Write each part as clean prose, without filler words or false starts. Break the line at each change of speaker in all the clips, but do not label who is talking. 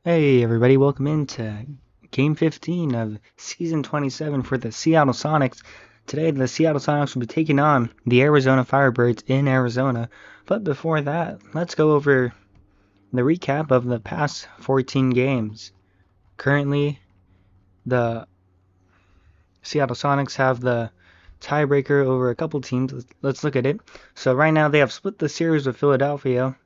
Hey everybody, welcome into Game 15 of Season 27 for the Seattle Sonics. Today the Seattle Sonics will be taking on the Arizona Firebirds in Arizona. But before that, let's go over the recap of the past 14 games. Currently, the Seattle Sonics have the tiebreaker over a couple teams. Let's look at it. So right now they have split the series with Philadelphia.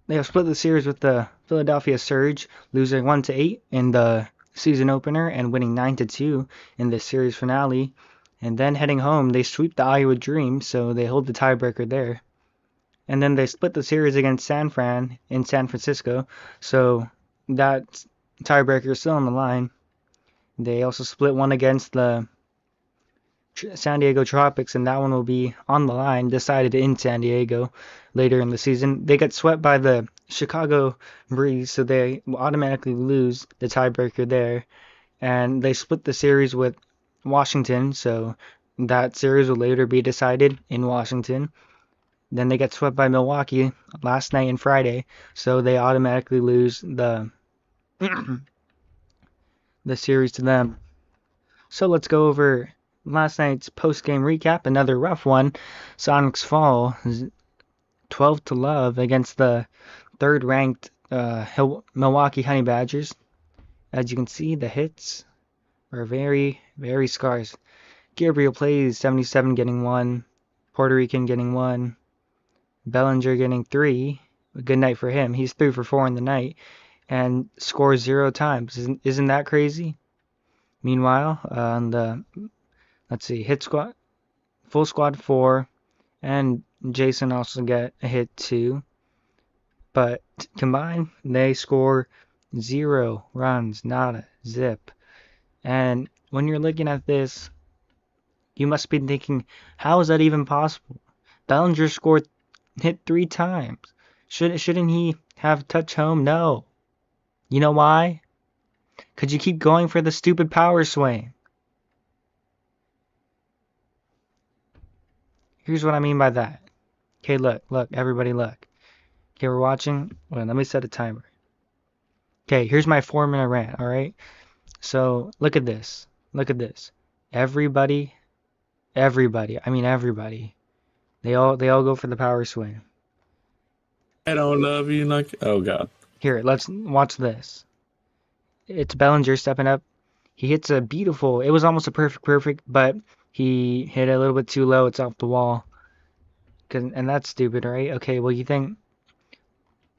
They have split the series with the Philadelphia Surge, losing 1-8 in the season opener and winning 9-2 in the series finale. And then heading home, they sweep the Iowa Dream, so they hold the tiebreaker there. And then they split the series against San Fran in San Francisco, so that tiebreaker is still on the line. They also split one against the San Diego Tropics, and that one will be on the line, decided in San Diego later in the season. They got swept by the Chicago Breeze, so they will automatically lose the tiebreaker there. And they split the series with Washington, so that series will later be decided in Washington. Then they get swept by Milwaukee last night and Friday, so they automatically lose the the series to them. So let's go over last night's post-game recap. Another rough one. Sonics fall 12-0 against the third-ranked Milwaukee Honey Badgers. As you can see, the hits are very, very scarce. Gabriel plays 77, getting 1. Puerto Rican getting 1. Bellinger getting 3. A good night for him. He's 3 for 4 in the night and scores 0 times. Isn't that crazy? Meanwhile, on the let's see, hit squad, full squad 4, and Jason also get a hit 2. But combined, they score 0 runs, not a zip. And when you're looking at this, you must be thinking, how is that even possible? Bellinger scored, hit 3 times. Shouldn't he have touch home? No. You know why? Because you keep going for the stupid power swing. Here's what I mean by that. Okay, look, everybody look. Okay, we're watching. Wait, let me set a timer. Okay, here's my 4-minute rant, alright? So, look at this. Look at this. Everybody, I mean everybody, they all go for the power swing.
I don't love you like. Oh God.
Here, let's watch this. It's Bellinger stepping up. He hits a beautiful, it was almost a perfect, but he hit it a little bit too low. It's off the wall. And that's stupid, right? Okay, well, you think,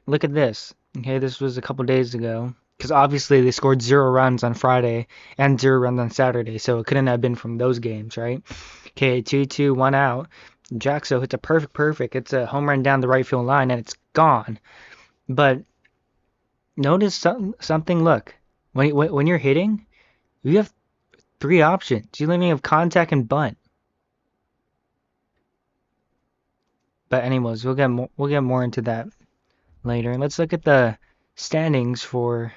look at this. Okay, this was a couple days ago. Because obviously they scored 0 runs on Friday and 0 runs on Saturday, so it couldn't have been from those games, right? Okay, 2-2, 1 out. Jaxo hits a perfect. It's a home run down the right field line, and it's gone. But notice something. Look, when you're hitting, you have 3 options. You only have contact and bunt. But anyways, we'll get more into that later. Let's look at the standings for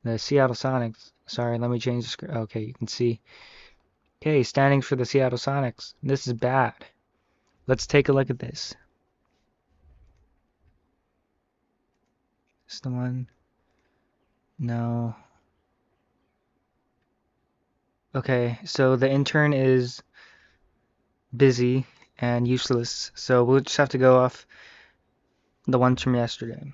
the Seattle Sonics. Sorry, let me change the screen. Okay, you can see. Okay, standings for the Seattle Sonics. This is bad. Let's take a look at this. Is the one? No. Okay, so the intern is busy and useless, so we'll just have to go off the ones from yesterday.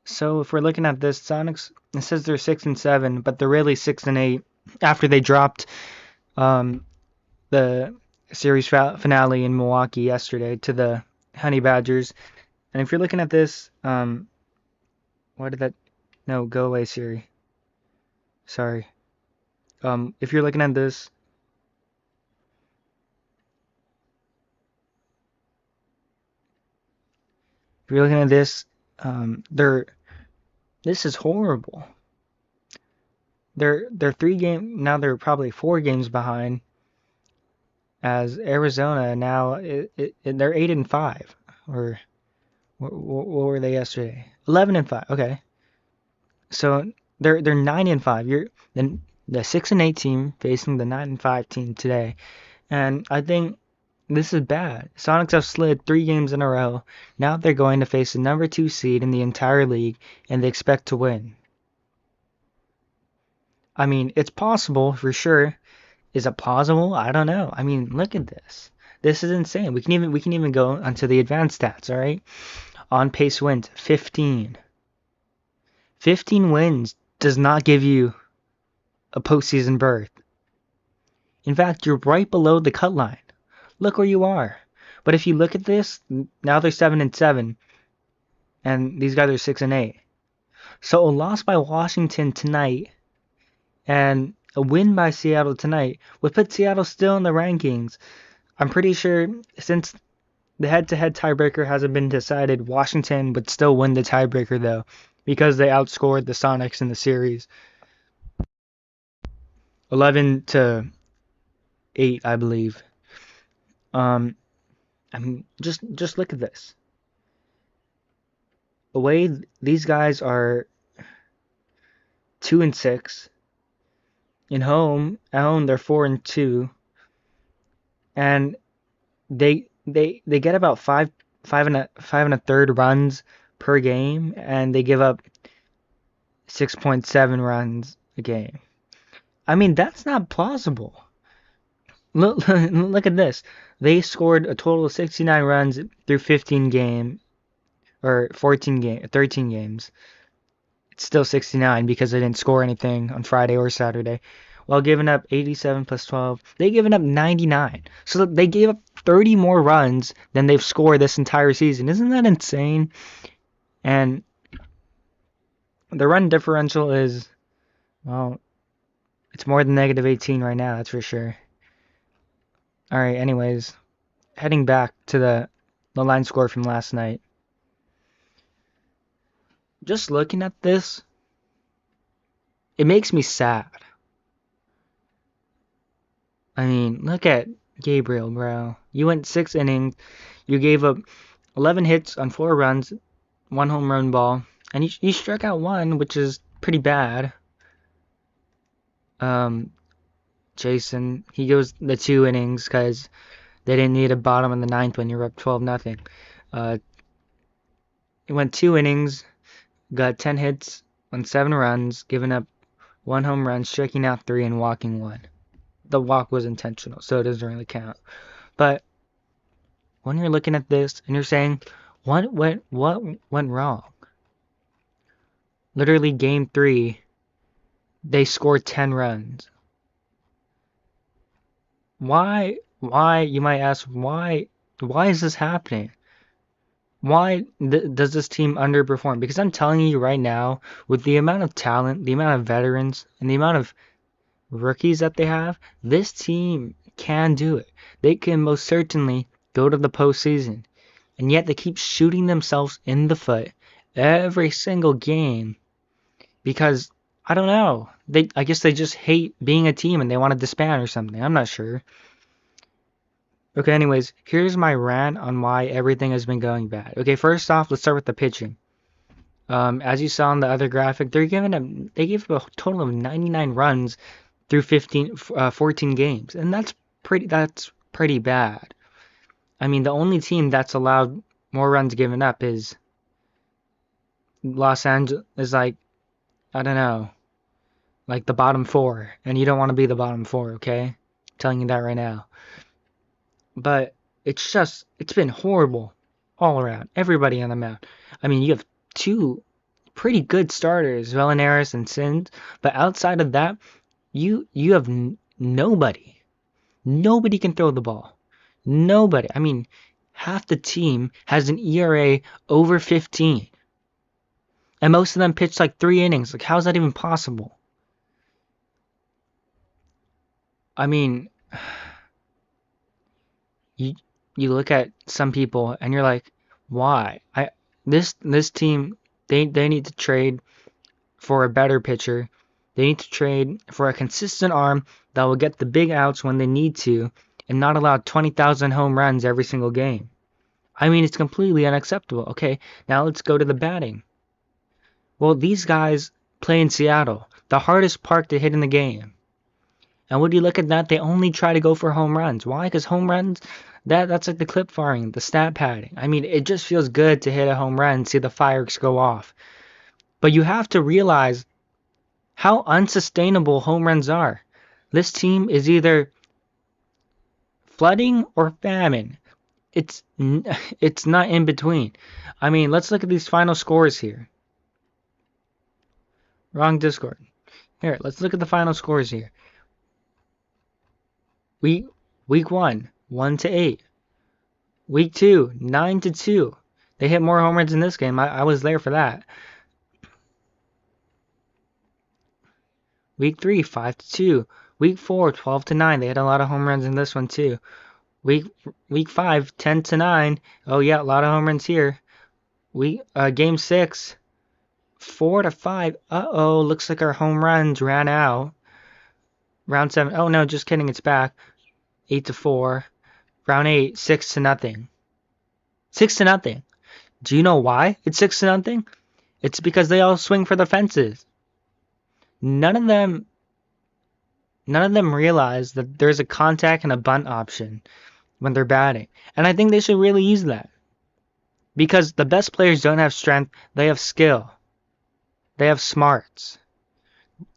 So if we're looking at this, Sonics, it says they're 6-7, but they're really 6-8 after they dropped the series finale in Milwaukee yesterday to the Honey Badgers. And if you're looking at this, why did that? No, go away, Siri. Sorry. If you're looking at this, this is horrible. They're 3 game now. They're probably 4 games behind. As Arizona now, they're 8-5, or what were they yesterday? 11-5. Okay, so they're 9-5. You're then the 6-8 team facing the 9-5 team today, and I think This is bad. Sonics have slid 3 games in a row. Now they're going to face the number 2 seed in the entire league, and they expect to win. I mean, it's possible for sure. Is it plausible? I don't know. I mean, look at this. This is insane. We can even go onto the advanced stats, all right? On pace wins 15. 15 wins does not give you a postseason berth. In fact, you're right below the cut line. Look where you are. But if you look at this, now they're 7-7, and these guys are 6-8. So a loss by Washington tonight and a win by Seattle tonight would put Seattle still in the rankings. I'm pretty sure since the head-to-head tiebreaker hasn't been decided, Washington would still win the tiebreaker though, because they outscored the Sonics in the series 11-8, I believe. I mean, just look at this. Away, these guys are 2-6. At home they're 4-2, and they get about five and a third runs per game, and they give up 6.7 runs a game. I mean, that's not plausible. Look at this. They scored a total of 69 runs through 15 games, or 13 games. It's still 69 because they didn't score anything on Friday or Saturday. While giving up 87 plus 12, they given up 99. So they gave up 30 more runs than they've scored this entire season. Isn't that insane? And the run differential is, well, it's more than negative 18 right now, that's for sure. All right, anyways, heading back to the line score from last night. Just looking at this, it makes me sad. I mean, look at Gabriel, bro. You went 6 innings. You gave up 11 hits on 4 runs, 1 home run ball, and you struck out 1, which is pretty bad. Jason, he goes the 2 innings because they didn't need a bottom in the 9th when you were up 12-0. He went 2 innings, got 10 hits on 7 runs, giving up 1 home run, striking out 3, and walking 1. The walk was intentional, so it doesn't really count. But when you're looking at this and you're saying, what went wrong? Literally, game 3, they scored 10 runs. Why, you might ask, why is this happening? Why does this team underperform? Because I'm telling you right now, with the amount of talent, the amount of veterans, and the amount of rookies that they have, this team can do it. They can most certainly go to the postseason, and yet they keep shooting themselves in the foot every single game because I don't know. I guess they just hate being a team and they want to disband or something. I'm not sure. Okay, anyways, here's my rant on why everything has been going bad. Okay, first off, let's start with the pitching. As you saw in the other graphic, they gave up a total of 99 runs through 14 games, and that's pretty bad. I mean, the only team that's allowed more runs given up is Los Angeles. Is like, I don't know, like the bottom 4, and you don't want to be the bottom 4, okay? I'm telling you that right now. But it's been horrible all around. Everybody on the mound. I mean, you have 2 pretty good starters, Velenaris and Sins, but outside of that, you have nobody. Nobody can throw the ball. Nobody. I mean, half the team has an ERA over 15. And most of them pitched like 3 innings. Like, how is that even possible? I mean, you look at some people and you're like, why? This team, they need to trade for a better pitcher. They need to trade for a consistent arm that will get the big outs when they need to and not allow 20,000 home runs every single game. I mean, it's completely unacceptable. Okay, now let's go to the batting. Well, these guys play in Seattle, the hardest park to hit in the game. And when you look at that, they only try to go for home runs. Why? Because home runs, that's like the clip firing, the stat padding. I mean, it just feels good to hit a home run and see the fireworks go off. But you have to realize how unsustainable home runs are. This team is either flooding or famine. It's it's not in between. I mean, let's look at these final scores here. Wrong Discord. Here, let's look at the final scores here. Week 1, 1-8. Week 2, 9-2. They hit more home runs in this game. I was there for that. Week 3, 5-2. Week 4, 12-9. They hit a lot of home runs in this one too. Week 5, 10-9. Oh yeah, a lot of home runs here. Game 6, 4-5. Uh-oh, looks like our home runs ran out. Round 7. Oh no, just kidding, it's back. 8-4. Round 8, 6-0. 6-0. Do you know why it's 6-0? It's because they all swing for the fences. None of them realize that there's a contact and a bunt option when they're batting. And I think they should really use that. Because the best players don't have strength, they have skill. They have smarts.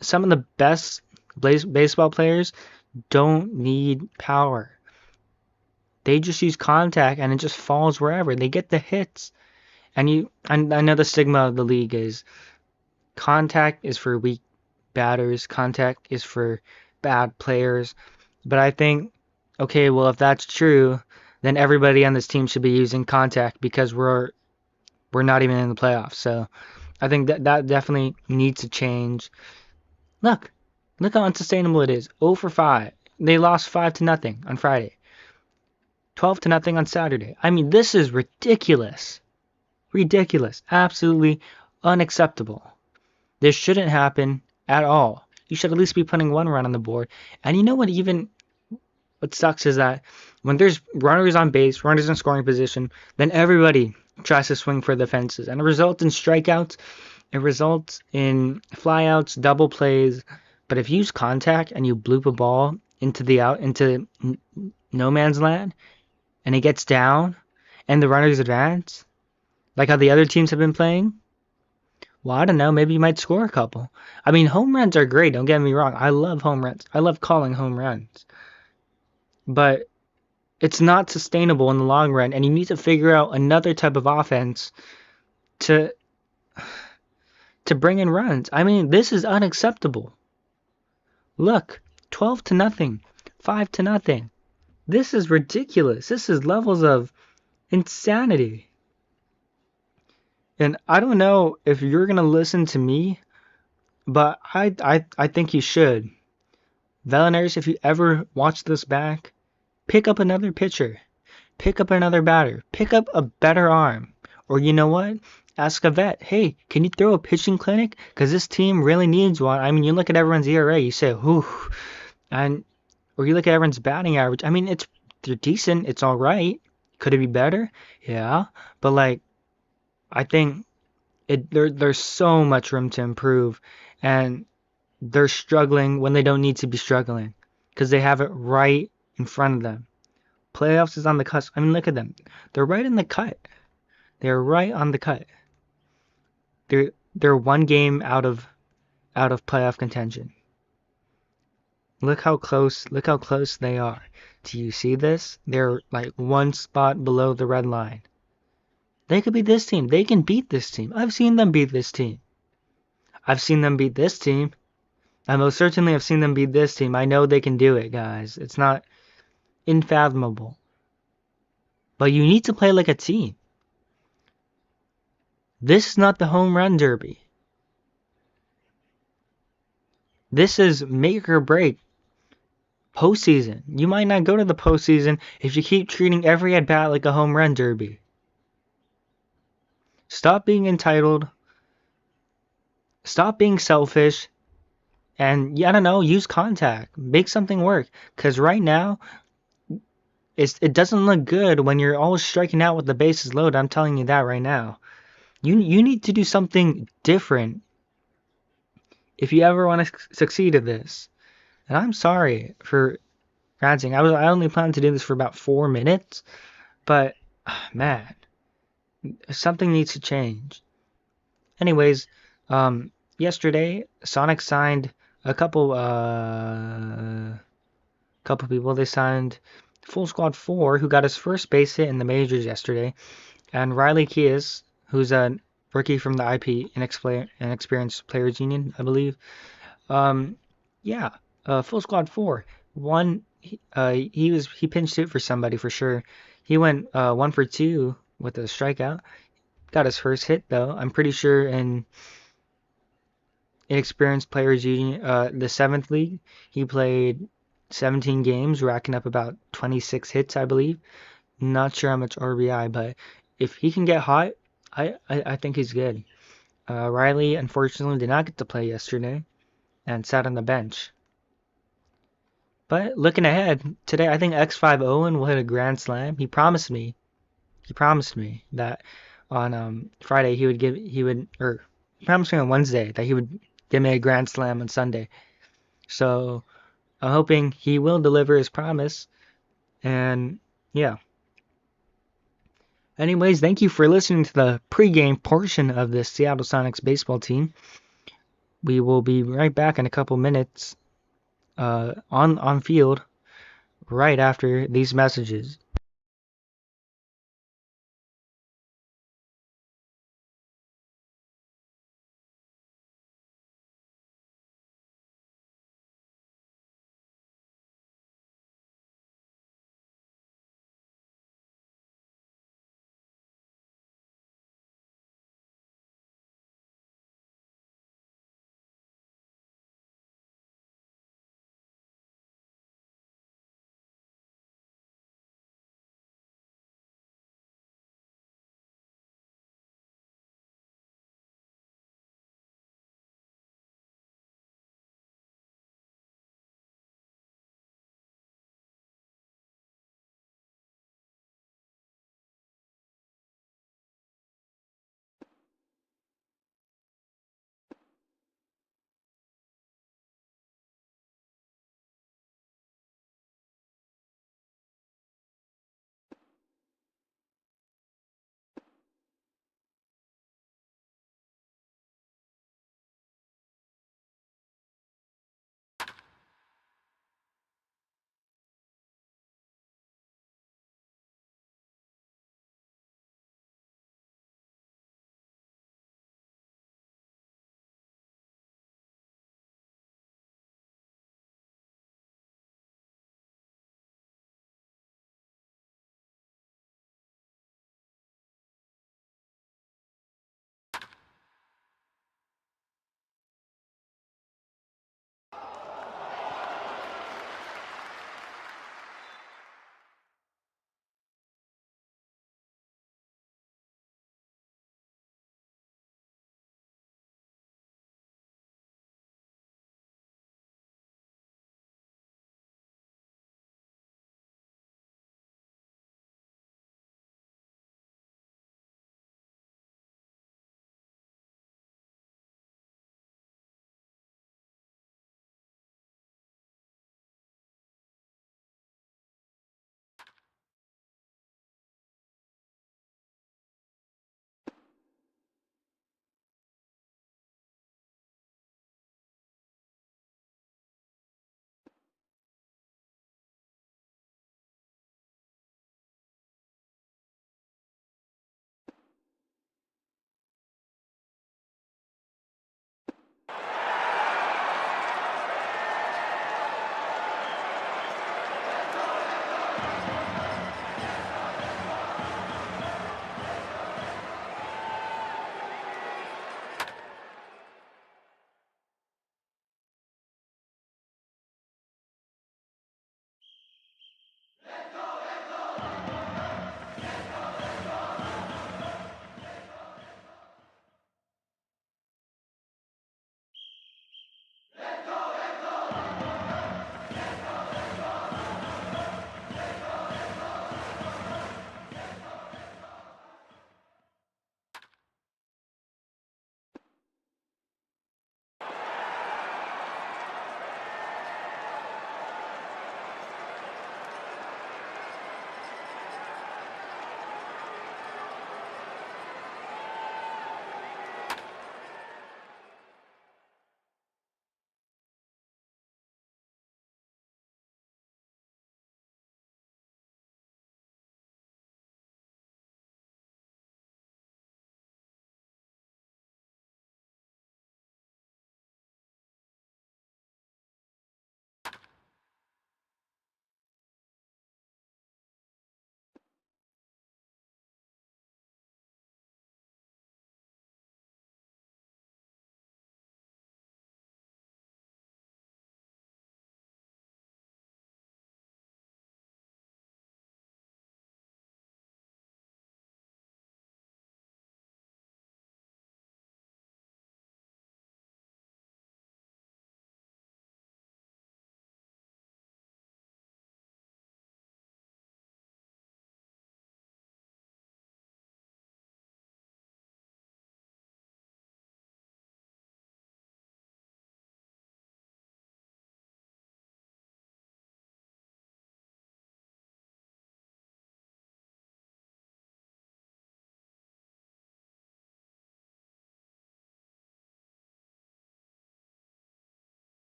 Some of the best baseball players don't need power. They just use contact and it just falls wherever. They get the hits. And I know the stigma of the league is contact is for weak batters, contact is for bad players. But I think, okay, well, if that's true, then everybody on this team should be using contact because we're not even in the playoffs. So I think that definitely needs to change. Look how unsustainable it is. 0 for 5. They lost 5-0 on Friday. 12-0 on Saturday. I mean, this is ridiculous. Ridiculous. Absolutely unacceptable. This shouldn't happen at all. You should at least be putting one run on the board. And you know what sucks is that when there's runners on base, runners in scoring position, then everybody tries to swing for the fences. And it results in strikeouts. It results in flyouts, double plays. But if you use contact and you bloop a ball into no man's land, and it gets down, and the runners advance, like how the other teams have been playing, well, I don't know, maybe you might score a couple. I mean, home runs are great, don't get me wrong. I love home runs. I love calling home runs. But it's not sustainable in the long run, and you need to figure out another type of offense to bring in runs. I mean, this is unacceptable. Look, 12-0, 5-0. This is ridiculous. This is levels of insanity. And I don't know if you're going to listen to me, but I think you should. Velinarius, if you ever watch this back, pick up another pitcher. Pick up another batter. Pick up a better arm. Or you know what? Ask a vet, hey, can you throw a pitching clinic? Because this team really needs one. I mean, you look at everyone's ERA, you say, whew. Or you look at everyone's batting average. I mean, they're decent. It's all right. Could it be better? Yeah. But, like, I think there's so much room to improve. And they're struggling when they don't need to be struggling. Because they have it right in front of them. Playoffs is on the cusp. I mean, look at them. They're right in the cut. They're right on the cut. They're one game out of playoff contention. Look how close they are. Do you see this? They're like one spot below the red line. They could be this team. They can beat this team. I've seen them beat this team. I've seen them beat this team. I most certainly have seen them beat this team. I know they can do it, guys. It's not unfathomable. But you need to play like a team. This is not the home run derby. This is make or break postseason. You might not go to the postseason if you keep treating every at-bat like a home run derby. Stop being entitled. Stop being selfish. And, I don't know, use contact. Make something work. Because right now, it doesn't look good when you're always striking out with the bases loaded. I'm telling you that right now. You need to do something different if you ever want to succeed at this. And I'm sorry for ranting. I only planned to do this for about 4 minutes, but man, something needs to change. Anyways, yesterday Sonic signed a couple people. They signed Full Squad 4, who got his first base hit in the majors yesterday, and Riley Keyes, who's a rookie from the IP Inexperienced Players Union, I believe. Um, yeah, Full Squad 4. One, he pinched hit for somebody for sure. He went 1 for 2 with a strikeout. Got his first hit though. I'm pretty sure in Inexperienced Players Union, the seventh league, he played 17 games, racking up about 26 hits, I believe. Not sure how much RBI, but if he can get hot, I think he's good. Riley unfortunately did not get to play yesterday and sat on the bench. But looking ahead, today I think X5 Owen will hit a grand slam. He promised me that on Friday he promised me on Wednesday that he would give me a grand slam on Sunday. So I'm hoping he will deliver his promise. And yeah. Anyways, thank you for listening to the pregame portion of the Seattle Sonics baseball team. We will be right back in a couple minutes on field right after these messages.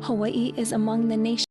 Hawaii is among the nation's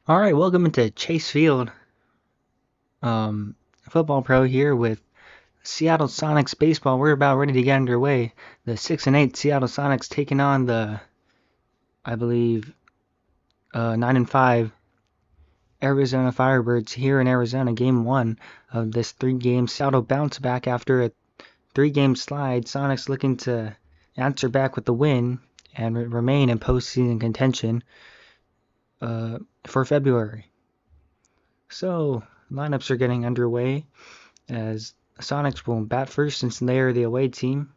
All right, welcome into Chase Field. Football Pro here with Seattle Sonics baseball. We're about ready to get underway. The 6-8 Seattle Sonics taking on the, I believe, 9-5 Arizona Firebirds here in Arizona. Game 1 of this 3-game Seattle bounce back after a 3-game slide. Sonics looking to answer back with the win and remain in postseason contention for February. So lineups are getting underway as Sonics will bat first since they are the away team.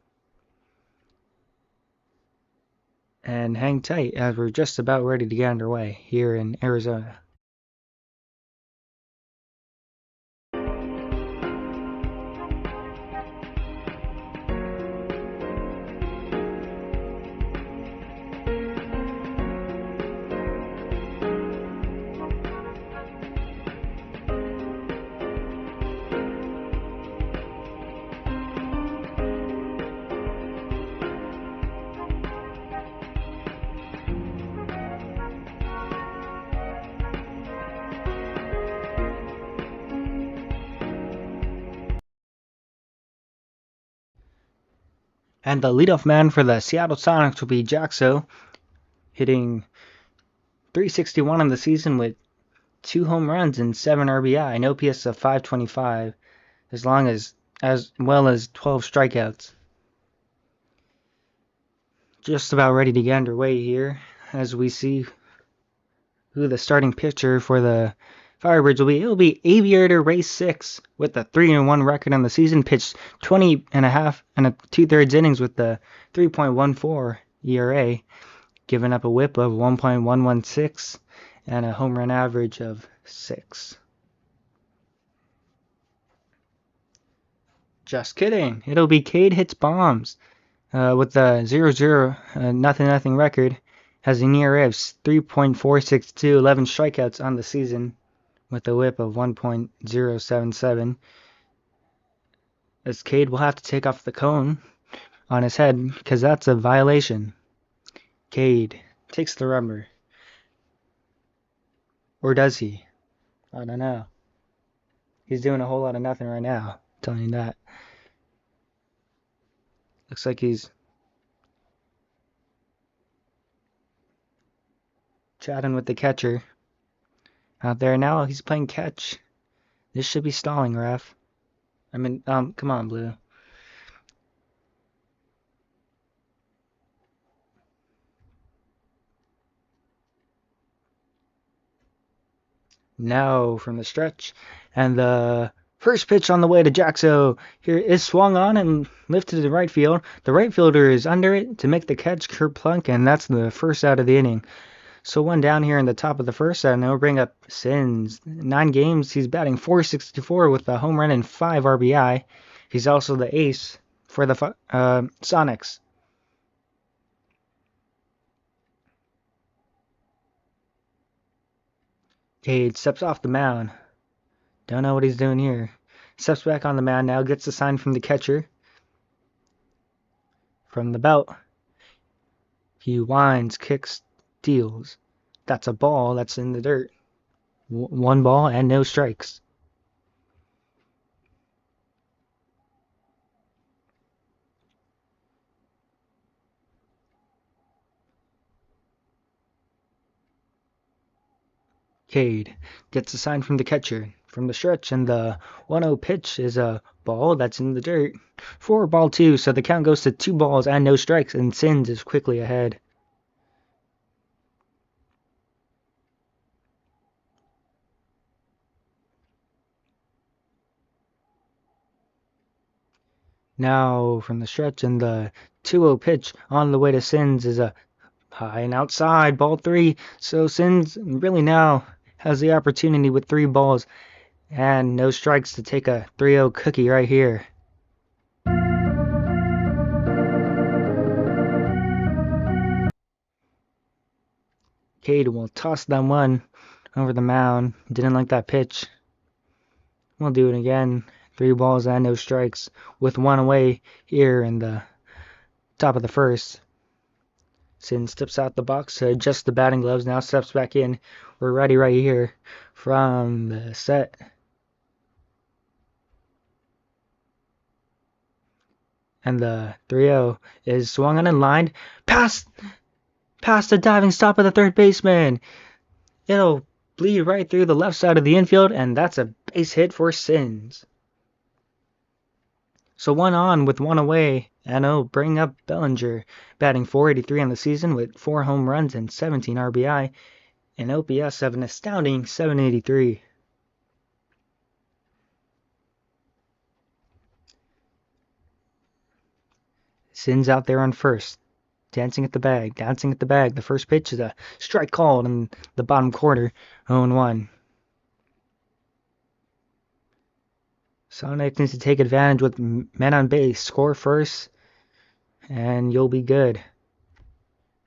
And hang tight as we're just about ready to get underway here in Arizona. And the leadoff man for the Seattle Sonics will be Jaxo, hitting .361 on the season with 2 home runs and 7 RBI, an OPS of .525, as well as 12 strikeouts. Just about ready to get underway here as we see who the starting pitcher for the Firebirds will be. It'll be Aviator Race 6 with a 3-1 record on the season, pitched 20 and a half and a 2/3 innings with the 3.14 ERA, giving up a whip of 1.116 and a home run average of 6. Just kidding. It'll be Cade Hits Bombs with the 0-0 nothing record. Has an ERA of 3.462, 11 strikeouts on the season with a whip of 1.077. As Cade will have to take off the cone on his head because that's a violation. Cade takes the rubber. Or does he? I don't know. He's doing a whole lot of nothing right now. I'm telling you that. Looks like he's chatting with the catcher out there. Now he's playing catch. This should be stalling, ref. I mean, come on, Blue. Now from the stretch, and the first pitch on the way to Jaxo here is swung on and lifted to the right field. The right fielder is under it to make the catch, kerplunk, and that's the first out of the inning. So one down here in the top of the first, and we'll bring up Sins. 9 games, he's batting .464 with a home run and 5 RBI. He's also the ace for the Sonics. Cade steps off the mound. Don't know what he's doing here. Steps back on the mound now, gets the sign from the catcher. From the belt. He winds, kicks, deals. That's a ball that's in the dirt. 1 ball and no strikes. Cade gets a sign from the catcher from the stretch, and the 1-0 pitch is a ball that's in the dirt. 4-2, so the count goes to 2 balls and no strikes, and Sins is quickly ahead. Now from the stretch, and the 2-0 pitch on the way to Sins is a high and outside, ball 3. So Sins really now has the opportunity with 3 balls and no strikes to take a 3-0 cookie right here. Cade will toss that one over the mound. Didn't like that pitch. We'll do it again. 3 balls and no strikes with 1 away here in the top of the first. Sin steps out the box to adjust the batting gloves. Now steps back in. We're ready right here from the set. And the 3-0 is swung on and lined past the diving stop of the third baseman. It'll bleed right through the left side of the infield, and that's a base hit for Sins. So 1 on with 1 away, and it'll bring up Bellinger, batting .483 on the season with 4 home runs and 17 RBI, an OPS of an astounding .783. Sins out there on first, dancing at the bag. The first pitch is a strike called in the bottom quarter, 0-1. Sonic needs to take advantage with men on base, score first, and you'll be good.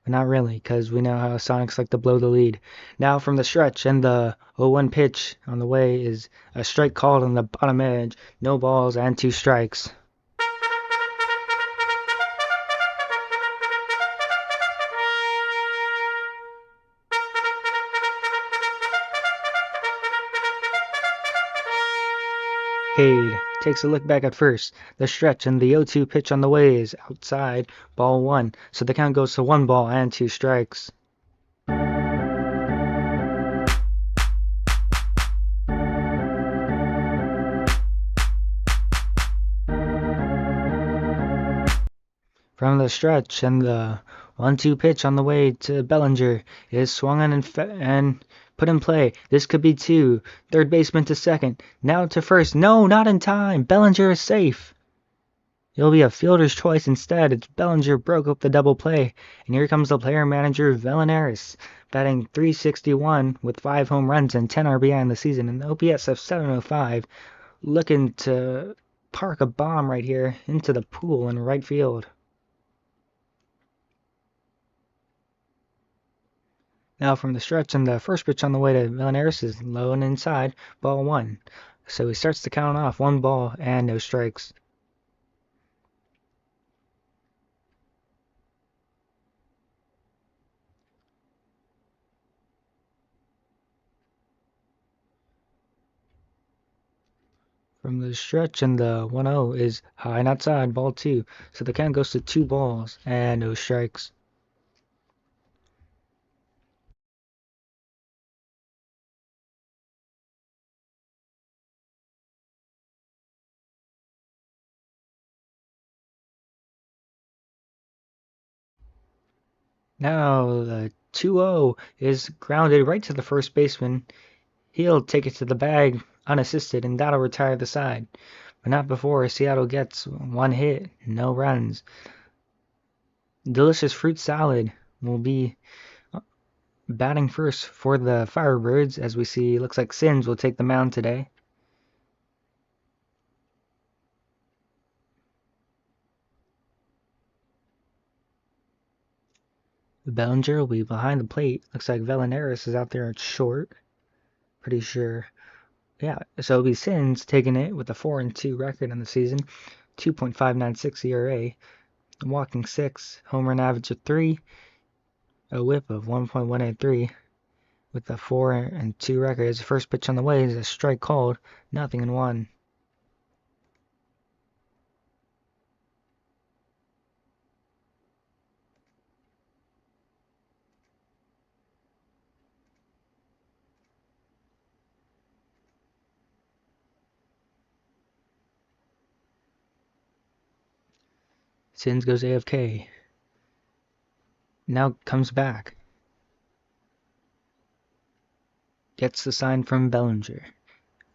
But not really, because we know how Sonics like to blow the lead. Now from the stretch, and the 0-1 pitch on the way is a strike called on the bottom edge. No balls and 2 strikes. Cade takes a look back at first. The stretch and the 0-2 pitch on the way is outside, ball 1. So the count goes to 1 ball and 2 strikes. From the stretch and the 1-2 pitch on the way to Bellinger is swung on and put in play. This could be 2. Third baseman to second. Now to first. No, not in time. Bellinger is safe. It'll be a fielder's choice instead. It's Bellinger broke up the double play. And here comes the player manager, Velenaris, batting .361 with 5 home runs and 10 RBI in the season. And the OPS of .705, looking to park a bomb right here into the pool in right field. Now from the stretch, and the first pitch on the way to Velenaris is low and inside, ball 1. So he starts to count off 1 ball and no strikes. From the stretch, and the 1-0 is high and outside, ball 2. So the count goes to 2 balls and no strikes. Now the 2-0 is grounded right to the first baseman. He'll take it to the bag unassisted, and that'll retire the side. But not before Seattle gets 1 hit, no runs. Delicious fruit salad will be batting first for the Firebirds, as we see. Looks like Sins will take the mound today. Bellinger will be behind the plate. Looks like Velenaris is out there at short. Pretty sure. Yeah, so it'll be Sins taking it with a 4-2 record in the season. 2.596 ERA. Walking 6. Home run average of 3. A whip of 1.183. With a 4-2 record. His first pitch on the way is a strike called. 0-1. Sins goes AFK. Now comes back. Gets the sign from Bellinger.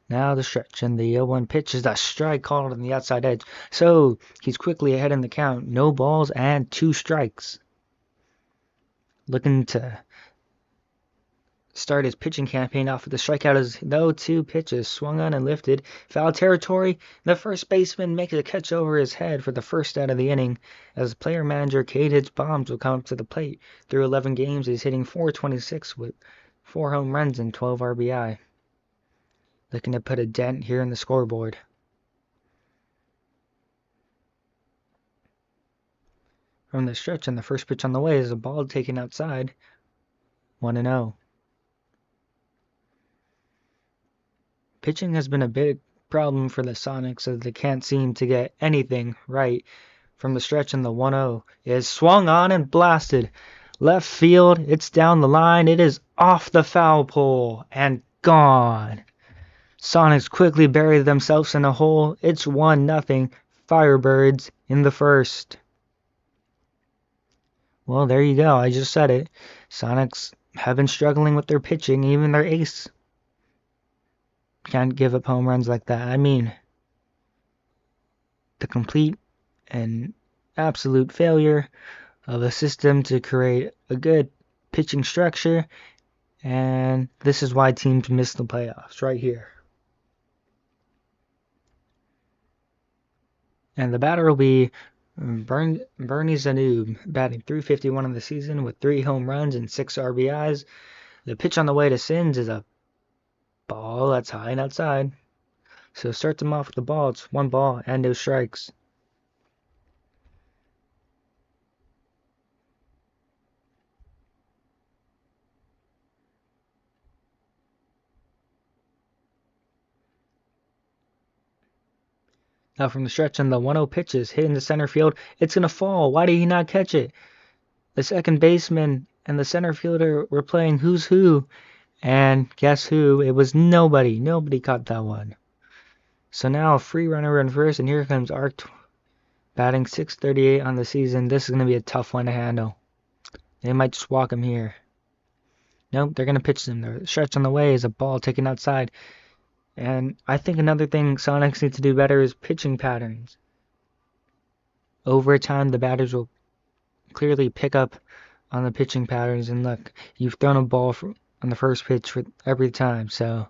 Now the stretch, and the 0-1 pitch is a strike called on the outside edge. So he's quickly ahead in the count. No balls and 2 strikes. Looking to start his pitching campaign off with a strikeout as the 0-2 pitch is swung on and lifted. Foul territory. The first baseman makes a catch over his head for the first out of the inning, as player manager Cade Hitch Bombs will come up to the plate. Through 11 games, he's hitting .426 with 4 home runs and 12 RBI. Looking to put a dent here in the scoreboard. From the stretch, and the first pitch on the way is a ball taken outside. 1-0. Pitching has been a big problem for the Sonics, as they can't seem to get anything right. From the stretch, and the 1-0 is swung on and blasted. Left field, it's down the line, it is off the foul pole and gone. Sonics quickly bury themselves in a hole. It's 1-0 Firebirds in the first. Well, there you go. I just said it. Sonics have been struggling with their pitching. Even their ace can't give up home runs like that. I mean, the complete and absolute failure of a system to create a good pitching structure. And this is why teams miss the playoffs right here. And the batter will be Bernie Zanub, batting .351 in the season with 3 home runs and 6 RBIs. The pitch on the way to Sins is a ball that's high and outside. So starts him off with the ball. It's 1 ball and no strikes. Now from the stretch and the 1-0 pitch is hitting the center field. It's going to fall. Why did he not catch it? The second baseman and the center fielder were playing who's who. And guess who? It was nobody. Nobody caught that one. So now a free runner in first, and here comes Arc batting .638 on the season. This is going to be a tough one to handle. They might just walk him here. Nope, they're going to pitch him. The stretch on the way is a ball taken outside. And I think another thing Sonics need to do better is pitching patterns. Over time, the batters will clearly pick up on the pitching patterns. And look, you've thrown a ball on the first pitch for every time. So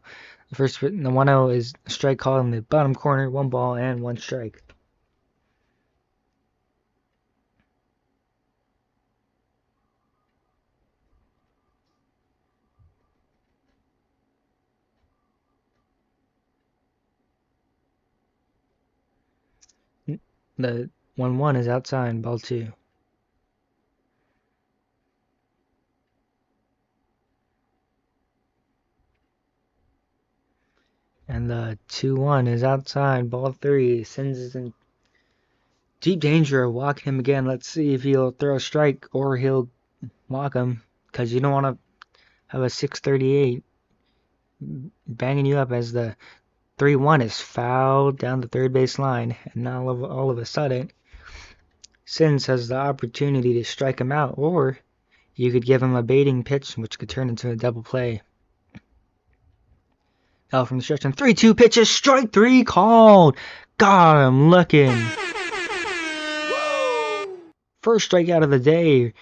the 1-0 is a strike call in the bottom corner, 1 ball and 1 strike. The 1-1 is outside, ball 2. And the 2-1 is outside, ball 3. Sins is in deep danger of walking him again. Let's see if he'll throw a strike or he'll walk him, because you don't want to have a .638 banging you up as the 3-1 is fouled down the third base line. And now all of a sudden, Sins has the opportunity to strike him out, or you could give him a baiting pitch, which could turn into a double play. Now from the stretch and 3-2 pitches, strike 3 called. Got him looking. First strikeout of the day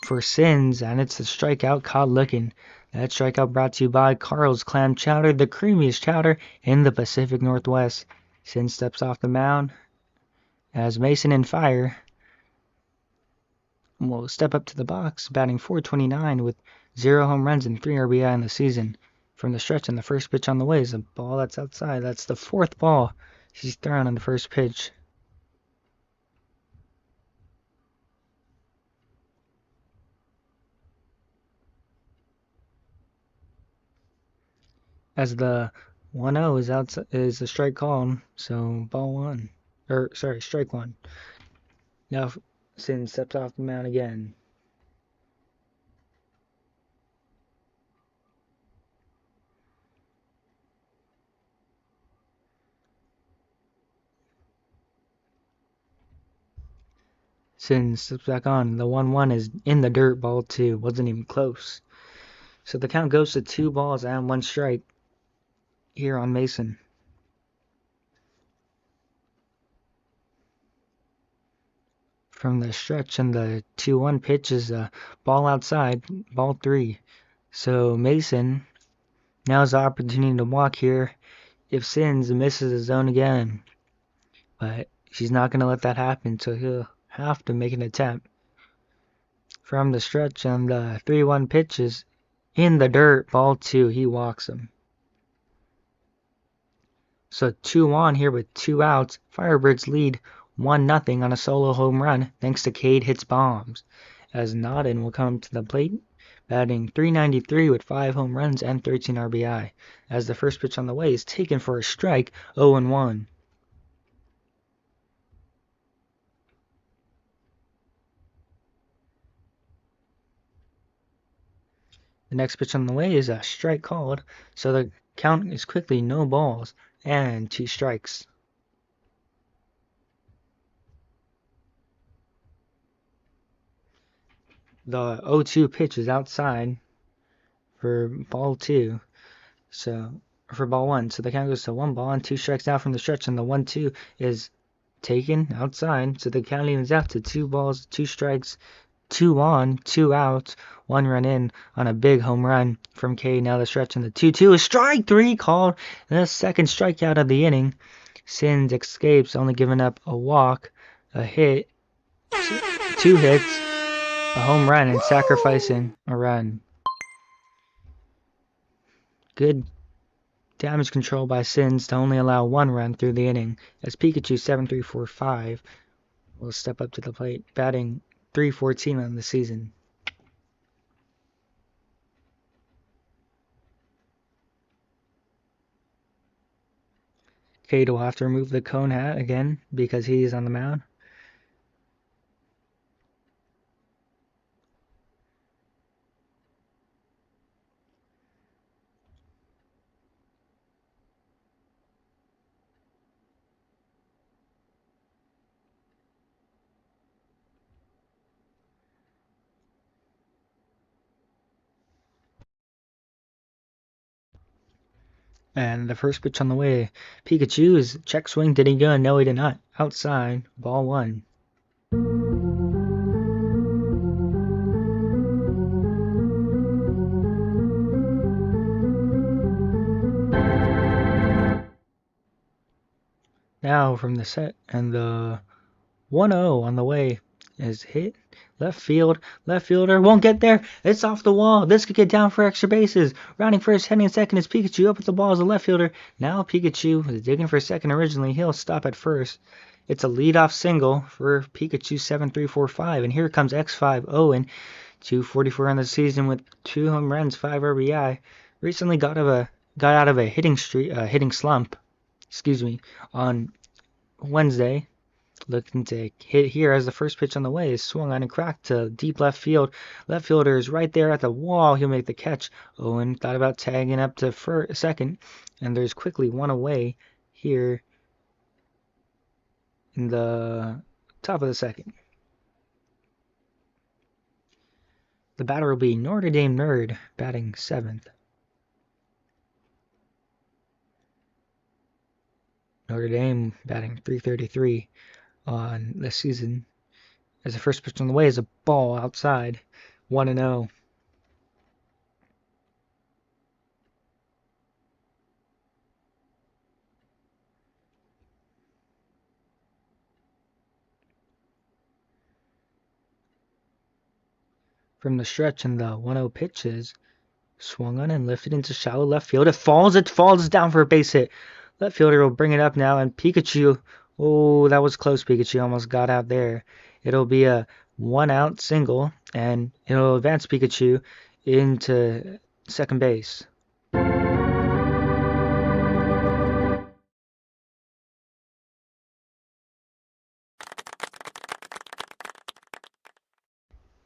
for Sins, and it's the strikeout caught looking. That strikeout brought to you by Carl's Clam Chowder, the creamiest chowder in the Pacific Northwest. Sins steps off the mound as Mason and Fire will step up to the box, batting .429 with 0 home runs and 3 RBI in the season. From the stretch, and the first pitch on the way is a ball that's outside. That's the 4th ball she's thrown on the first pitch. As the 1-0 is outside, is a strike call, so strike 1. Now Sin steps off the mound again. Sin steps back on. The 1-1 is in the dirt, ball 2. Wasn't even close. So the count goes to 2 balls and 1 strike here on Mason. From the stretch, and the 2-1 pitch is a ball outside, ball 3. So Mason now has the opportunity to walk here if Sins misses his zone again. But she's not going to let that happen, so he'll have to make an attempt. From the stretch, and the 3-1 pitch is in the dirt, ball 2. He walks him. So 2-1 here with 2 outs. Firebirds lead 1-0 on a solo home run thanks to Cade hits bombs. As Nodden will come to the plate, batting .393 with 5 home runs and 13 RBI. As the first pitch on the way is taken for a strike, 0-1. The next pitch on the way is a strike called, so the count is quickly no balls and 2 strikes. The 0-2 pitch is outside for ball 2. So for ball 1. So the count goes to 1 ball and 2 strikes now from the stretch, and the 1-2 is taken outside. So the count evens out to 2 balls, 2 strikes, 2 on, 2 outs, 1 run in on a big home run from Cade. Now the stretch, and the 2-2 is strike 3 called. And the second strikeout of the inning. Sins escapes, only giving up a walk, a hit, 2 hits, a home run, and sacrificing a run. Good damage control by Sins to only allow 1 run through the inning, as Pikachu 7345 will step up to the plate, batting .314 on the season. Cade will have to remove the cone hat again because he's on the mound. And the first pitch on the way, Pikachu's check swing. Did he go? No, he did not. Outside, ball one. Now from the set, and the 1-0 on the way is hit. Left field. Left fielder won't get there. It's off the wall. This could get down for extra bases. Rounding first, heading second is Pikachu. Up at the ball is the left fielder. Now Pikachu is digging for second originally. He'll stop at first. It's a leadoff single for Pikachu 7-3-4-5. And here comes X5 Owen. 244 on the season with 2 home runs, 5 RBI. Recently got out of a hitting slump. On Wednesday. Looking to hit here as the first pitch on the way is swung on and cracked to deep left field. Left fielder is right there at the wall. He'll make the catch. Owen thought about tagging up to second, and there's quickly one away here in the top of the second. The batter will be Notre Dame Nerd, batting 7th. Notre Dame batting .333 on the season. As the first pitch on the way is a ball outside, 1-0. From the stretch, and the 1-0 pitch is swung on and lifted into shallow left field. It falls down for a base hit. Left fielder will bring it up now, and Pikachu, oh, that was close. Pikachu almost got out there. It'll be a 1-out single, and it'll advance Pikachu into second base.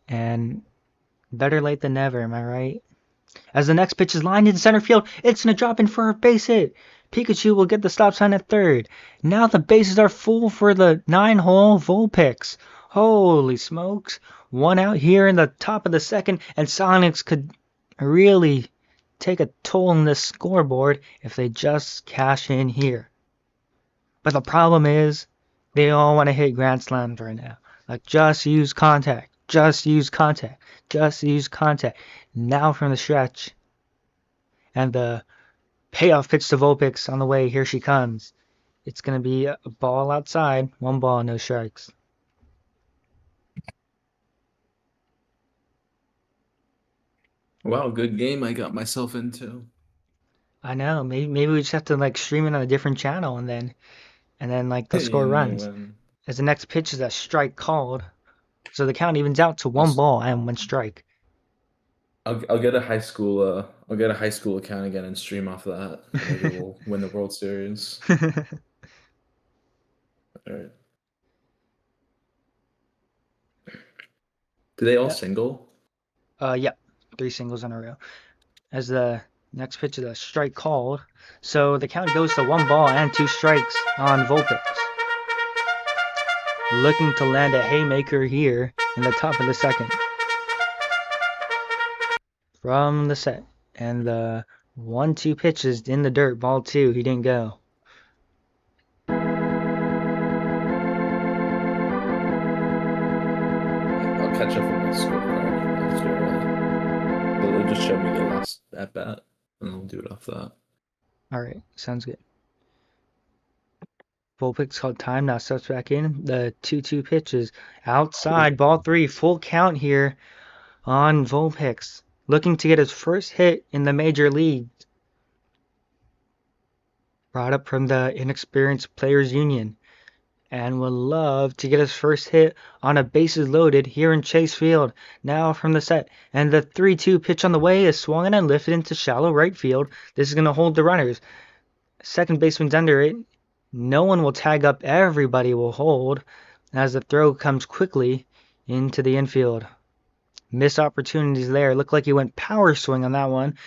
And better late than never, am I right? As the next pitch is lined into center field, it's going to drop in for a base hit. Pikachu will get the stop sign at third. Now the bases are full for the 9-hole Vulpix. Holy smokes. 1 out here in the top of the second, and Sonics could really take a toll on the scoreboard if they just cash in here. But the problem is, they all want to hit grand slams right now. Like, just use contact. Just use contact. Just use contact. Now from the stretch. And the payoff pitch to Vulpix on the way. Here she comes. It's going to be a ball outside. 1 ball, no strikes.
Wow, good game I got myself into.
I know. Maybe we just have to like stream it on a different channel, and then like the score runs. As the next pitch is a strike called. So the count evens out to 1 ball and 1 strike.
I'll get a high school account again and stream off that. Maybe we'll win the World Series. All right. Do they all single?
Yep. 3 singles in a row. As the next pitch is a strike called. So the count goes to 1 ball and 2 strikes on Vulpix. Looking to land a haymaker here in the top of the second. From the set. And the 1-2 pitch is in the dirt. Ball 2. He didn't go.
I'll catch up on my scorecard after. It'll just show me the last at bat, and I'll do it off that.
Alright, sounds good. Vulpix called time, now steps back in. The 2-2 pitch is outside, ball 3, full count here on Vulpix. Looking to get his first hit in the major league. Brought up from the Inexperienced Players Union. And would love to get his first hit on a bases loaded here in Chase Field. Now from the set. And the 3-2 pitch on the way is swung and lifted into shallow right field. This is going to hold the runners. Second baseman's under it. No one will tag up, everybody will hold as the throw comes quickly into the infield. Missed opportunities there. Looked like he went power swing on that one,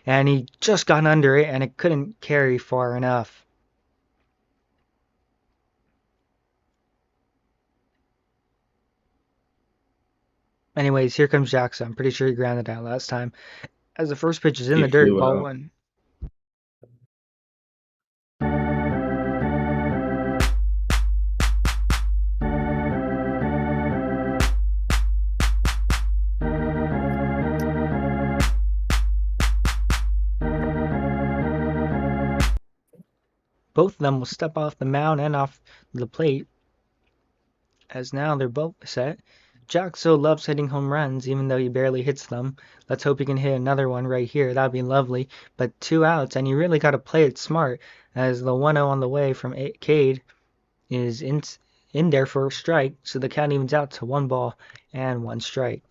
and he just got under it, and it couldn't carry far enough. Anyways, here comes Jackson. I'm pretty sure he grounded out last time. As the first pitch is in
He
the dirt,
flew
ball
out.
one. Both of them will step off the mound and off the plate, as now they're both set. Jack so loves hitting home runs, even though he barely hits them. Let's hope he can hit another one right here. That'd be lovely. But 2 outs, and you really got to play it smart, as the 1-0 on the way from Cade is in there for a strike, so the count evens out to 1 ball and 1 strike.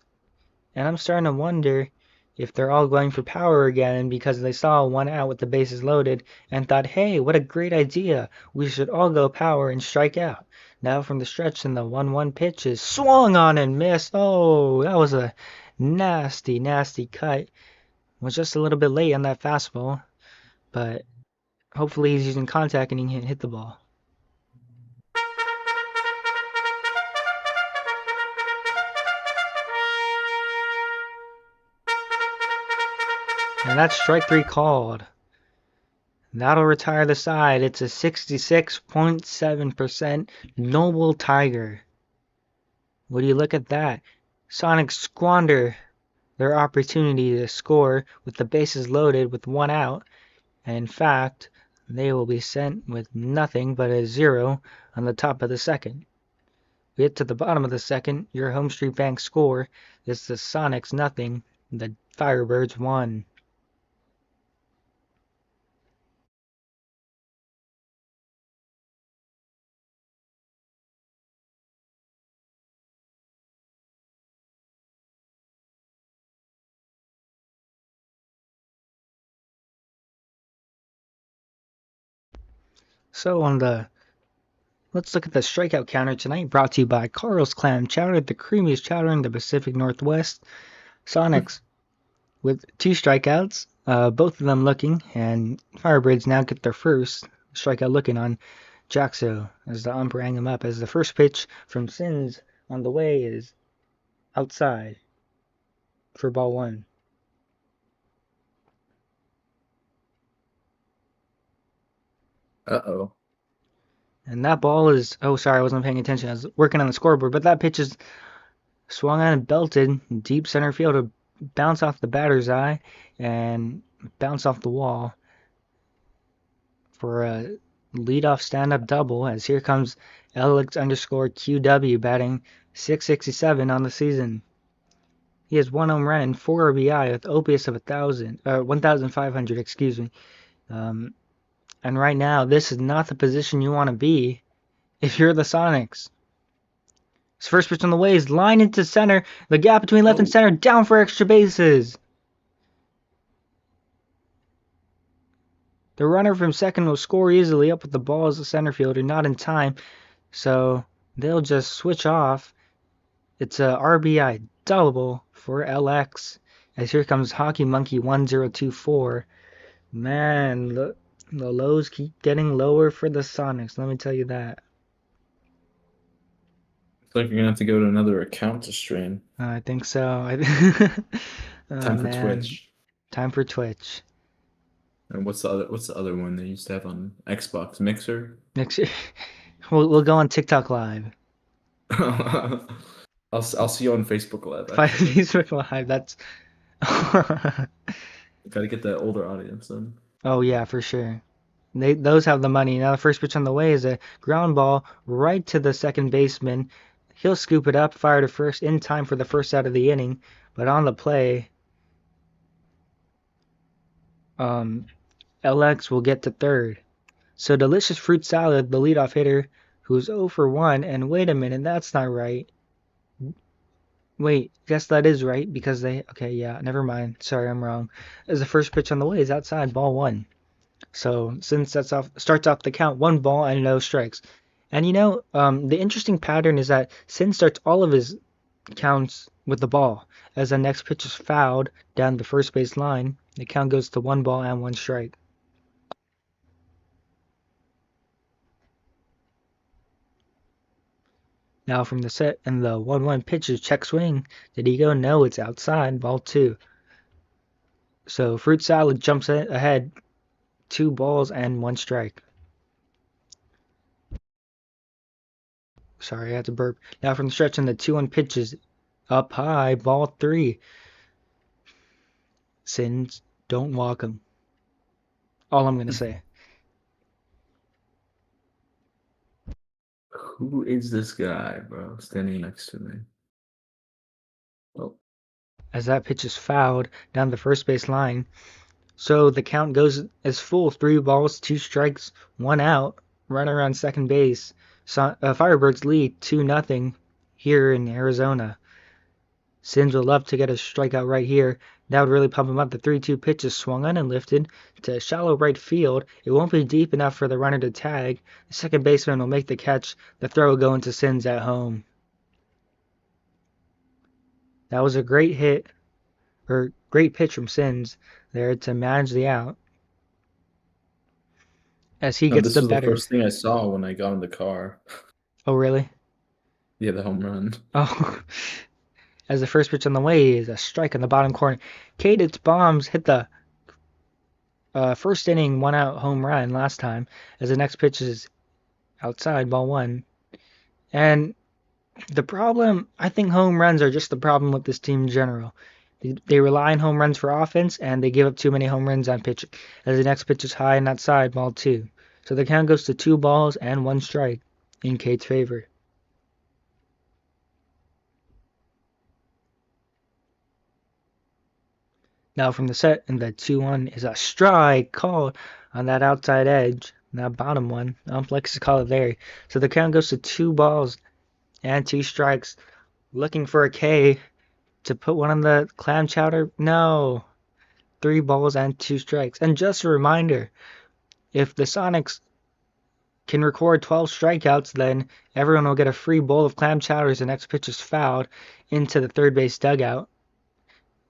And I'm starting to wonder if they're all going for power again because they saw 1 out with the bases loaded and thought, hey, what a great idea. We should all go power and strike out. Now from the stretch, and the 1-1 pitch is swung on and missed. Oh, that was a nasty, nasty cut. Was just a little bit late on that fastball, but hopefully he's using contact and he can hit the ball. And that's strike 3 called. That'll retire the side. It's a 66.7% Noble Tiger. Would you look at that? Sonics squander their opportunity to score with the bases loaded with 1 out. And in fact, they will be sent with nothing but a 0 on the top of the second. We get to the bottom of the second. Your Home Street Bank score is the Sonics nothing, the Firebirds 1. So let's look at the strikeout counter tonight, brought to you by Carl's Clam Chowder, the creamiest chowder in the Pacific Northwest. Sonics with 2 strikeouts, both of them looking, and Firebirds now get their first strikeout looking on Jaxo as the ump rang him up, as the first pitch from Sins on the way is outside for ball 1.
Uh-oh.
And that ball is, oh sorry, I wasn't paying attention, I was working on the scoreboard, but that pitch is swung on and belted deep center field to bounce off the batter's eye and bounce off the wall for a leadoff stand-up double, as here comes Alex_QW batting .667 on the season. He has 1 home run and 4 RBI with OPS of 1,500, excuse me. And right now, this is not the position you want to be if you're the Sonics. His first pitch on the way is line into center. The gap between left and center, down for extra bases. The runner from second will score easily up with the ball as a center fielder, not in time. So they'll just switch off. It's a RBI double for LX. As here comes Hockey Monkey 1024. Man, the lows keep getting lower for the Sonics. Let me tell you that.
Looks like you're gonna have to go to another account to stream.
I think so.
Time for Twitch.
Time for Twitch.
And what's the other one they used to have on Xbox? Mixer?
Next year, we'll go on TikTok Live.
I'll see you on Facebook Live.
Facebook Live. That's.
Gotta get that older audience then.
Oh yeah, for sure. Those have the money. Now the first pitch on the way is a ground ball right to the second baseman. He'll scoop it up, fire to first in time for the first out of the inning. But on the play, LX will get to third. So Delicious Fruit Salad, the leadoff hitter, who's 0 for 1, and wait a minute, that's not right. Wait, guess that is right, because okay, yeah, never mind. Sorry, I'm wrong. As the first pitch on the way is outside, ball 1. So Sin starts off the count 1 ball and no strikes. And the interesting pattern is that Sin starts all of his counts with the ball. As the next pitch is fouled down the first base line, the count goes to 1 ball and 1 strike. Now from the set, and the 1-1 pitch is check swing. Did he go? No, it's outside, ball 2. So Fruit Salad jumps ahead 2 balls and 1 strike. Sorry, I had to burp. Now from the stretch, and the 2-1 pitch is up high, ball 3. Sins, don't walk him. All I'm going to say.
Who is this guy, bro, standing next to me? Oh.
As that pitch is fouled down the first base line. So the count goes as full, 3 balls, 2 strikes, 1 out, runner on second base. Firebirds lead 2-0 here in Arizona. Sins would love to get a strikeout right here. That would really pump him up. The 3-2 pitch is swung on and lifted to shallow right field. It won't be deep enough for the runner to tag. The second baseman will make the catch. The throw will go into Sins at home. That was a great great pitch from Sins there to manage the out. As he gets
this
the
was
better.
the first thing I saw when I got in the car.
Oh, really?
Yeah, the home run.
Oh. As the first pitch on the way is a strike in the bottom corner. Cadence bombs hit the first inning 1-out home run last time. As the next pitch is outside, ball 1. And the problem, I think home runs are just the problem with this team in general. They rely on home runs for offense, and they give up too many home runs on pitching. As the next pitch is high and outside, ball 2. So the count goes to 2 balls and 1 strike in Cade's favor. Now from the set, and the 2-1 is a strike called on that outside edge. Now bottom one. Likes to call it there. So the count goes to 2 balls and 2 strikes. Looking for a K to put one on the clam chowder. No. 3 balls and 2 strikes. And just a reminder, if the Sonics can record 12 strikeouts, then everyone will get a free bowl of clam chowder as the next pitch is fouled into the third base dugout.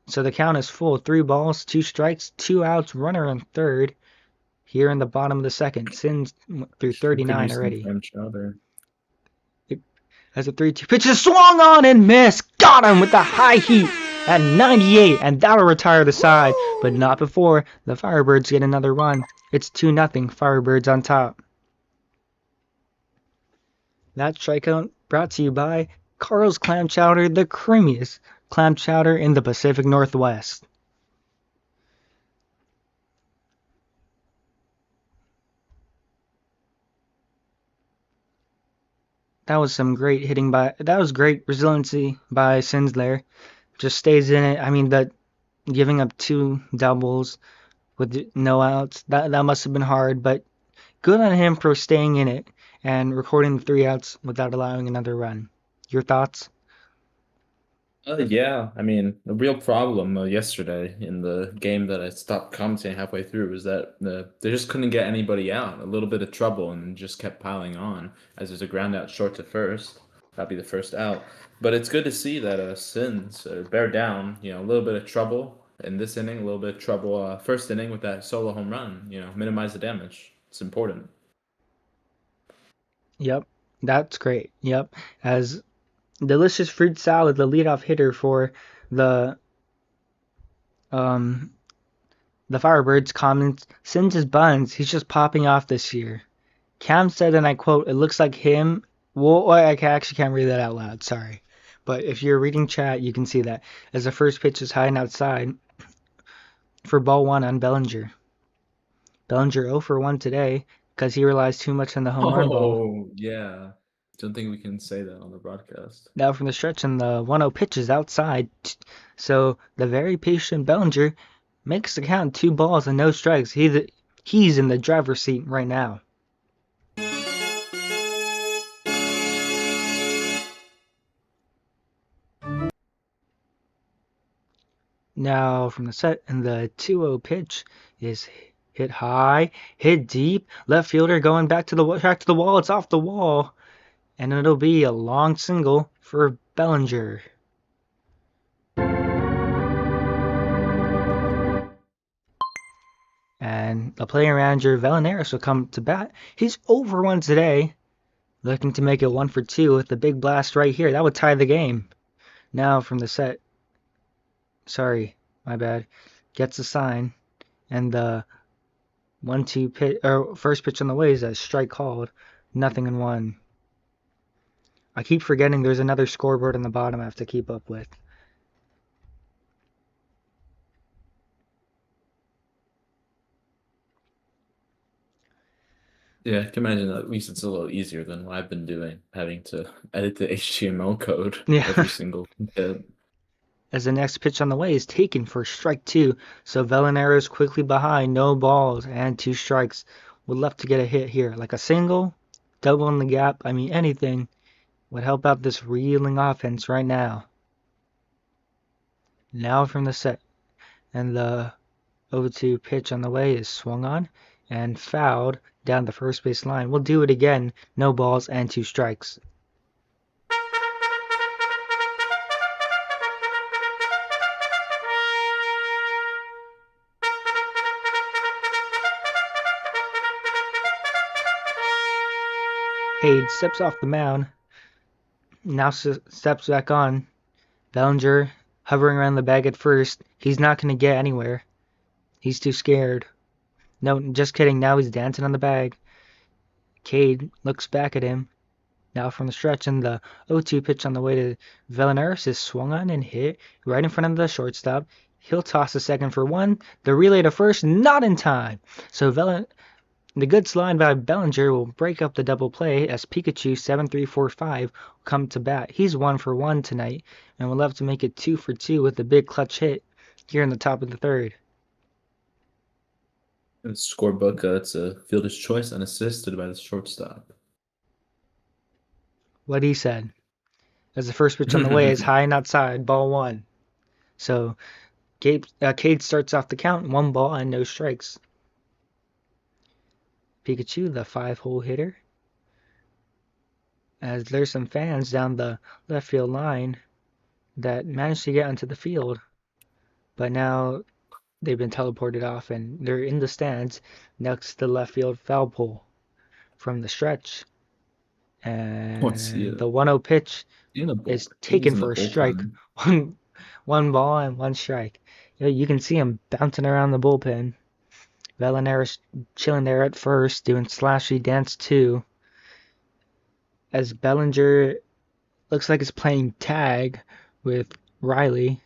So the count is full. 3 balls, 2 strikes, 2 outs, runner on third. Here in the bottom of the second. Sins through 39 already. As a 3-2 pitch is swung on and missed. Got him with the high heat at 98, and that'll retire the side. But not before the Firebirds get another run. It's 2-0 Firebirds on top. That strikeout brought to you by Carl's Clam Chowder, the creamiest clam chowder in the Pacific Northwest. That was some great hitting that was great resiliency by Sins there. Just stays in it. I mean, giving up 2 doubles with no outs, that must have been hard, but good on him for staying in it and recording the 3 outs without allowing another run. Your thoughts?
Yeah, I mean, the real problem yesterday in the game that I stopped commentating halfway through was that they just couldn't get anybody out. A little bit of trouble and just kept piling on as there's a ground out short to first. That'd be the first out. But it's good to see that Sins bear down, a little bit of trouble in this inning, a little bit of trouble first inning with that solo home run, minimize the damage. It's important.
Yep, that's great. Yep, as Delicious Fruit Salad, the leadoff hitter for the Firebirds, comments, Sins his buns, he's just popping off this year. Cam said, and I quote, it looks like him. Well, I actually can't read that out loud, sorry. But if you're reading chat, you can see that. As the first pitch is high and outside for ball 1 on Bellinger. Bellinger 0 for 1 today because he relies too much on the home run ball.
Oh, yeah. Don't think we can say that on the broadcast.
Now from the stretch, and the 1-0 pitch is outside. So the very patient Bellinger makes the count 2 balls and no strikes. He's in the driver's seat right now. Now from the set, and the 2-0 pitch is Hit high, hit deep. Left fielder going back to the wall. It's off the wall. And it'll be a long single for Bellinger. And the player manager Velenaris will come to bat. He's over one today, looking to make it 1-for-2 with the big blast right here. That would tie the game. Now from the set, sorry, my bad, gets a sign, and the 1-2 pitch or first pitch on the way is a strike called. 0-1. I keep forgetting there's another scoreboard on the bottom I have to keep up with.
Yeah, I can imagine at least it's a little easier than what I've been doing, having to edit the HTML code every single hit.
As the next pitch on the way is taken for strike 2, so Velanero is quickly behind, no balls and 2 strikes. Would love to get a hit here, like a single, double in the gap. I mean, anything would help out this reeling offense right now. Now from the set, and the 0-2 pitch on the way is swung on and fouled down the first base line. We'll do it again, no balls and 2 strikes. Cade steps off the mound, now steps back on. Bellinger hovering around the bag at first. He's not going to get anywhere. He's too scared. No, just kidding. Now he's dancing on the bag. Cade looks back at him. Now from the stretch, and the 0-2 pitch on the way to Velenaris is swung on and hit right in front of the shortstop. He'll toss the second for 1. The relay to first, not in time. So the good slide by Bellinger will break up the double play as Pikachu 7345 will come to bat. He's 1-for-1 tonight and will love to make it 2-for-2 with a big clutch hit here in the top of the third.
In the scorebook, it's a fielder's choice unassisted by the shortstop.
What he said. As the first pitch on the way is high and outside, ball 1. So Cade starts off the count, 1 ball and no strikes. Pikachu, the 5-hole hitter. As there's some fans down the left field line that managed to get onto the field, but now they've been teleported off and they're in the stands next to the left field foul pole from the stretch. And the 1-0 pitch is taken for a strike. One ball and 1 strike. You can see him bouncing around the bullpen. Velenaris chilling there at first, doing slashy dance too. As Bellinger looks like he's playing tag with Riley.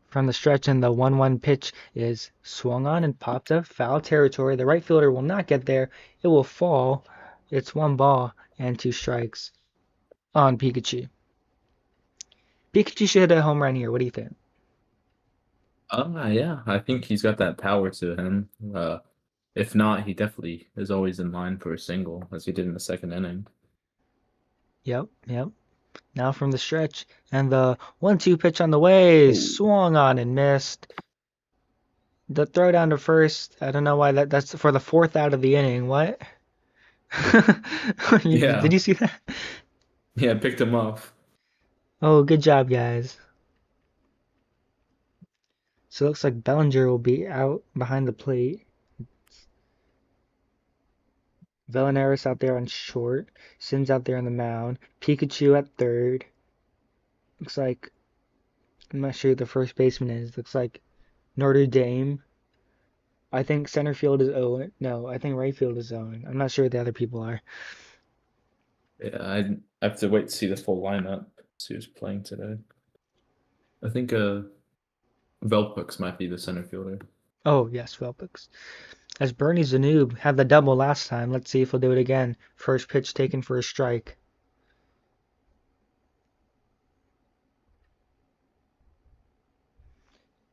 From the stretch, and the 1-1 pitch is swung on and popped up. Foul territory. The right fielder will not get there. It will fall. It's 1 ball and 2 strikes on Pikachu. Pikachu should hit a home run here. What do you think?
Yeah, I think he's got that power to him. If not, he definitely is always in line for a single, as he did in the second inning.
Yep. Now from the stretch, and the 1-2 pitch on the way is swung on and missed. The throw down to first, I don't know why that's for the 4th out of the inning. What?
Yeah.
Did you see that?
Yeah, picked him up.
Oh, good job, guys. So it looks like Bellinger will be out behind the plate. Velenaris out there on short. Sims out there on the mound. Pikachu at third. Looks like, I'm not sure who the first baseman is. Looks like Notre Dame. I think center field is Owen. No, I think right field is Owen. I'm not sure who the other people are.
Yeah, I have to wait to see the full lineup, see who's playing today. I think Velpix might be the center fielder.
Oh, yes, Velpix. As Bernie Zanoob had the double last time, let's see if he'll do it again. First pitch taken for a strike.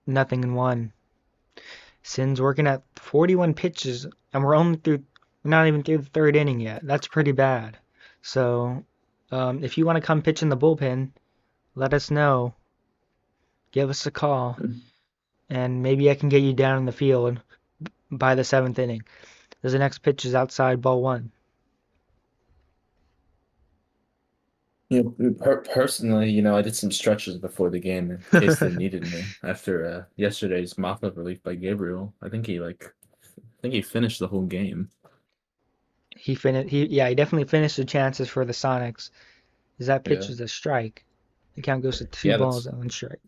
Nothing in 1. Sin's working at 41 pitches, and we're not even through the 3rd inning yet. That's pretty bad. So, if you want to come pitch in the bullpen, let us know. Give us a call, and maybe I can get you down in the field. by the 7th inning. As the next pitch is outside, ball 1.
Personally, I did some stretches before the game in case they needed me after yesterday's mop-up relief by Gabriel. I think he finished the whole game.
He definitely finished the chances for the Sonics. As that pitch
Yeah.
was a strike. The count goes to 2
Yeah,
balls and 1 strike.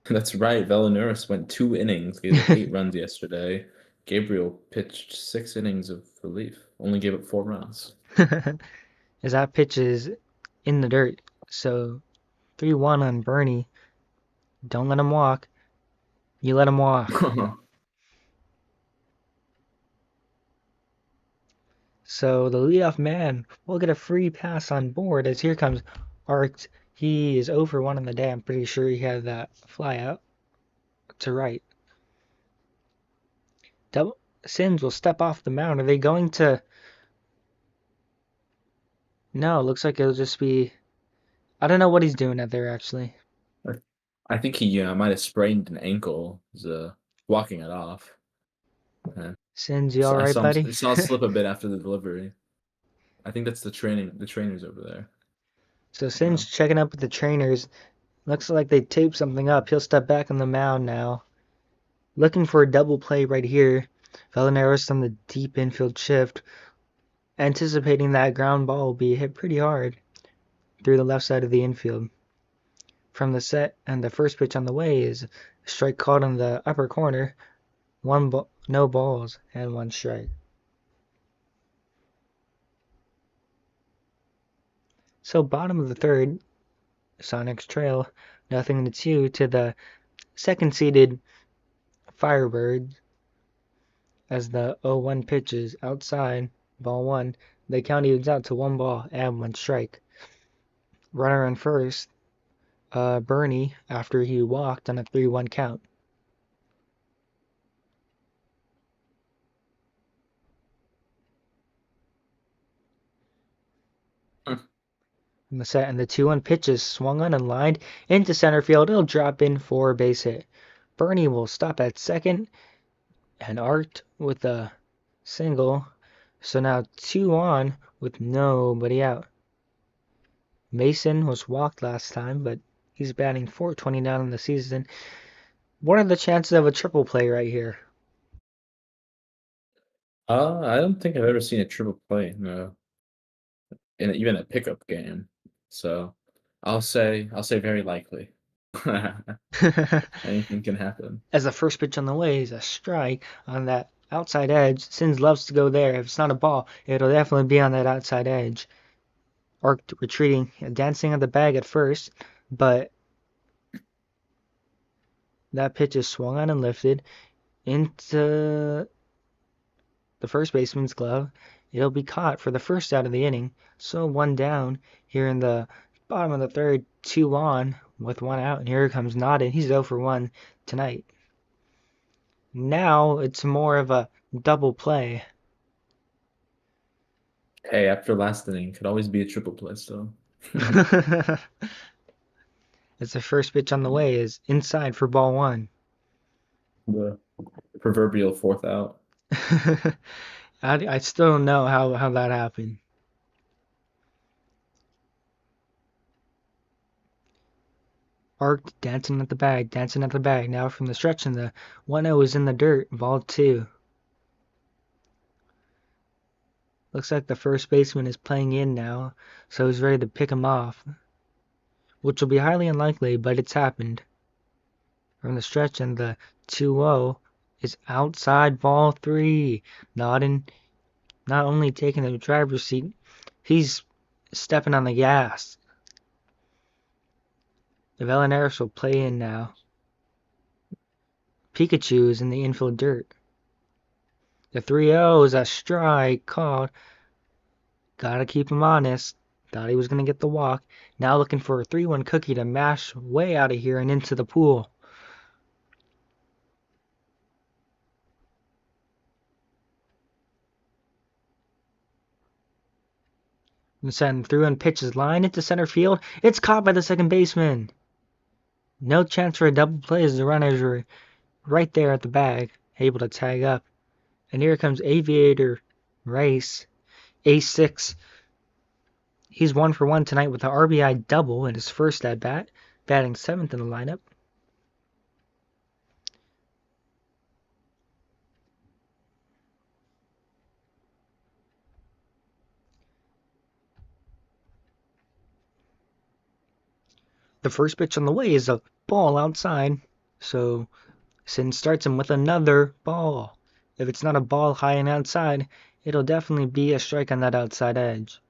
that's right. Velonuris went 2 innings, gave up 8 runs yesterday. Gabriel pitched 6 innings of relief, only gave up 4 runs.
As that pitch is in the dirt. So 3-1 on Bernie. Don't let him walk. You let him walk. So the leadoff man will get a free pass on board as here comes Art. He is over 1 on the day. I'm pretty sure he had that fly out to right. Sims will step off the mound. Are they going to... No, looks like it'll just be... I don't know what he's doing out there, actually.
I think he might have sprained an ankle. He's walking it off.
Sims, you
I
alright,
saw
buddy?
him slip a bit after the delivery. I think that's the trainers over there.
So Sims checking up with the trainers. Looks like they taped something up. He'll step back on the mound now. Looking for a double play right here. Velonaris on the deep infield shift. Anticipating that ground ball will be hit pretty hard through the left side of the infield. From the set, and the first pitch on the way is a strike called in the upper corner. No balls and 1 strike. So bottom of the 3rd, Sonics trail 0-2 to the second-seeded Firebirds as the 0-1 pitches outside, ball 1. The count evens out to 1 ball and 1 strike. Runner on first, Bernie, after he walked on a 3-1 count. In the set, and the 2-1 pitch is swung on and lined into center field. It'll drop in for a base hit. Bernie will stop at second, and Art with a single. So now 2 on with nobody out. Mason was walked last time, but he's batting .429 in the season. What are the chances of a triple play right here?
I don't think I've ever seen a triple play in even a pickup game. So I'll say very likely. Anything can happen.
As the first pitch on the way is a strike on that outside edge. Sins loves to go there. If it's not a ball, it'll definitely be on that outside edge. Arc retreating, dancing on the bag at first, but that pitch is swung on and lifted into the first baseman's glove. It'll be caught for the first out of the inning. So 1 down here in the bottom of the 3rd, 2 on with 1 out. And here comes Nodden. He's 0 for 1 tonight. Now it's more of a double play.
Hey, after last inning, could always be a triple play still.
As the first pitch on the way is inside for ball 1.
The proverbial 4th out.
I still don't know how that happened. Arc dancing at the bag. Now from the stretch, and the 1-0 is in the dirt. Ball 2. Looks like the first baseman is playing in now, so he's ready to pick him off, which will be highly unlikely, but it's happened. From the stretch, and the 2-0 is outside, ball 3. Nodden not only taking the driver's seat, he's stepping on the gas. The Velonaris will play in now. Pikachu is in the infield dirt. The 3-0 is a strike called. Gotta keep him honest. Thought he was going to get the walk. Now looking for a 3-1 cookie to mash way out of here and into the pool. And send through and pitches line into center field. It's caught by the second baseman. No chance for a double play as the runners were right there at the bag, able to tag up. And here comes Aviator Rice, A6. He's 1-for-1 tonight with the RBI double in his first at bat, batting 7th in the lineup. The first pitch on the way is a ball outside, so Sin starts him with another ball. If it's not a ball high and outside, it'll definitely be a strike on that outside edge.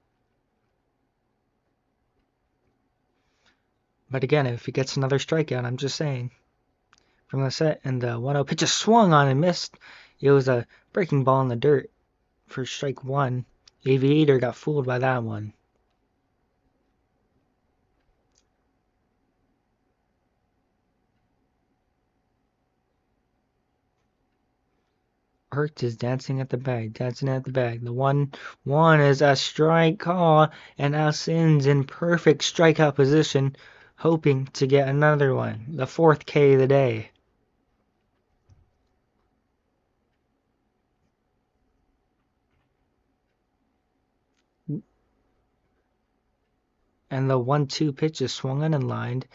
But again, if he gets another strikeout, I'm just saying. From the set, and the 1-0 pitch is swung on and missed. It was a breaking ball in the dirt for strike 1. Aviator got fooled by that one. Hurt is dancing at the bag. The 1-1 is a strike call, and now Sin's in perfect strikeout position, hoping to get another one. The 4th K of the day. And the 1-2 pitch is swung on and lined.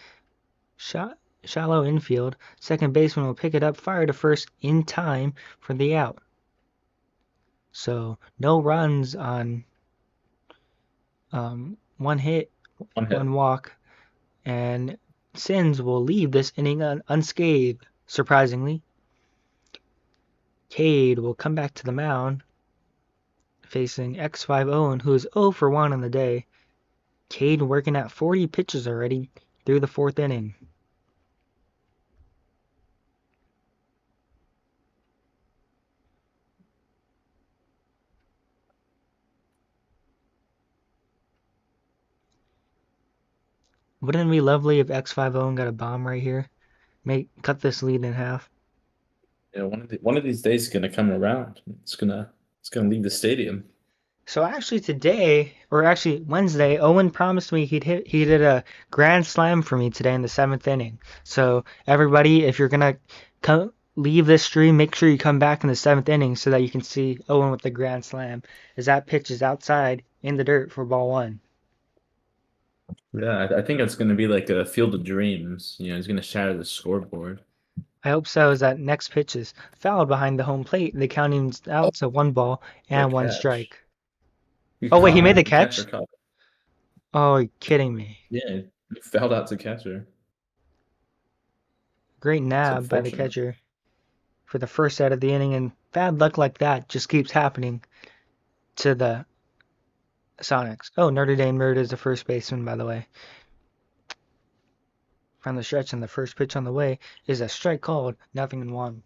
Shallow infield. Second baseman will pick it up, fire to first in time for the out. So no runs on one hit, one walk, and Sins will leave this inning unscathed, surprisingly. Cade will come back to the mound, facing X5 who is 0-for-1 on the day. Cade working at 40 pitches already through the 4th inning. Wouldn't it be lovely if X5 got a bomb right here? Cut this lead in half.
Yeah, one of these days is gonna come around. It's gonna leave the stadium.
So actually today, or actually Wednesday, Owen promised me he did a grand slam for me today in the 7th inning. So everybody, if you're gonna leave this stream, make sure you come back in the 7th inning so that you can see Owen with the grand slam, as that pitch is outside in the dirt for ball 1.
Yeah, I think it's gonna be like a field of dreams. You know, he's gonna shatter the scoreboard.
I hope so, as that next pitch is fouled behind the home plate. The counting's out, so 1 ball and 1 strike. Oh, wait, he made the catch? Oh, you're kidding me.
Yeah, he fouled out to catcher.
Great nab by the catcher for the first out of the inning, and bad luck like that just keeps happening to the Sonics. Oh, Notre Dame Bird is the first baseman, by the way. From the stretch, and the first pitch on the way is a strike called, 0-1.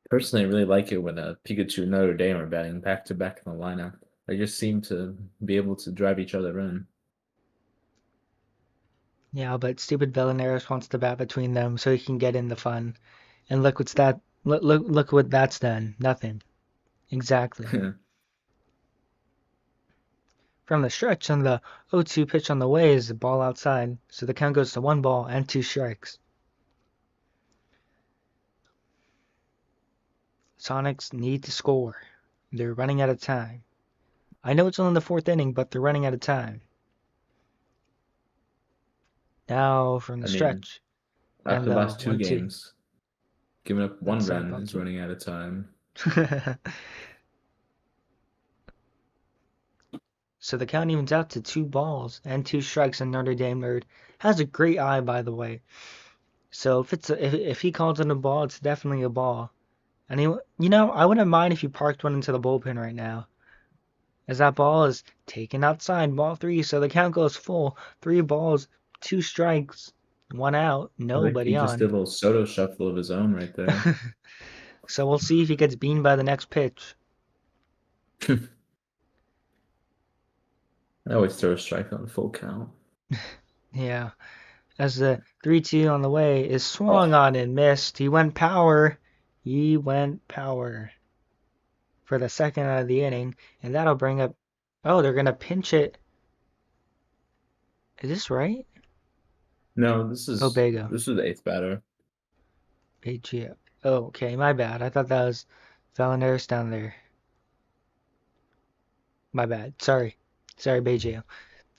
Personally, I really like it when Pikachu and Notre Dame are batting back to back in the lineup. They just seem to be able to drive each other in.
Yeah, but stupid Villanaris wants to bat between them so he can get in the fun. And look what's that. Look what that's done. Nothing. Exactly. From the stretch, and the 0-2 pitch on the way is the ball outside, so the count goes to 1 ball and 2 strikes. Sonics need to score. They're running out of time. I know it's only the 4th inning, but they're running out of time. Now from the stretch.
After the last 2 games, giving up 1 run is running out of time.
So the count evens out to 2 balls and 2 strikes, and Notre Dame Bird has a great eye, by the way. So if he calls it a ball, it's definitely a ball. And I wouldn't mind if you parked one into the bullpen right now, as that ball is taken outside, ball 3. So the count goes full, 3 balls, 2 strikes, 1 out, nobody on.
He just did a little Soto shuffle of his own right there.
So we'll see if he gets beamed by the next pitch.
I always throw a strike on full count.
Yeah. As the 3-2 on the way is swung on and missed. He went power for the second out of the inning, and that'll bring up Oh, they're gonna pinch it. Is this right?
No,
Oh, Bago.
this is the eighth batter.
AGO. Oh, okay, my bad. I thought that was Valanaris down there. My bad. Sorry. Sorry, Beijing.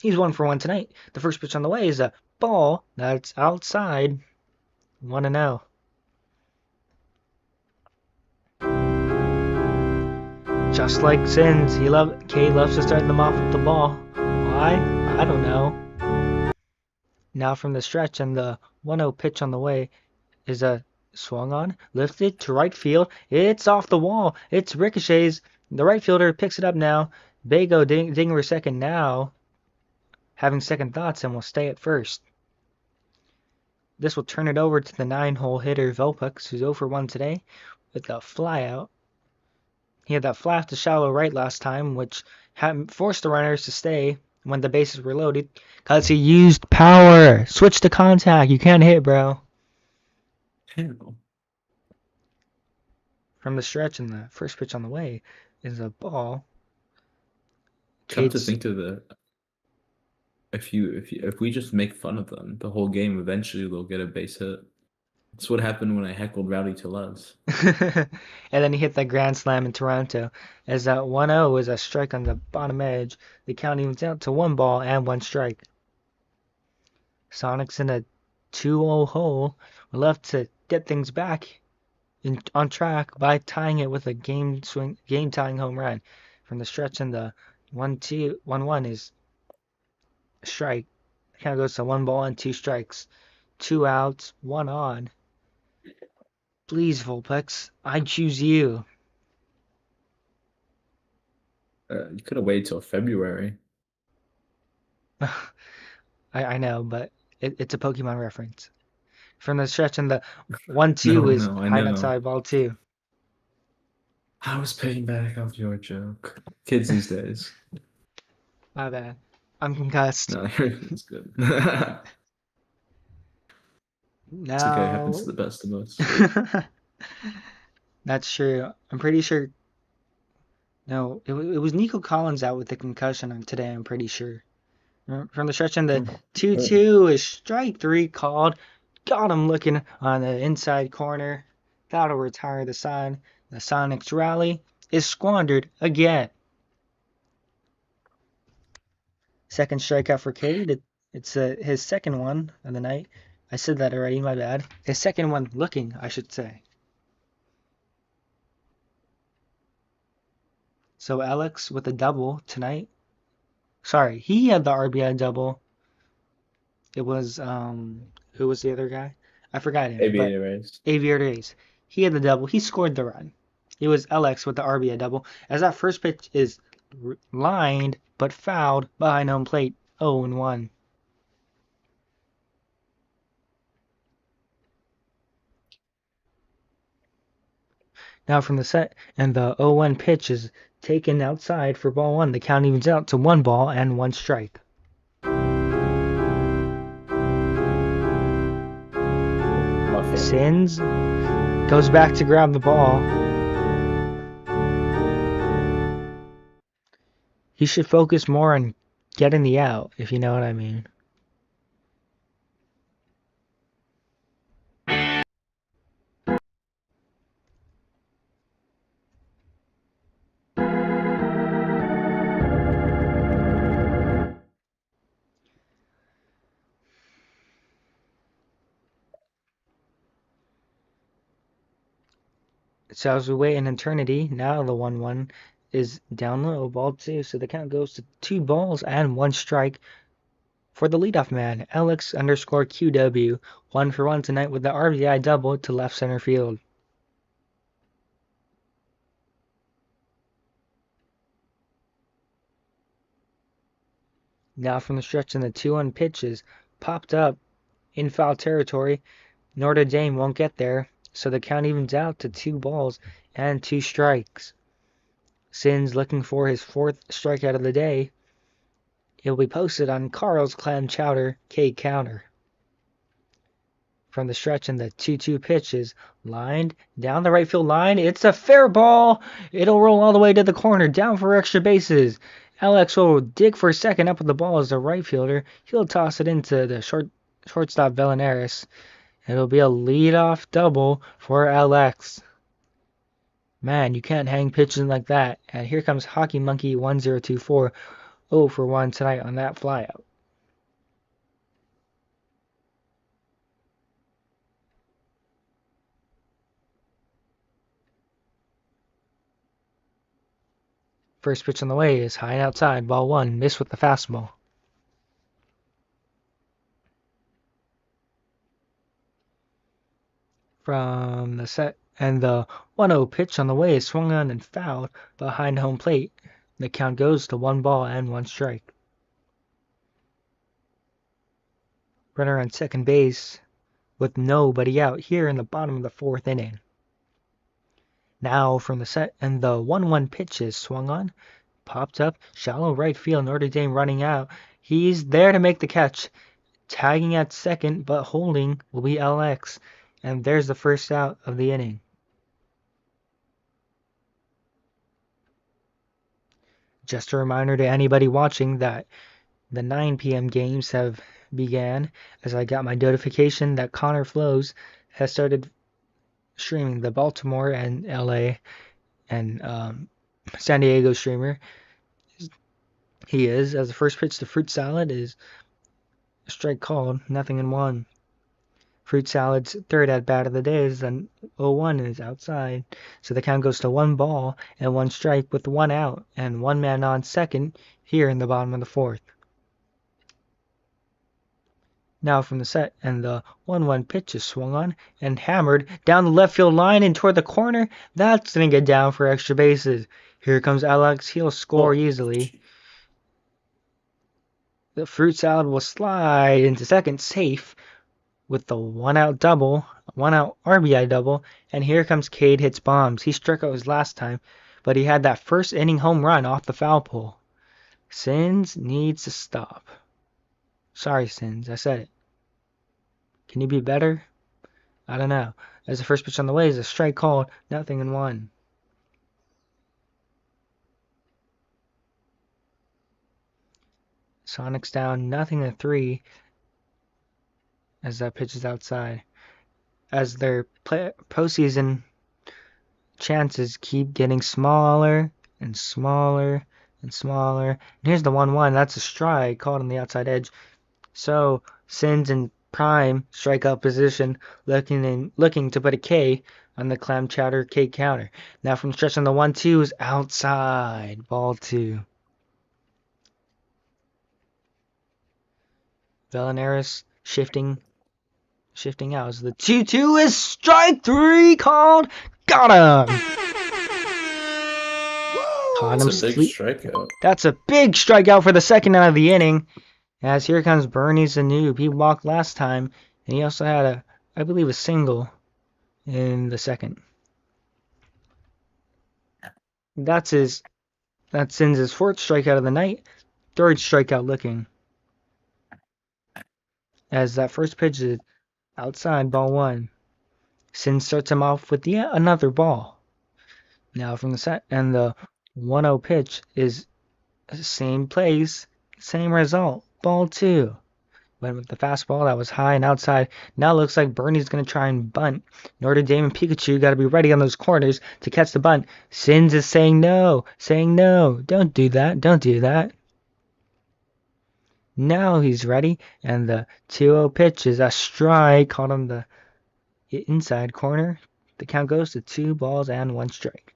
He's 1 for 1 tonight. The first pitch on the way is a ball that's outside. 1-0. Just like Sins, K loves to start them off with the ball. Why? I don't know. Now from the stretch, and the 1-0 pitch on the way is a swung on, lifted to right field. It's off the wall. It's ricochets. The right fielder picks it up now. Bago ding for second now, having second thoughts, and will stay at first. This will turn it over to the 9-hole hitter Velpux, who's 0 for 1 today with a flyout. He had that fly off to shallow right last time, which forced the runners to stay when the bases were loaded, because he used power. Switch to contact. You can't hit, bro. From the stretch, and the first pitch on the way is a ball.
Come to think of it, if we just make fun of them the whole game, eventually they'll get a base hit. That's what happened when I heckled Rowdy to Loves.
And then he hit that grand slam in Toronto. As that 1-0 is a strike on the bottom edge, the count evens out to 1 ball and 1 strike. Sonic's in a 2-0 hole. We're left to get things back on track by tying it with a game-tying home run. From the stretch, and the 1-1 is a strike. The count goes to 1 ball and 2 strikes. 2 outs, 1 on. Please, Volpex, I choose you.
You could have waited till February.
I know, but it's a Pokemon reference. From the stretch, and the 1-2 is high outside ball 2.
I was paying back off your joke. Kids these days.
My bad. I'm concussed.
No, everything's good.
Now,
it's okay. It happens to the best of us.
That's true. I'm pretty sure. No, it was Nico Collins out with the concussion today. I'm pretty sure. From the stretch, and the 2-2 is strike 3 called. Got him looking on the inside corner. That'll retire the side. The Sonics rally is squandered again. Second strikeout for Cade. It's his second one of the night. I said that already, my bad. His second one looking, I should say. So Alex with a double tonight. Sorry, he had the RBI double. It was, who was the other guy? I forgot him. Aviator Ace. He had the double. He scored the run. It was Alex with the RBI double. As that first pitch is lined but fouled behind home plate. 0-1. Now from the set, and the 0-1 pitch is taken outside for ball 1. The count evens out to 1 ball and 1 strike. Sins goes back to grab the ball. He should focus more on getting the out, if you know what I mean. So as we wait an eternity, now the 1-1 is down low, ball 2. So the count goes to 2 balls and 1 strike for the leadoff man, Alex_QW. 1 for 1 tonight with the RBI double to left center field. Now from the stretch, and the 2-1 pitches popped up in foul territory. Notre Dame won't get there, so the count evens out to 2 balls and 2 strikes. Sins looking for his 4th strikeout of the day. It will be posted on Carl's Clam Chowder K counter. From the stretch, and the 2-2 pitch is lined down the right field line. It's a fair ball. It'll roll all the way to the corner, down for extra bases. Alex will dig for a second up with the ball as the right fielder. He'll toss it into the shortstop Velenaris. It'll be a leadoff double for Alex. Man, you can't hang pitches like that. And here comes Hockey Monkey 1024. 0 for 1 tonight on that flyout. First pitch on the way is high and outside. Ball 1. Missed with the fastball. From the set. And the 1-0 pitch on the way is swung on and fouled behind home plate. The count goes to 1 ball and 1 strike. Runner on second base with nobody out here in the bottom of the 4th inning. Now from the set, and the 1-1 pitch is swung on. Popped up, shallow right field, Notre Dame running out. He's there to make the catch. Tagging at second, but holding will be LX. And there's the first out of the inning. Just a reminder to anybody watching that the 9 p.m. games have began, as I got my notification that Connor Flows has started streaming the Baltimore and LA and San Diego streamer. He is, as the first pitch to Fruit Salad is a strike called, 0-1. Fruit Salad's third at bat of the day is an 0-1 is outside, so the count goes to 1 ball and 1 strike with 1 out and 1 man on second here in the bottom of the 4th. Now from the set, and the 1-1 pitch is swung on and hammered down the left field line and toward the corner. That's going to get down for extra bases. Here comes Alex. He'll score easily. The Fruit Salad will slide into second safe with the 1-out double, 1-out RBI double, and here comes Cade hits bombs. He struck out his last time, but he had that first inning home run off the foul pole. Sins needs to stop. Sorry, Sins, I said it. Can you be better? I don't know. As the first pitch on the way is a strike called, 0-1. Sonics down 0-3 as that pitch is outside. As their postseason chances keep getting smaller and smaller and smaller. And here's the 1-1. That's a strike called on the outside edge. So Sins in prime strikeout position, looking to put a K on the clam chowder K counter. Now from stretch on the 1-2 is outside. Ball 2. Velenaris shifting out. As the 2-2 is strike 3 called. Got him!
That's a big strikeout.
That's a big strikeout for the second out of the inning. As here comes Bernie Zanoob. He walked last time, and he also had I believe a single in the second. That's Sins' 4th strikeout of the night, 3rd strikeout looking. As that first pitch is outside, ball 1. Sins starts him off with yet another ball. Now from the set, and the 1-0 pitch is same place, same result. Ball 2. Went with the fastball that was high and outside. Now looks like Bernie's going to try and bunt. Notre Dame and Pikachu got to be ready on those corners to catch the bunt. Sins is saying no. Don't do that. Now he's ready, and the 2-0 pitch is a strike caught on the inside corner. The count goes to 2 balls and 1 strike.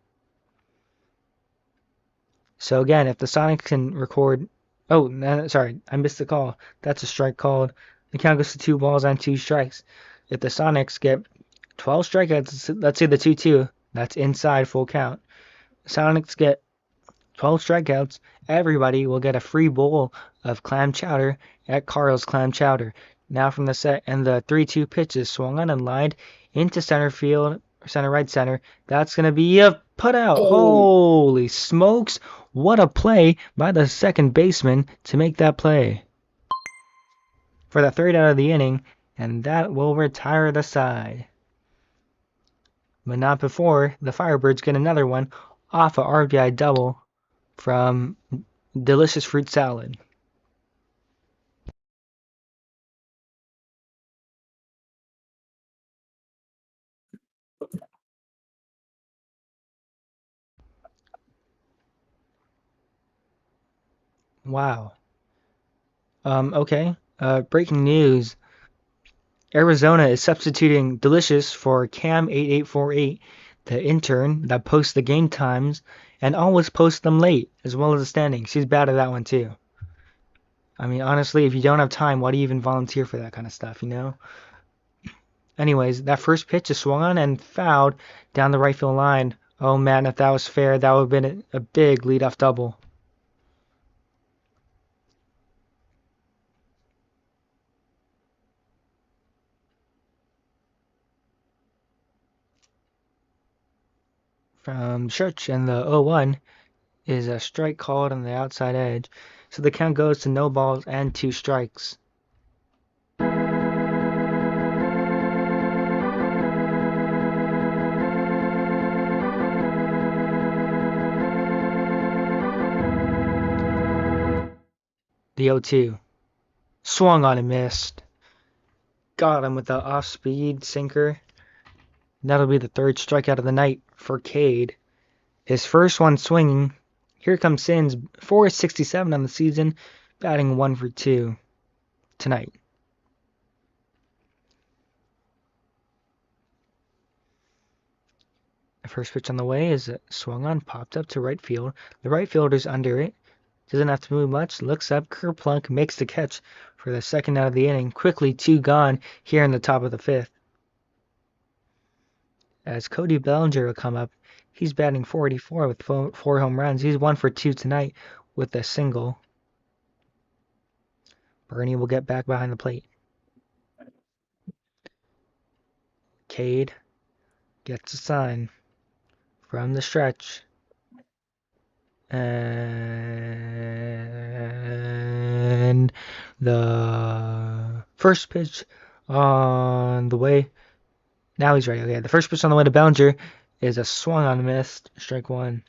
So again, if the Sonics can record... Oh, no, sorry, I missed the call. That's a strike called. The count goes to 2 balls and 2 strikes. If the Sonics get 12 strikeouts, let's say the 2-2, that's inside full count. The Sonics get 12 strikeouts, everybody will get a free bowl of clam chowder at Carl's Clam Chowder. Now from the set, and the 3-2 pitch is swung on and lined into center field, center right center. That's going to be a putout. Oh. Holy smokes. What a play by the second baseman to make that play. For the 3rd out of the inning, and that will retire the side. But not before the Firebirds get another one off a RBI double from delicious fruit salad. Wow. Okay. Breaking news. Arizona is substituting Delicious for Cam8848, the intern that posts the game times and always posts them late, as well as the standings. She's bad at that one too. I mean, honestly, if you don't have time, why do you even volunteer for that kind of stuff, you know? Anyways, that first pitch is swung on and fouled down the right field line. Oh man, if that was fair, that would have been a big leadoff double. From Church, and the 0-1 is a strike called on the outside edge. So the count goes to no balls and 2 strikes. The 0-2. Swung on and missed. Got him with the off-speed sinker. That'll be the 3rd strikeout of the night for Cade. His first one swinging. Here comes Sins, 467 on the season, batting 1 for 2 tonight. The first pitch on the way is swung on, popped up to right field. The right fielder's under it. Doesn't have to move much. Looks up. Kerplunk makes the catch for the 2nd out of the inning. Quickly 2 gone here in the top of the 5th. As Cody Bellinger will come up. He's batting 484 with 4 home runs. He's 1 for 2 tonight with a single. Bernie will get back behind the plate. Cade gets a sign from the stretch. And the first pitch on the way. Now he's ready. Okay, the first pitch on the way to Bellinger is a swung on and missed. Strike 1.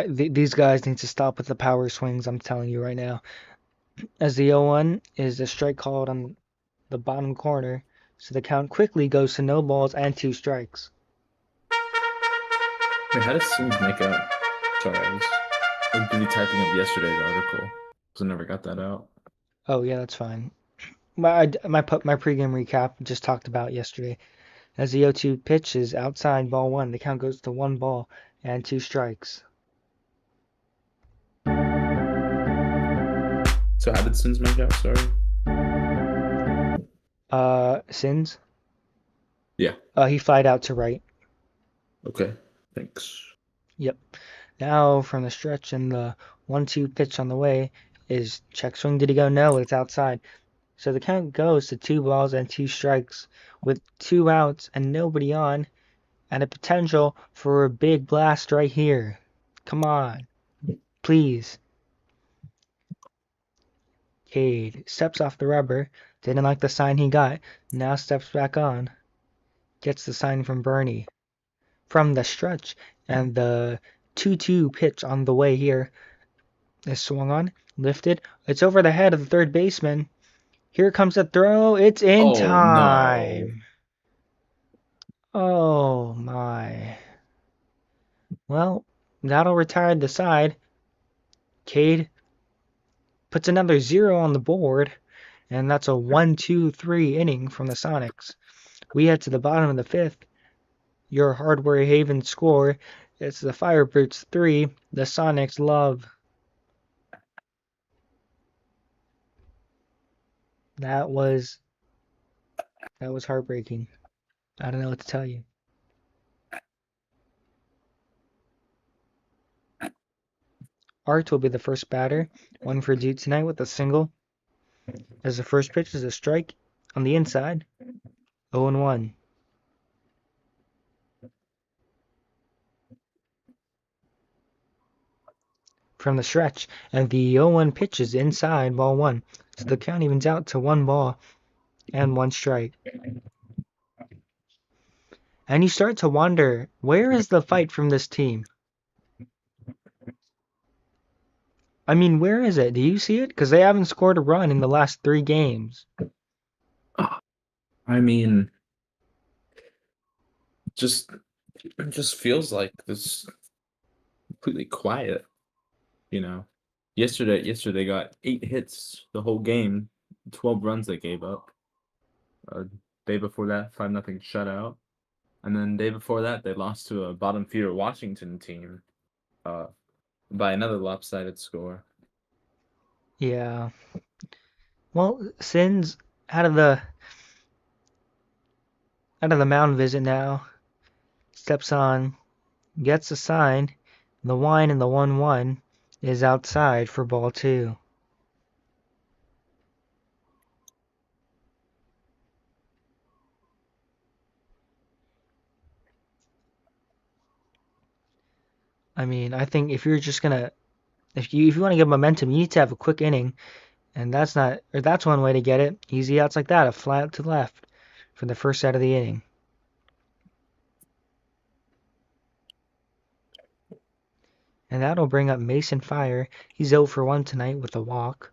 These guys need to stop with the power swings, I'm telling you right now. As the 0-1 is a strike called on the bottom corner, so the count quickly goes to no balls and 2 strikes.
Wait, how does Sims make out? Sorry, I was busy typing up yesterday's article, so I never got that out.
Oh yeah, that's fine. My pregame recap just talked about yesterday. As the 0-2 pitch is outside ball 1, the count goes to 1 ball and 2 strikes.
So how did Sims make out? Sorry.
Sins?
Yeah.
He flied out to right.
Okay. Thanks.
Yep. Now from the stretch and the 1-2 pitch on the way is check swing. Did he go? No, it's outside. So the count goes to 2 balls and 2 strikes with 2 outs and nobody on, and a potential for a big blast right here. Come on. Please. Cade steps off the rubber. Didn't like the sign he got. Now steps back on. Gets the sign from Bernie. From the stretch, and the 2-2 pitch on the way here is swung on, lifted. It's over the head of the 3rd baseman. Here comes the throw. It's in time. Oh my. Well, that'll retire the side. Cade puts another 0 on the board, and that's a 1-2-3 inning from the Sonics. We head to the bottom of the 5th. Your Hardware Haven score. It's the Firebirds 3, the Sonics love. That was heartbreaking. I don't know what to tell you. Art will be the first batter. 1 for 2 tonight with a single. As the first pitch is a strike on the inside. 0-1. from the stretch, and the 0-1 pitch is inside, ball one. So the count evens out to 1 ball and 1 strike. And you start to wonder, where is the fight from this team? I mean, where is it? Do you see it? Because they haven't scored a run in the last 3 games.
I mean, it just feels like this completely quiet. Yesterday they got 8 hits the whole game, 12 runs they gave up. Day before that, 5-0 shutout, and then day before that they lost to a bottom feeder Washington team, by another lopsided score.
Yeah. Well, Sin's out of the mound visit now. Steps on, gets a sign. The wine and the 1-1 is outside for ball 2. I mean, I think if you're just gonna, if you want to get momentum, you need to have a quick inning, and that's one way to get it. Easy outs like that, a fly out to the left for the first out of the inning. And that'll bring up Mason Fire. He's 0 for 1 tonight with a walk.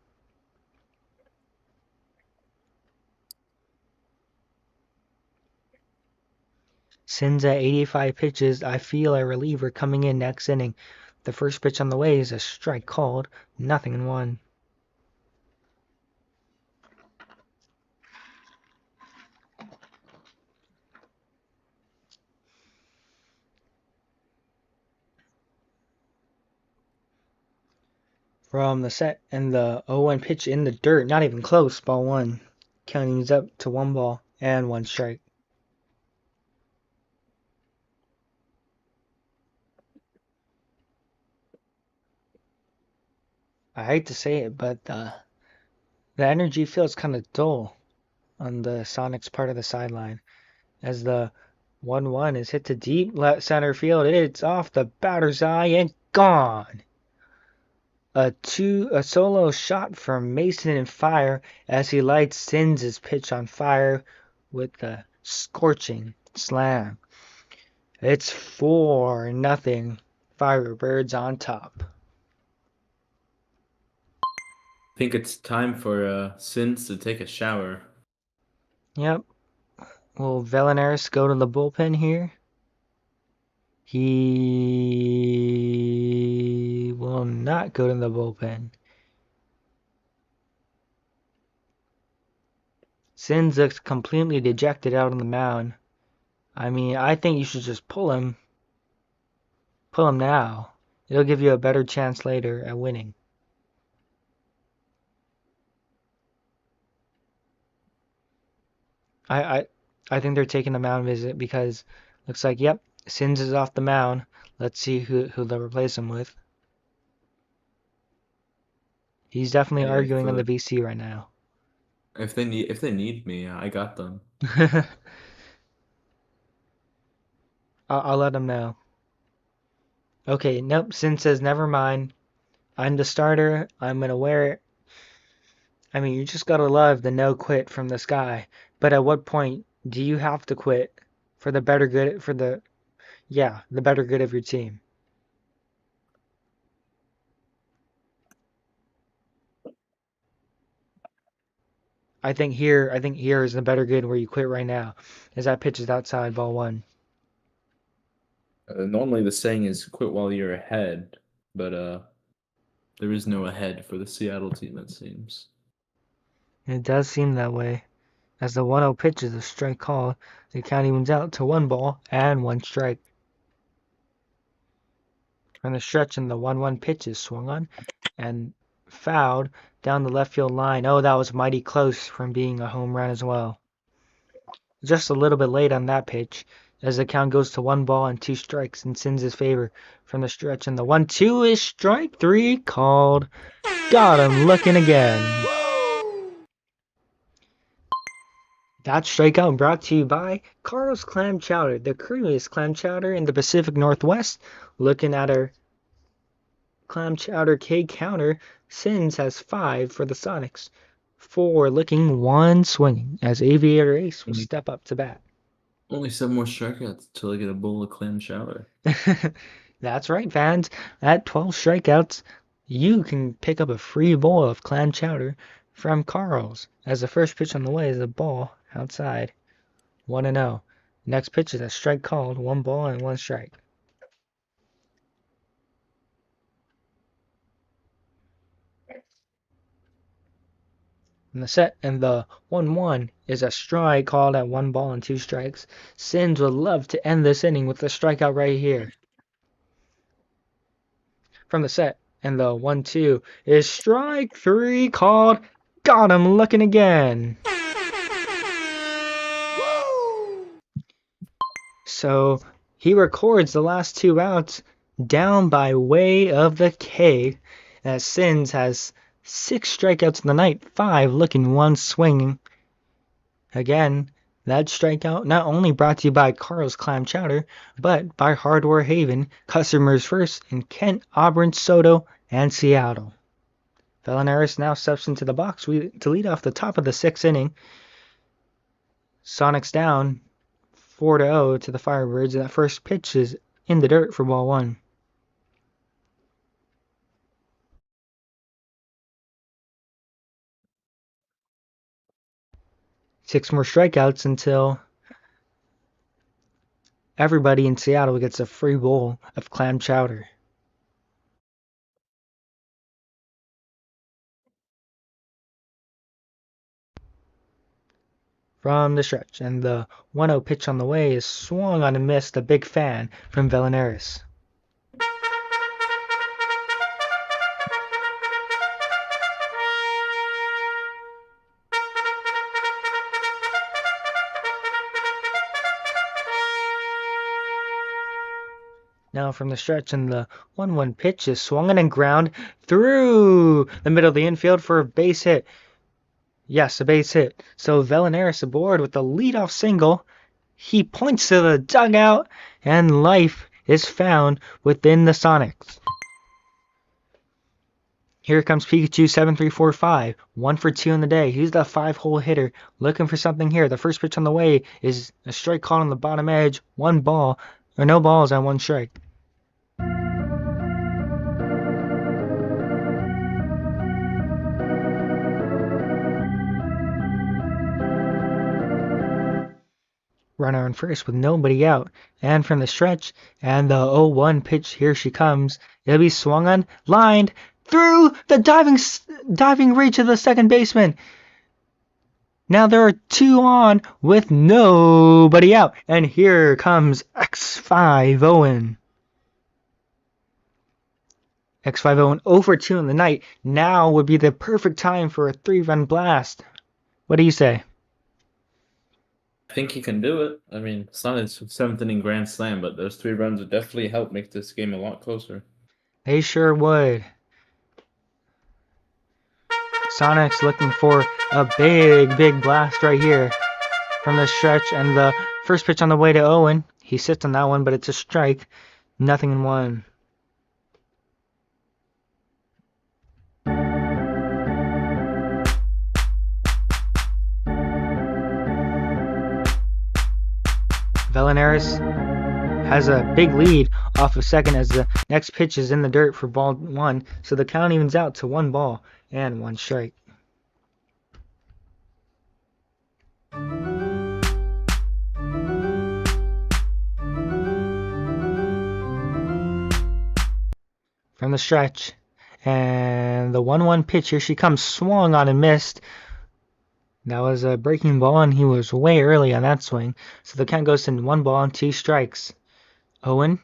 Sins at 85 pitches. I feel a reliever coming in next inning. The first pitch on the way is a strike called. 0-1. From the set and the 0-1 pitch in the dirt. Not even close. Ball 1. Counting is up to 1 ball and 1 strike. I hate to say it, but the energy feels kind of dull on the Sonics part of the sideline. As the 1-1 is hit to deep left center field. It's off the batter's eye and gone. A solo shot from Mason and Fire as he lights Sins' pitch on fire with a scorching slam. It's 4-0. Firebirds on top.
I think it's time for Sins to take a shower.
Yep. Will Velenaris go to the bullpen here? He will not go to the bullpen. Sins looks completely dejected out on the mound. I mean, I think you should just pull him. Pull him now. It'll give you a better chance later at winning. I think they're taking the mound visit because looks like, yep, Sins is off the mound. Let's see who they'll replace him with. He's definitely arguing on the VC right now.
If they need me, I got them.
I'll let him know. Okay, nope. Sin says, never mind. I'm the starter. I'm going to wear it. I mean, you just got to love the no quit from this guy. But at what point do you have to quit for the better good, the better good of your team? I think here is the better good where you quit right now, as that pitch is outside, ball 1.
Normally the saying is quit while you're ahead, but there is no ahead for the Seattle team, it seems.
It does seem that way. As the 1-0 pitch is a strike call, the count evens out to 1 ball and 1 strike. From the stretch, and the 1-1 pitch is swung on and fouled down the left field line. Oh, that was mighty close from being a home run as well. Just a little bit late on that pitch, as the count goes to 1 ball and 2 strikes in Sins' favor from the stretch, and the 1-2 is strike 3 called. Got him looking again. That strikeout brought to you by Carl's Clam Chowder, the creamiest clam chowder in the Pacific Northwest. Looking at our Clam Chowder K counter. Sins has 5 for the Sonics. 4 licking, 1 swinging, as Aviator Ace will step up to bat.
Only 7 more strikeouts until I get a bowl of clam chowder.
That's right, fans. At 12 strikeouts, you can pick up a free bowl of clam chowder from Carl's, as the first pitch on the way is a ball outside. 1-0. Next pitch is a strike called, 1 ball and 1 strike. In the set, and the 1-1 is a strike called at 1 ball and 2 strikes. Sins would love to end this inning with a strikeout right here. From the set, and the 1-2 is strike 3 called. Got him looking again. So he records the last 2 outs down by way of the K, as Sins has 6 strikeouts in the night, 5 looking, 1 swinging. Again, that strikeout not only brought to you by Carl's Clam Chowder, but by Hardware Haven, customers first in Kent, Auburn, Soto, and Seattle. Velenaris now steps into the box to lead off the top of the 6th inning. Sonics down 4-0 to the Firebirds, and that first pitch is in the dirt for ball 1. Six more strikeouts until everybody in Seattle gets a free bowl of clam chowder. From the stretch, and the 1-0 pitch on the way is swung on and missed, a big fan from Velenaris. Now from the stretch, and the 1-1 pitch is swung and ground through the middle of the infield for a base hit. Yes, a base hit. So Velenaris aboard with the leadoff single. He points to the dugout, and life is found within the Sonics. Here comes Pikachu 7345, 1 for 2 in the day. He's the 5-hole hitter, looking for something here. The first pitch on the way is a strike called on the bottom edge, 1 ball, or no balls and 1 strike. Runner on first with nobody out, and from the stretch, and the 0-1 pitch, here she comes. It'll be swung on, lined through the diving reach of the second baseman. Now there are 2 on with nobody out, and here comes X5 Owen. X5 Owen 0 for 2 in the night. Now would be the perfect time for a 3-run blast. What do you say?
I think he can do it. I mean, it's not his 7th inning grand slam, but those 3 runs would definitely help make this game a lot closer.
They sure would. Sonics looking for a big blast right here from the stretch, and the first pitch on the way to Owen. He sits on that one, but it's a strike. 0-1. Velenaris has a big lead off of second as the next pitch is in the dirt for ball 1, so the count evens out to 1 ball and 1 strike. From the stretch, and the 1-1 pitch, here she comes, swung on and missed. That was a breaking ball, and he was way early on that swing, so the count goes to 1 ball and 2 strikes. Owen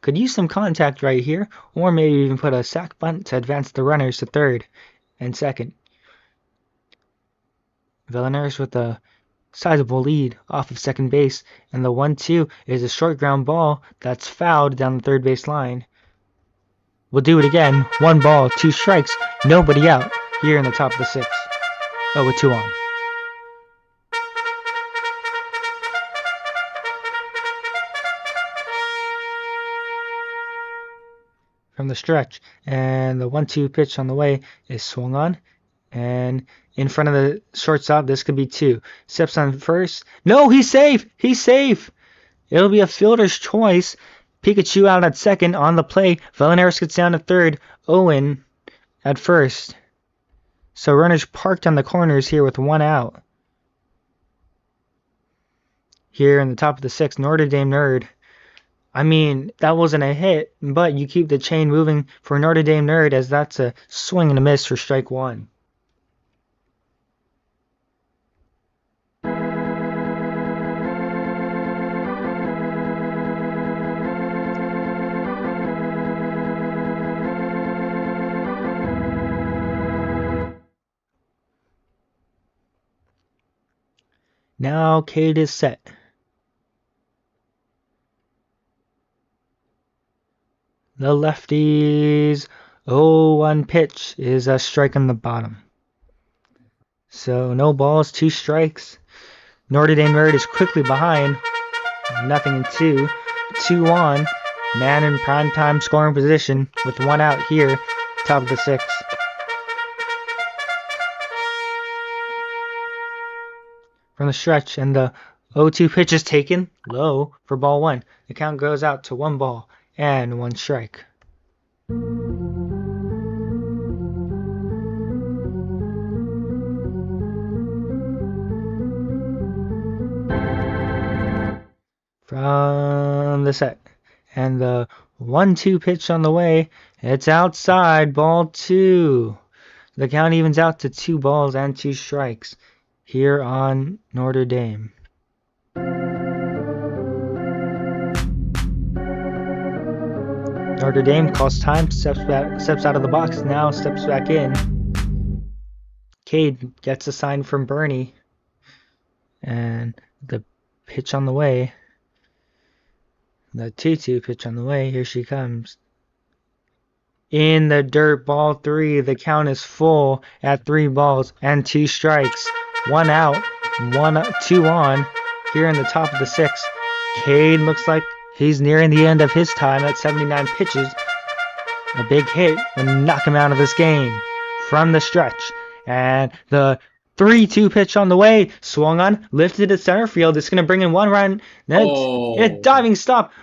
could use some contact right here, or maybe even put a sac bunt to advance the runners to third and second. Velenaris with a sizable lead off of second base, and the 1-2 is a short ground ball that's fouled down the third base line. We'll do it again. 1 ball, 2 strikes, nobody out here in the top of the 6th. Oh, with 2 on. from the stretch, and the 1-2 pitch on the way is swung on, and in front of the shortstop. This could be 2. Steps on first. No, he's safe. He's safe. It'll be a fielder's choice. Pikachu out at second on the play. Velenaris gets down to third. Owen at first. So runners parked on the corners here with 1 out. Here in the top of the 6th, Notre Dame Nerd. I mean, that wasn't a hit, but you keep the chain moving for Notre Dame Nerd, as that's a swing and a miss for strike 1. Now Cade is set. The lefties 0-1 pitch is a strike on the bottom. So no balls, 2 strikes. Notre Dame Nerd is quickly behind. 0-2. 2-1. Man in prime time scoring position with 1 out here, top of the 6th. From the stretch, and the 0-2 pitch is taken low for ball 1. The count goes out to 1 ball and 1 strike. From the set, and the 1-2 pitch on the way. It's outside, ball 2. The count evens out to 2 balls and 2 strikes here on Notre Dame. Notre Dame calls time, steps out of the box, now steps back in. Cade gets a sign from Bernie, and the pitch on the way. The 2-2 pitch on the way. Here she comes. In the dirt, ball 3. The count is full at 3 balls and 2 strikes. 1 out, 2 on. Here in the top of the 6th, Cade looks like he's nearing the end of his time at 79 pitches. A big hit will knock him out of this game. From the stretch, and the 3-2 pitch on the way, swung on, lifted to center field. It's going to bring in 1 run. A diving stop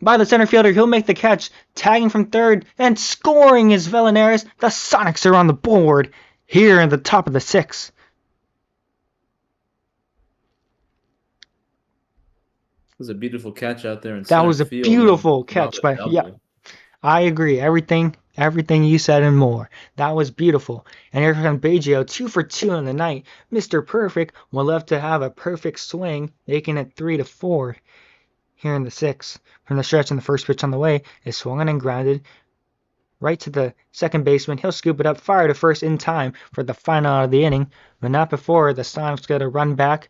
by the center fielder. He'll make the catch, tagging from third, and scoring is Velenaris. The Sonics are on the board here in the top of the 6th.
It was a beautiful catch out there in
That was a
field,
beautiful catch by I agree. Everything you said and more. That was beautiful. And here comes Baggio, 2 for 2 in the night. Mr. Perfect will love to have a perfect swing, making it 3-4 here in the 6th. From the stretch, and the first pitch on the way is swung on and grounded right to the second baseman. He'll scoop it up, fire to first in time for the final out of the inning, but not before the Sonics get a run back.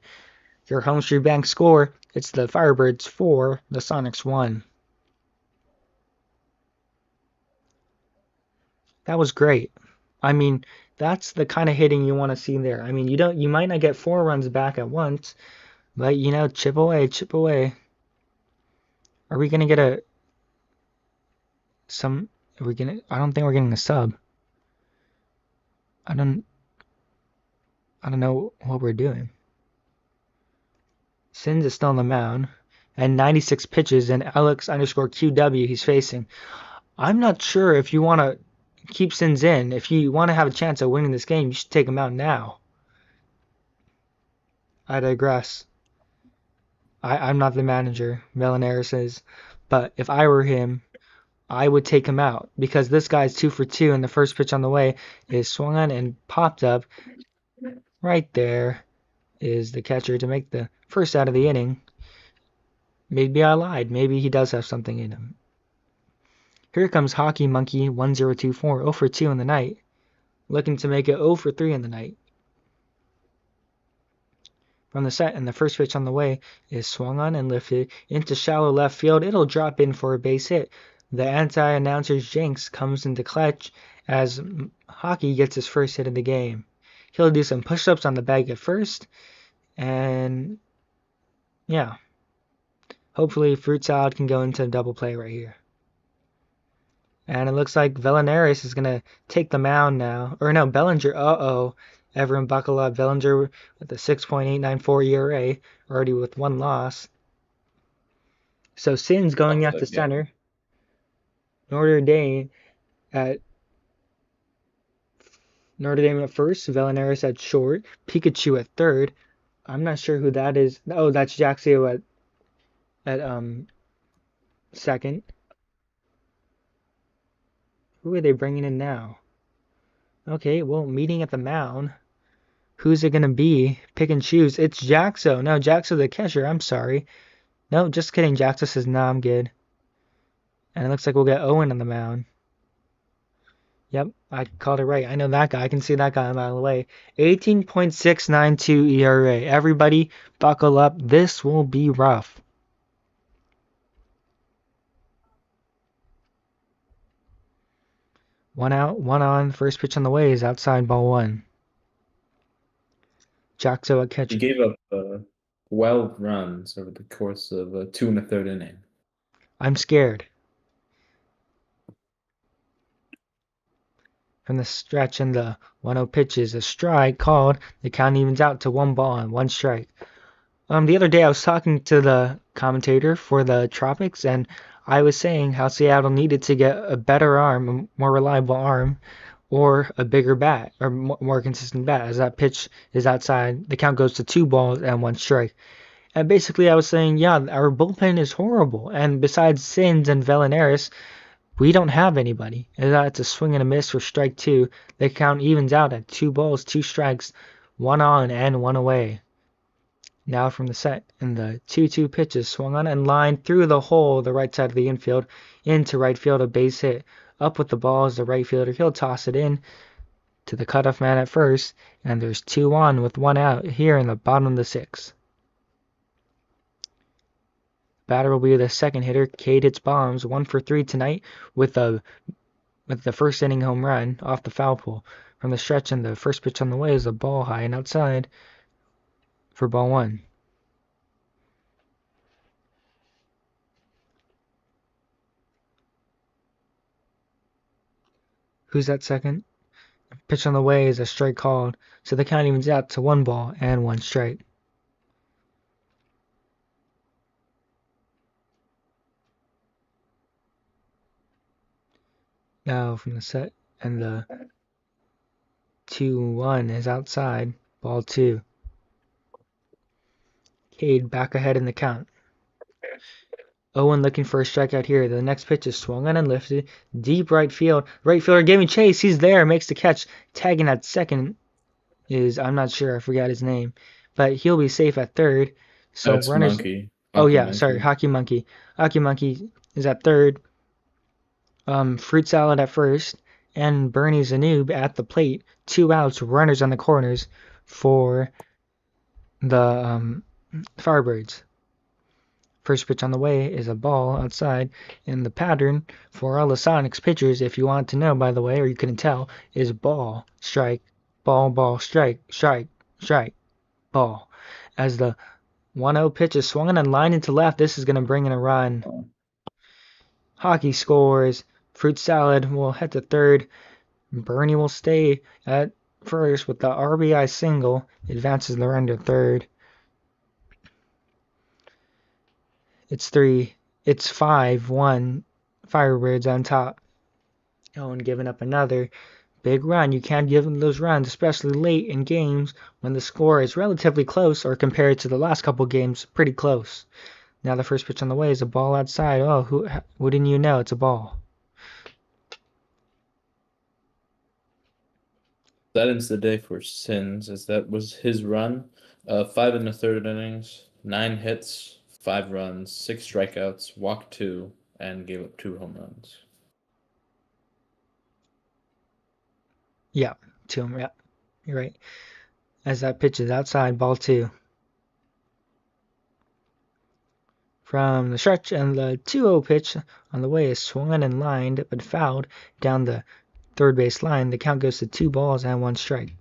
Your home street bank score, it's the Firebirds 4, the Sonics 1. That was great. I mean, that's the kind of hitting you want to see there. I mean, you might not get 4 runs back at once, but chip away, chip away. Are we gonna get I don't think we're getting a sub. I don't know what we're doing. Sins is still on the mound, and 96 pitches, and Alex_QW he's facing. I'm not sure if you want to keep Sins in. If you want to have a chance of winning this game, you should take him out now. I digress. I'm not the manager, Velenaris is, but if I were him, I would take him out, because this guy's 2 for 2, and the first pitch on the way is swung on and popped up. Right there is the catcher to make the first out of the inning. Maybe I lied. Maybe he does have something in him. Here comes Hockey Monkey 1024, 0 for 2 in the night, looking to make it 0 for 3 in the night. From the set, and the first pitch on the way is swung on and lifted into shallow left field. It'll drop in for a base hit. The anti-announcer's jinx comes into clutch as Hockey gets his first hit of the game. He'll do some push-ups on the bag at first, and yeah, hopefully Fruit Salad can go into double play right here. And it looks like Velenaris is going to take the mound now. Or no, Bellinger. Uh-oh. Everyone buckle up. Bellinger with a 6.894 ERA, already with one loss. So Sin's going out to center. Notre Dame at first. Velenaris at short. Pikachu at third. I'm not sure who that is. Oh, that's Jaxio at second. Who are they bringing in now? Okay, well, meeting at the mound. Who's it going to be? Pick and choose. It's Jaxo. No, Jaxo the catcher. I'm sorry. No, just kidding. Jaxo says, nah, I'm good. And it looks like we'll get Owen on the mound. Yep, I called it right. I know that guy. I can see that guy a mile away. 18.692 ERA. Everybody, buckle up. This will be rough. One out, one on. First pitch on the way is outside, ball one. Jaxo at catcher.
He gave up 12 runs over the course of 2 1/3 inning.
I'm scared. From the stretch and the 1-0 pitches, a strike called. The count evens out to 1 ball and 1 strike. The other day I was talking to the commentator for the Tropics, and I was saying how Seattle needed to get a better arm, a more reliable arm, or a bigger bat, or more consistent bat. As that pitch is outside, the count goes to 2 balls and 1 strike. And basically I was saying, yeah, our bullpen is horrible. And besides Sins and Velenaris, we don't have anybody. It's a swing and a miss for strike 2. The count evens out at 2 balls, 2 strikes, 1 on and 1 away. Now from the set, and the 2-2 pitches swung on and lined through the hole, the right side of the infield, into right field, a base hit. Up with the ball is the right fielder. He'll toss it in to the cutoff man at first, and there's 2 on with 1 out here in the bottom of the 6th. Batter will be the second hitter. Cade hits bombs, 1 for 3 tonight with the first inning home run off the foul pole. From the stretch, and the first pitch on the way is a ball high and outside for ball 1. Who's that second? Pitch on the way is a strike called, so the count evens out to 1 ball and 1 strike. Now from the set, and the 2-1 is outside, ball 2. Cade back ahead in the count. Owen looking for a strikeout here. The next pitch is swung on and lifted. Deep right field. Right fielder giving chase. He's there. Makes the catch. Tagging at second is, I'm not sure. I forgot his name. But he'll be safe at third. So
That's
runners.
Monkey.
Oh, yeah.
Monkey.
Sorry. Hockey Monkey. Hockey Monkey is at third. Fruit Salad at first. And Bernie Zanoob at the plate. 2 outs. Runners on the corners for the Firebirds. First pitch on the way is a ball outside, and the pattern for all the Sonics pitchers, if you want to know, by the way, or you couldn't tell, is ball, strike, ball, strike, strike, strike, ball. As the 1-0 pitch is swung and lined into left, this is going to bring in a run. Hockey scores. Fruit Salad will head to third. Bernie will stay at first with the RBI single. Advances the run to third. It's 5-1 Firebirds on top. Owen giving up another big run. You can't give them those runs, especially late in games when the score is relatively close, or compared to the last couple games, pretty close. Now the first pitch on the way is a ball outside. Oh, wouldn't you know, it's a ball.
That ends the day for Sins, as that was his run. 5 1/3 innings, 9 hits, 5 runs, 6 strikeouts, walked 2, and gave up 2 home runs.
Yeah, 2. Yeah, you're right. As that pitch is outside, ball 2. From the stretch, and the 2-0 pitch on the way is swung and lined, but fouled down the third base line. The count goes to 2 balls and 1 strike.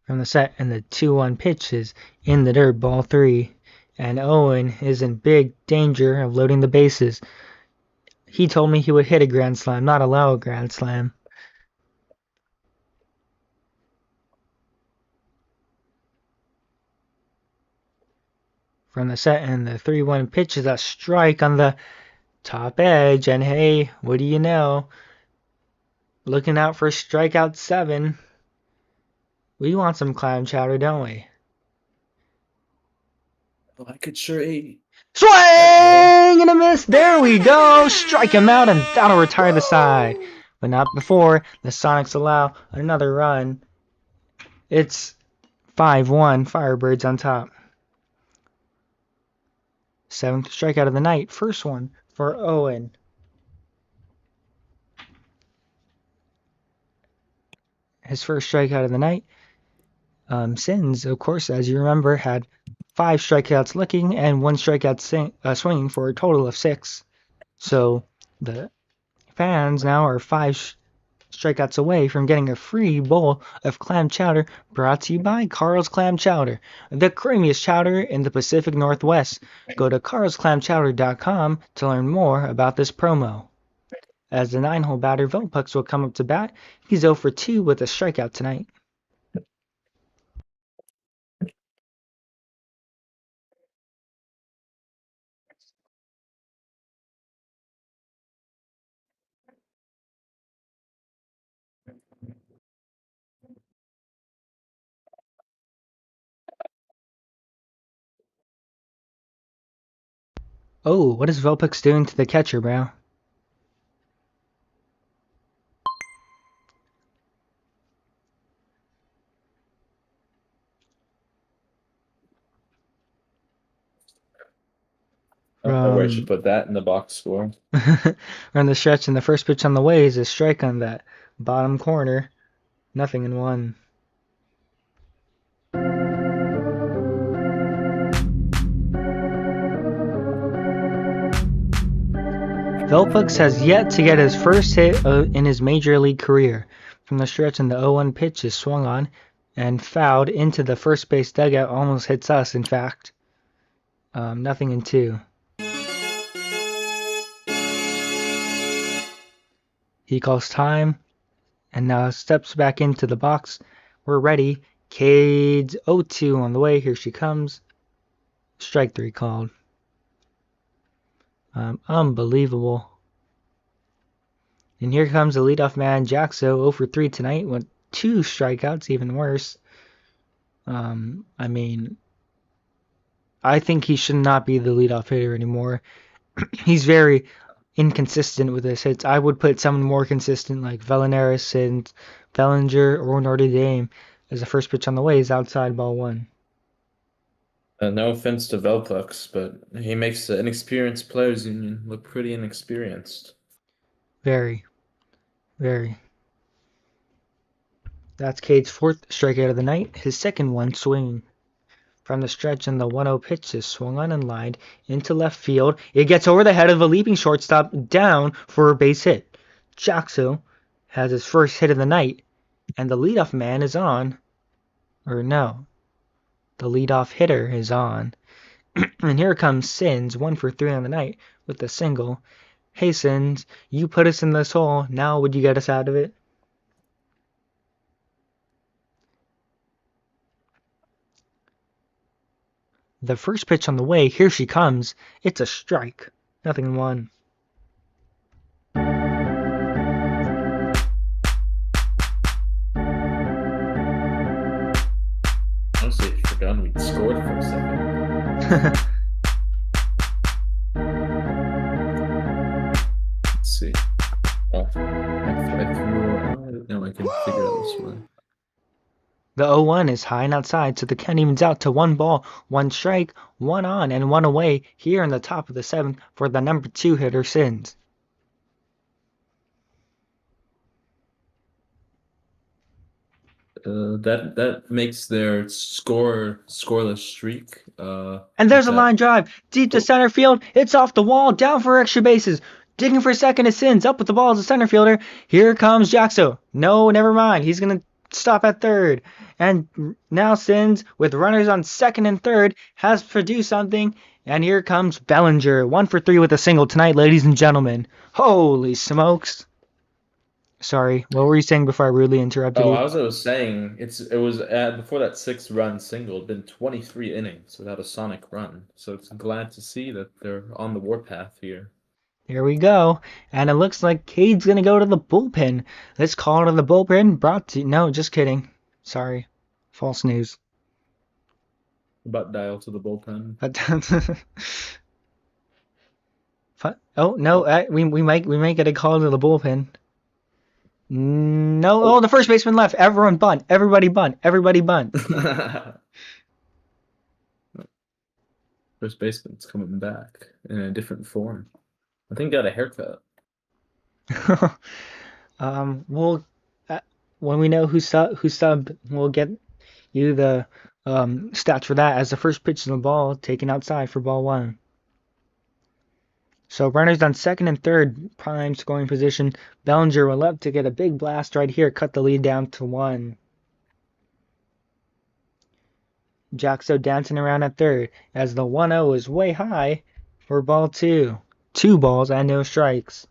From the set, and the 2-1 pitch is in the dirt, ball 3. And Owen is in big danger of loading the bases. He told me he would hit a grand slam, not allow a grand slam. From the set, and the 3-1 pitch is a strike on the top edge. And hey, what do you know? Looking out for strikeout 7. We want some clam chowder, don't we?
Oh, I could sure eat.
Swing and a miss. There we go. Strike him out, and that'll retire the side. But not before the Sonics allow another run. It's 5-1. Firebirds on top. 7th strikeout of the night. First one for Owen. His first strikeout of the night. Sins, of course, as you remember, had 5 strikeouts looking and 1 strikeout swinging for a total of 6. So the fans now are 5 strikeouts away from getting a free bowl of clam chowder, brought to you by Carl's Clam Chowder, the creamiest chowder in the Pacific Northwest. Go to carlsclamchowder.com to learn more about this promo. As the 9-hole batter, Velpucks will come up to bat. He's 0 for 2 with a strikeout tonight. Oh, what is Velpucks doing to the catcher, bro?
I don't know where I should put that in the box score.
On the stretch, and the first pitch on the way is a strike on that bottom corner. 0-1. Velpucks has yet to get his first hit in his major league career. From the stretch, and the 0-1 pitch is swung on and fouled into the first base dugout. Almost hits us, in fact. 0-2. He calls time and now steps back into the box. We're ready. Cade's 0-2 on the way. Here she comes. Strike 3 called. Unbelievable. And here comes the leadoff man, Jaxo, 0 for 3 tonight with 2 strikeouts, even worse. I mean, I think he should not be the leadoff hitter anymore. He's very inconsistent with his hits. I would put someone more consistent like Velenaris and Bellinger or Notre Dame as the first pitch on the way is outside, ball 1.
No offense to Velpucks, but he makes the inexperienced players union look pretty inexperienced.
Very. Very. That's Cade's 4th strikeout of the night, his second one swinging. From the stretch, and the 1-0 pitch is swung on and lined into left field. It gets over the head of a leaping shortstop down for a base hit. Jaxo has his first hit of the night, and the leadoff man is on. Or no, the leadoff hitter is on. And here comes Sins, 1 for 3 on the night with a single. Hey Sins, you put us in this hole. Now would you get us out of it? The first pitch on the way, here she comes. It's a strike. 0-1.
Honestly, I forgot we'd scored for a second. Let's see. Oh, I threw. Now I can figure out this one.
The 0-1 is high and outside, so the count evens out to 1 ball, 1 strike, 1 on, and 1 away here in the top of the 7th for the number 2 hitter, Sins.
That makes their scoreless streak.
And there's a line drive deep to center field. It's off the wall, down for extra bases. Digging for second is Sins, up with the ball as a center fielder. Here comes Jaxo. No, never mind. He's going to stop at third. And now Sins, with runners on second and third, has produced something. And here comes Bellinger. 1 for 3 with a single tonight, ladies and gentlemen. Holy smokes. Sorry, what were you saying before I rudely interrupted
Oh,
you?
as I was saying, it was before that 6-run single, it'd been 23 innings without a sonic run. So it's glad to see that they're on the warpath here.
Here we go. And it looks like Cade's going to go to the bullpen. Let's call to the bullpen. Brought to... No, just kidding. Sorry. False news.
Butt dial to the bullpen.
Oh, no. We might get a call to the bullpen. No. Oh, the first baseman left. Everyone bunt. Everybody bunt. Everybody bunt.
First baseman's coming back in a different form. I think got a haircut.
We'll when we know who subbed, we'll get you the stats for that as the first pitch of the ball taken outside for ball 1. So runners on second and third, prime scoring position. Bellinger will up to get a big blast right here, cut the lead down to 1. Jaxo dancing around at third as the 1-0 is way high for ball 2. 2 balls and no strikes.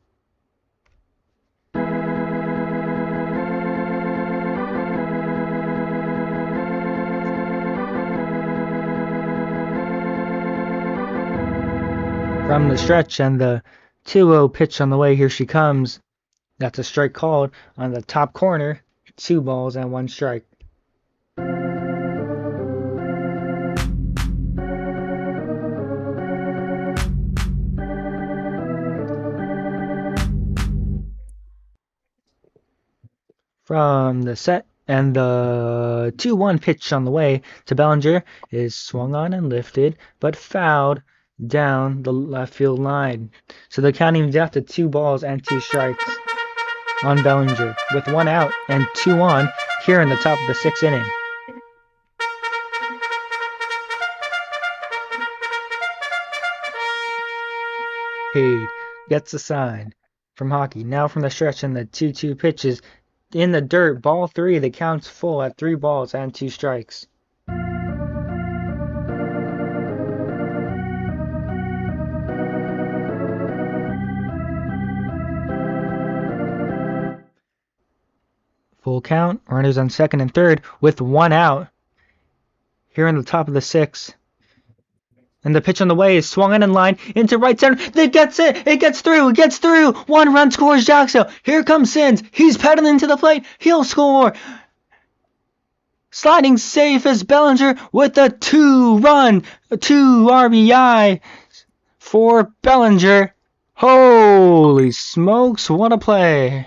From the stretch and the 2-0 pitch on the way, here she comes. That's a strike called on the top corner. 2 balls and 1 strike. From the set, and the 2-1 pitch on the way to Bellinger is swung on and lifted, but fouled down the left field line. So the count evens out to 2 balls and 2 strikes on Bellinger, with 1 out and 2 on here in the top of the 6th inning. Cade gets a sign from hockey. Now from the stretch and the 2-2 pitches in the dirt, ball 3, the count's full at 3 balls and 2 strikes. Full count, runners on second and third with 1 out here in the top of the 6th. And the pitch on the way is swung in line into right center. It gets it. It gets through. It gets through. 1 run scores Jaxo. Here comes Sins. He's pedaling to the plate. He'll score. Sliding safe as Bellinger with a 2 RBI for Bellinger. Holy smokes, what a play.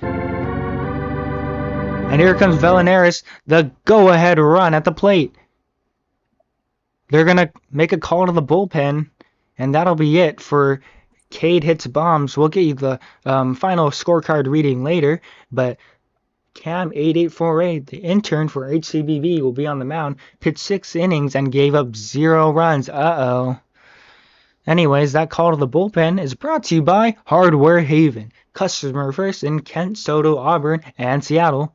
And here comes Velenaris, the go-ahead run at the plate. They're going to make a call to the bullpen, and that'll be it for Cade Hits Bombs. We'll get you the final scorecard reading later, but Cam 8848, the intern for HCBB, will be on the mound, pitched 6 innings and gave up 0 runs. Uh-oh. Anyways, that call to the bullpen is brought to you by Hardware Haven, customer first in Kent, Soto, Auburn, and Seattle,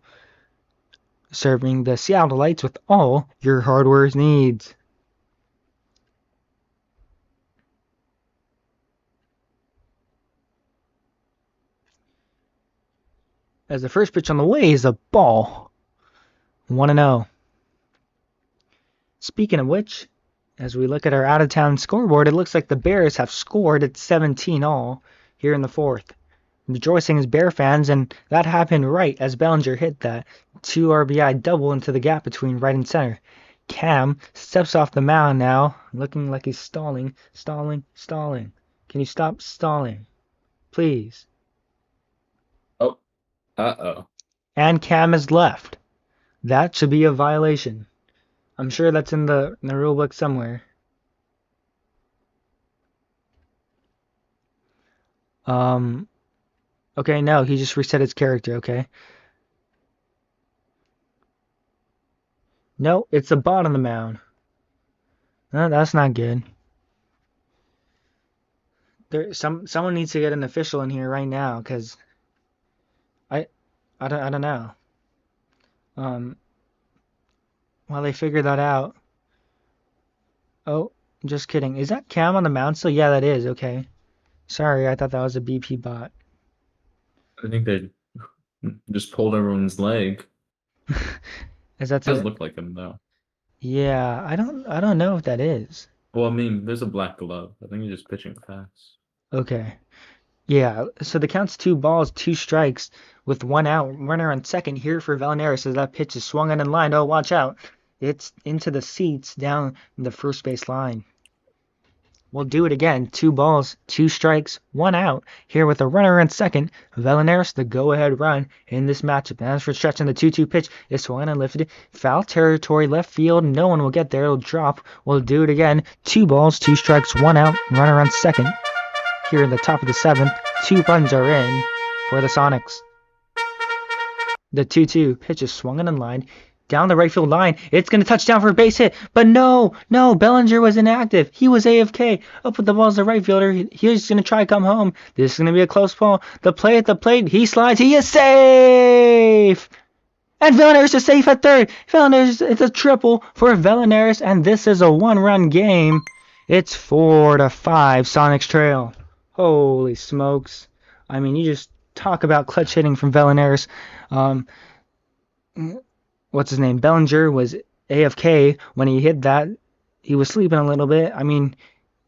serving the Seattleites with all your hardware needs. As the first pitch on the way is a ball. 1-0. Speaking of which, as we look at our out-of-town scoreboard, it looks like the Bears have scored at 17 all here in the 4th. Rejoicing as Bear fans, and that happened right as Bellinger hit that 2 RBI double into the gap between right and center. Cam steps off the mound now, looking like he's stalling. Can you stop stalling? Please.
Oh. Uh-oh.
And Cam is left. That should be a violation. I'm sure that's in the rule book somewhere. Okay, no, he just reset his character, okay? No, it's the bottom of the mound. No, that's not good. Someone needs to get an official in here right now, because I don't know. while they figure that out. Oh, just kidding. Is that Cam on the mound still? Yeah, that is. Okay. Sorry, I thought that was a BP bot.
I think they just pulled everyone's leg.
Is that
Does
it?
look like him though.
Yeah, I don't know if that is.
Well, I mean, there's a black glove. I think he's just pitching fast.
Okay. Yeah, so the count's 2 balls, 2 strikes with 1 out. Runner on second here for Vallenares as that pitch is swung on and lined. Oh, watch out. It's into the seats down the first base line. We'll do it again. 2 balls, 2 strikes, 1 out. Here with a runner on second. Vallenares, the go-ahead run in this matchup. And as for stretching, the 2-2 pitch is swung and lifted. Foul territory, left field. No one will get there. It'll drop. We'll do it again. 2 balls, 2 strikes, 1 out. Runner on second. Here in the top of the 7th, 2 runs are in for the Sonics. The 2-2 pitch is swung and lined down the right field line. It's going to touch down for a base hit, but no, Bellinger was inactive. He was AFK. Up with the ball as the right fielder. He's going to try to come home. This is going to be a close ball. The play at the plate. He slides. He is safe. And Vallenares is safe at third. Vallenares, it's a triple for Vallenares, and this is a 1-run game. It's 4-5 Sonics trail. Holy smokes. I mean, you just talk about clutch hitting from Vallenares. What's his name? Bellinger was AFK when he hit that. He was sleeping a little bit. I mean,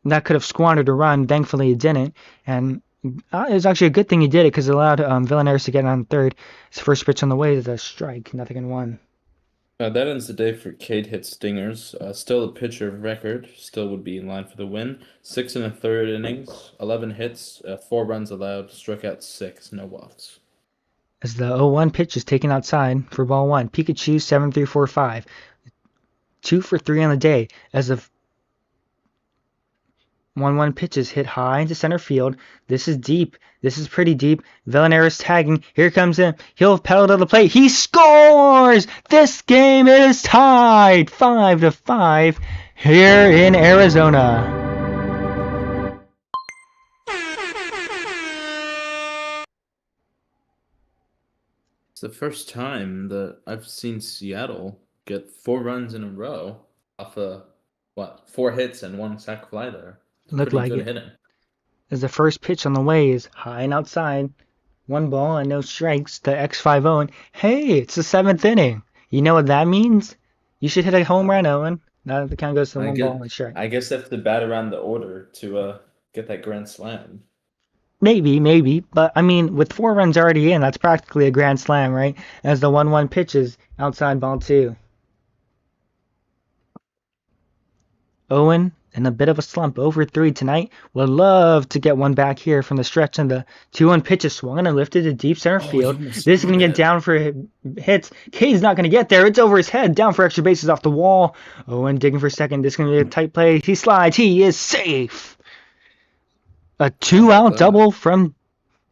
that could have squandered a run. Thankfully, it didn't. And it was actually a good thing he did it because it allowed Vallenares to get on third. His first pitch on the way is a strike. 0-1.
That ends the day for Cade hit Stingers. Still a pitcher record. Still would be in line for the win. 6 1/3 innings, 11 hits, 4 runs allowed, struck out 6, no walks.
As the 0-1 pitch is taken outside for ball 1. Pikachu 7-3-4-5. 2 for 3 on the day. As the 1-1 pitch is hit high into center field. This is deep. This is pretty deep. Vallenares tagging. Here comes him. He'll pedal to the plate. He scores! This game is tied 5-5 here in Arizona.
It's the first time that I've seen Seattle get 4 runs in a row off of, 4 hits and 1 sac fly there.
Looked like
good
it.
hitting.
As the first pitch on the way is high and outside. 1 ball and no strikes. The X5 and hey, it's the 7th inning. You know what that means? You should hit a home run, Owen. Now the count goes to 1 ball and strike.
I guess they have to bat around the order to get that grand slam.
Maybe, but I mean, with 4 runs already in, that's practically a grand slam, right? As the 1-1 pitches outside ball 2. Owen in a bit of a slump, over 3 tonight. Would love to get one back here from the stretch, and the 2-1 pitch is swung and lifted to deep center field. This is going to get down for hits. Cade's not going to get there. It's over his head, down for extra bases off the wall. Owen digging for second. This is going to be a tight play. He slides. He is safe. A 2-out double from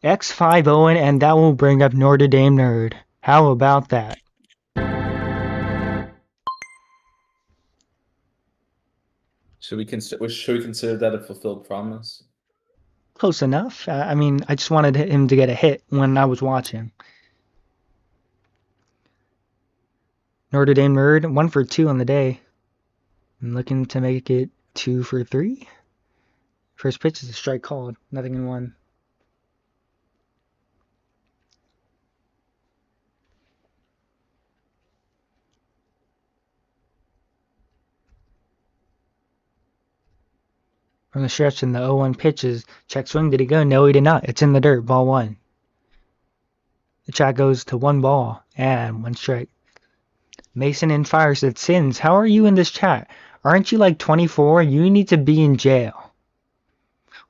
X5 Owen, and that will bring up Notre Dame Nerd. How about that?
Should we consider that a fulfilled promise?
Close enough. I mean, I just wanted him to get a hit when I was watching. Notre Dame Nerd, 1 for 2 on the day. I'm looking to make it 2 for 3. First pitch is a strike called. 0-1. From the stretch in the 0-1 pitches. Check swing. Did he go? No, he did not. It's in the dirt. Ball 1. The chat goes to 1 ball and 1 strike. Mason in Fire said, Sins, how are you in this chat? Aren't you like 24? You need to be in jail.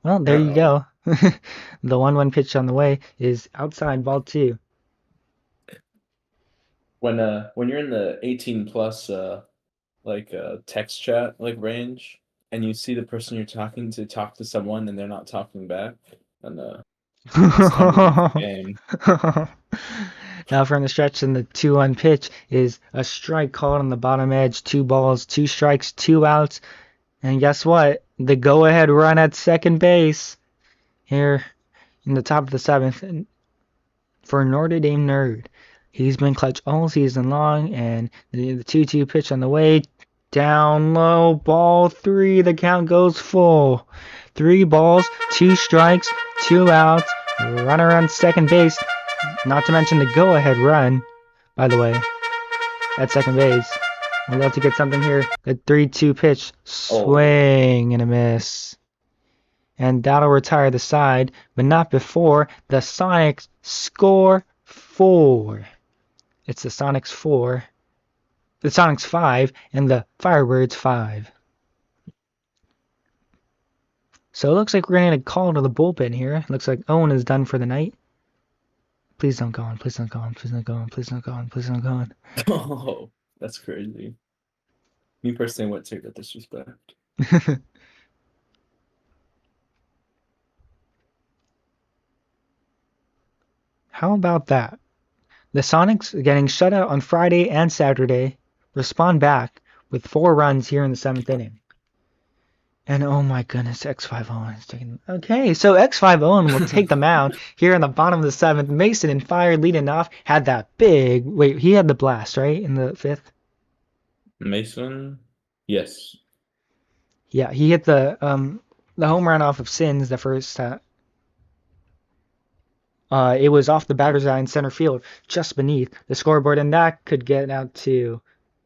Well, there you go. The 1-1 pitch on the way is outside ball 2.
When you're in the 18 plus text chat range and you see the person you're talking to talk to someone and they're not talking back, and game.
Now from the stretch in the 2-1 pitch is a strike called on the bottom edge. 2 balls, 2 strikes, 2 outs. And guess what? The go-ahead run at second base here in the top of the 7th for Notre Dame Nerd. He's been clutch all season long, and the 2-2 pitch on the way. Down low, ball 3. The count goes full. 3 balls, 2 strikes, 2 outs. Runner on second base. Not to mention the go-ahead run, by the way, at second base. We'd love to get something here. The 3-2 pitch. Swing and a miss. And that'll retire the side, but not before the Sonics score 4. It's the Sonics 4, the Sonics 5, and the Firebirds 5. So it looks like we're going to get a call to the bullpen here. Looks like Owen is done for the night. Please don't go on. Please don't go on. Please don't go on. Please don't go on. Please don't go on.
Oh, that's crazy. Me personally wouldn't take that disrespect.
How about that? The Sonics, getting shut out on Friday and Saturday, respond back with 4 runs here in the 7th inning. And oh my goodness, X5 Owen is taking. Okay, so X5 Owen will take the mound here in the bottom of the 7th. Mason and Fire leading off. Had that big. Wait, he had the blast, right? In the 5th?
Mason? Yes.
Yeah, he hit the home run off of Sins the first time. It was off the batter's eye in center field, just beneath the scoreboard, and that could get out too.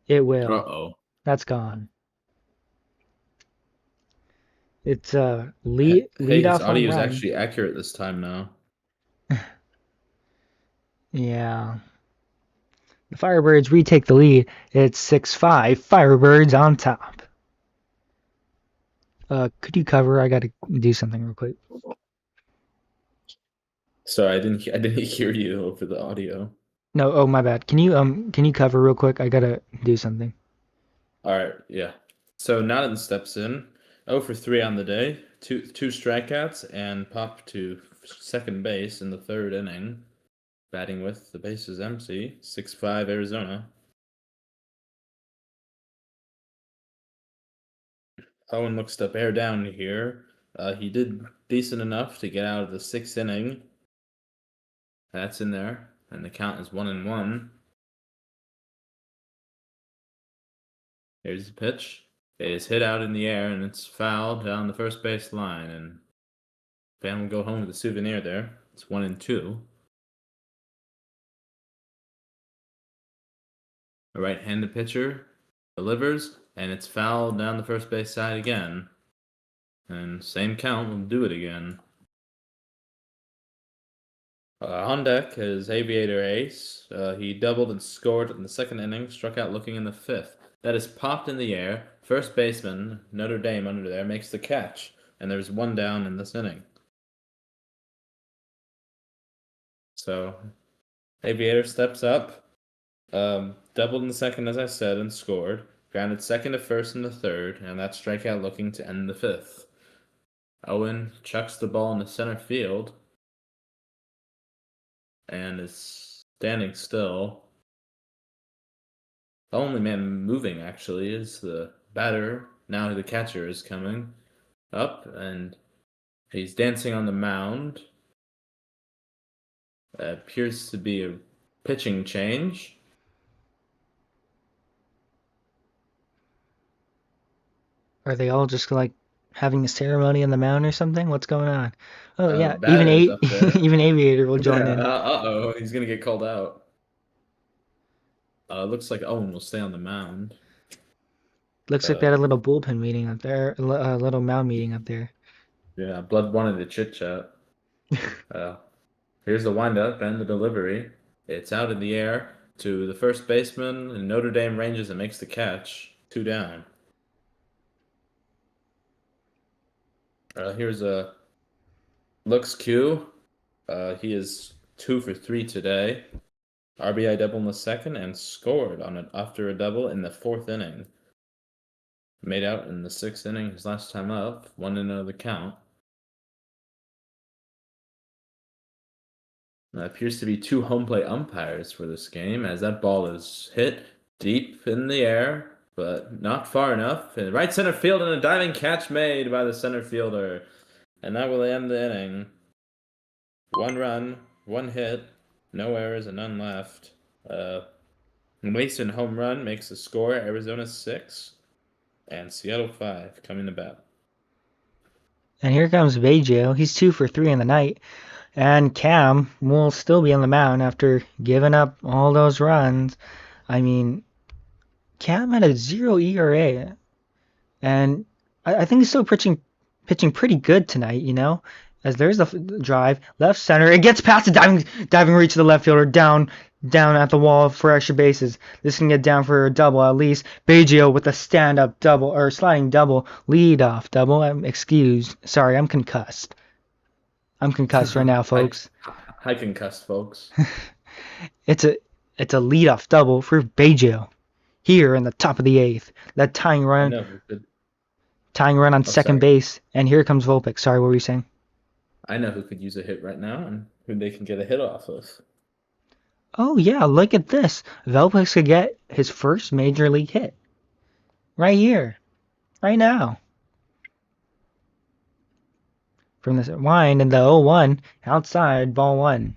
It will.
Uh-oh.
That's gone. It's lead
his
off home
audio is
run.
actually accurate this time now.
Yeah. The Firebirds retake the lead. It's 6-5. Firebirds on top. Could you cover? I gotta do something real quick.
Sorry, I didn't hear you over the audio.
No, oh my bad. Can you cover real quick? I gotta do something.
All right, yeah. So Nottin steps in, 0 for 3 on the day, two strikeouts, and popped to second base in the 3rd inning, batting with the bases empty. 6-5 Arizona. Owen looks to bear down here. He did decent enough to get out of the 6th inning. That's in there, and the count is 1-1. Here's the pitch. It is hit out in the air, and it's fouled down the first base line, and fan will go home with a souvenir there. It's 1-2. A right-handed pitcher delivers, and it's fouled down the first base side again. And same count will do it again. On deck is Aviator Ace. He doubled and scored in the 2nd inning, struck out looking in the 5th. That is popped in the air. First baseman, Notre Dame under there, makes the catch. And there's 1 down in this inning. So, Aviator steps up. Doubled in the 2nd, as I said, and scored. Grounded 2nd to 1st in the 3rd, and that strikeout looking to end the 5th. Owen chucks the ball into center field and is standing still. The only man moving, actually, is the batter. Now the catcher is coming up, and he's dancing on the mound. Appears to be a pitching change.
Are they all just like having a ceremony on the mound or something? What's going on? Oh yeah,
Batter's up there.
even Aviator will join in.
Uh-oh, he's gonna get called out. Looks like Owen will stay on the mound.
Looks like they had a little bullpen meeting up there, a little mound meeting up there.
Yeah, Blood wanted to chit-chat. Here's the windup and the delivery. It's out in the air to the first baseman, and Notre Dame ranges and makes the catch. 2 down. Here's a Looks Q. He is 2 for 3 today. RBI double in the 2nd and scored after a double in the 4th inning. Made out in the 6th inning his last time up. 1-0 the count. There appears to be 2 home plate umpires for this game, as that ball is hit deep in the air, but not far enough. In right center field, and a diving catch made by the center fielder. And that will end the inning. 1 run, 1 hit, no errors, and none left. Mason home run makes the score. Arizona 6 and Seattle 5 coming to bat.
And here comes Baggio. He's 2 for 3 in the night. And Cam will still be on the mound after giving up all those runs. I mean, Cam had a 0 ERA. And I think he's still pitching pretty good tonight, you know? As there's the drive, left center. It gets past the diving reach to the left fielder, down at the wall for extra bases. This can get down for a double at least. Baggio with a stand-up double, or sliding double, lead-off double. I'm excused. Sorry, I'm concussed. I'm concussed right now, folks.
Hi, concussed, folks.
It's a lead-off double for Baggio here in the top of the 8th. That tying run on second base, and here comes Volpic. Sorry, what were you saying?
I know who could use a hit right now and who they can get a hit off of.
Oh yeah, look at this. Volpic could get his first major league hit. Right here. Right now. From the wind in the 0-1, outside, ball 1.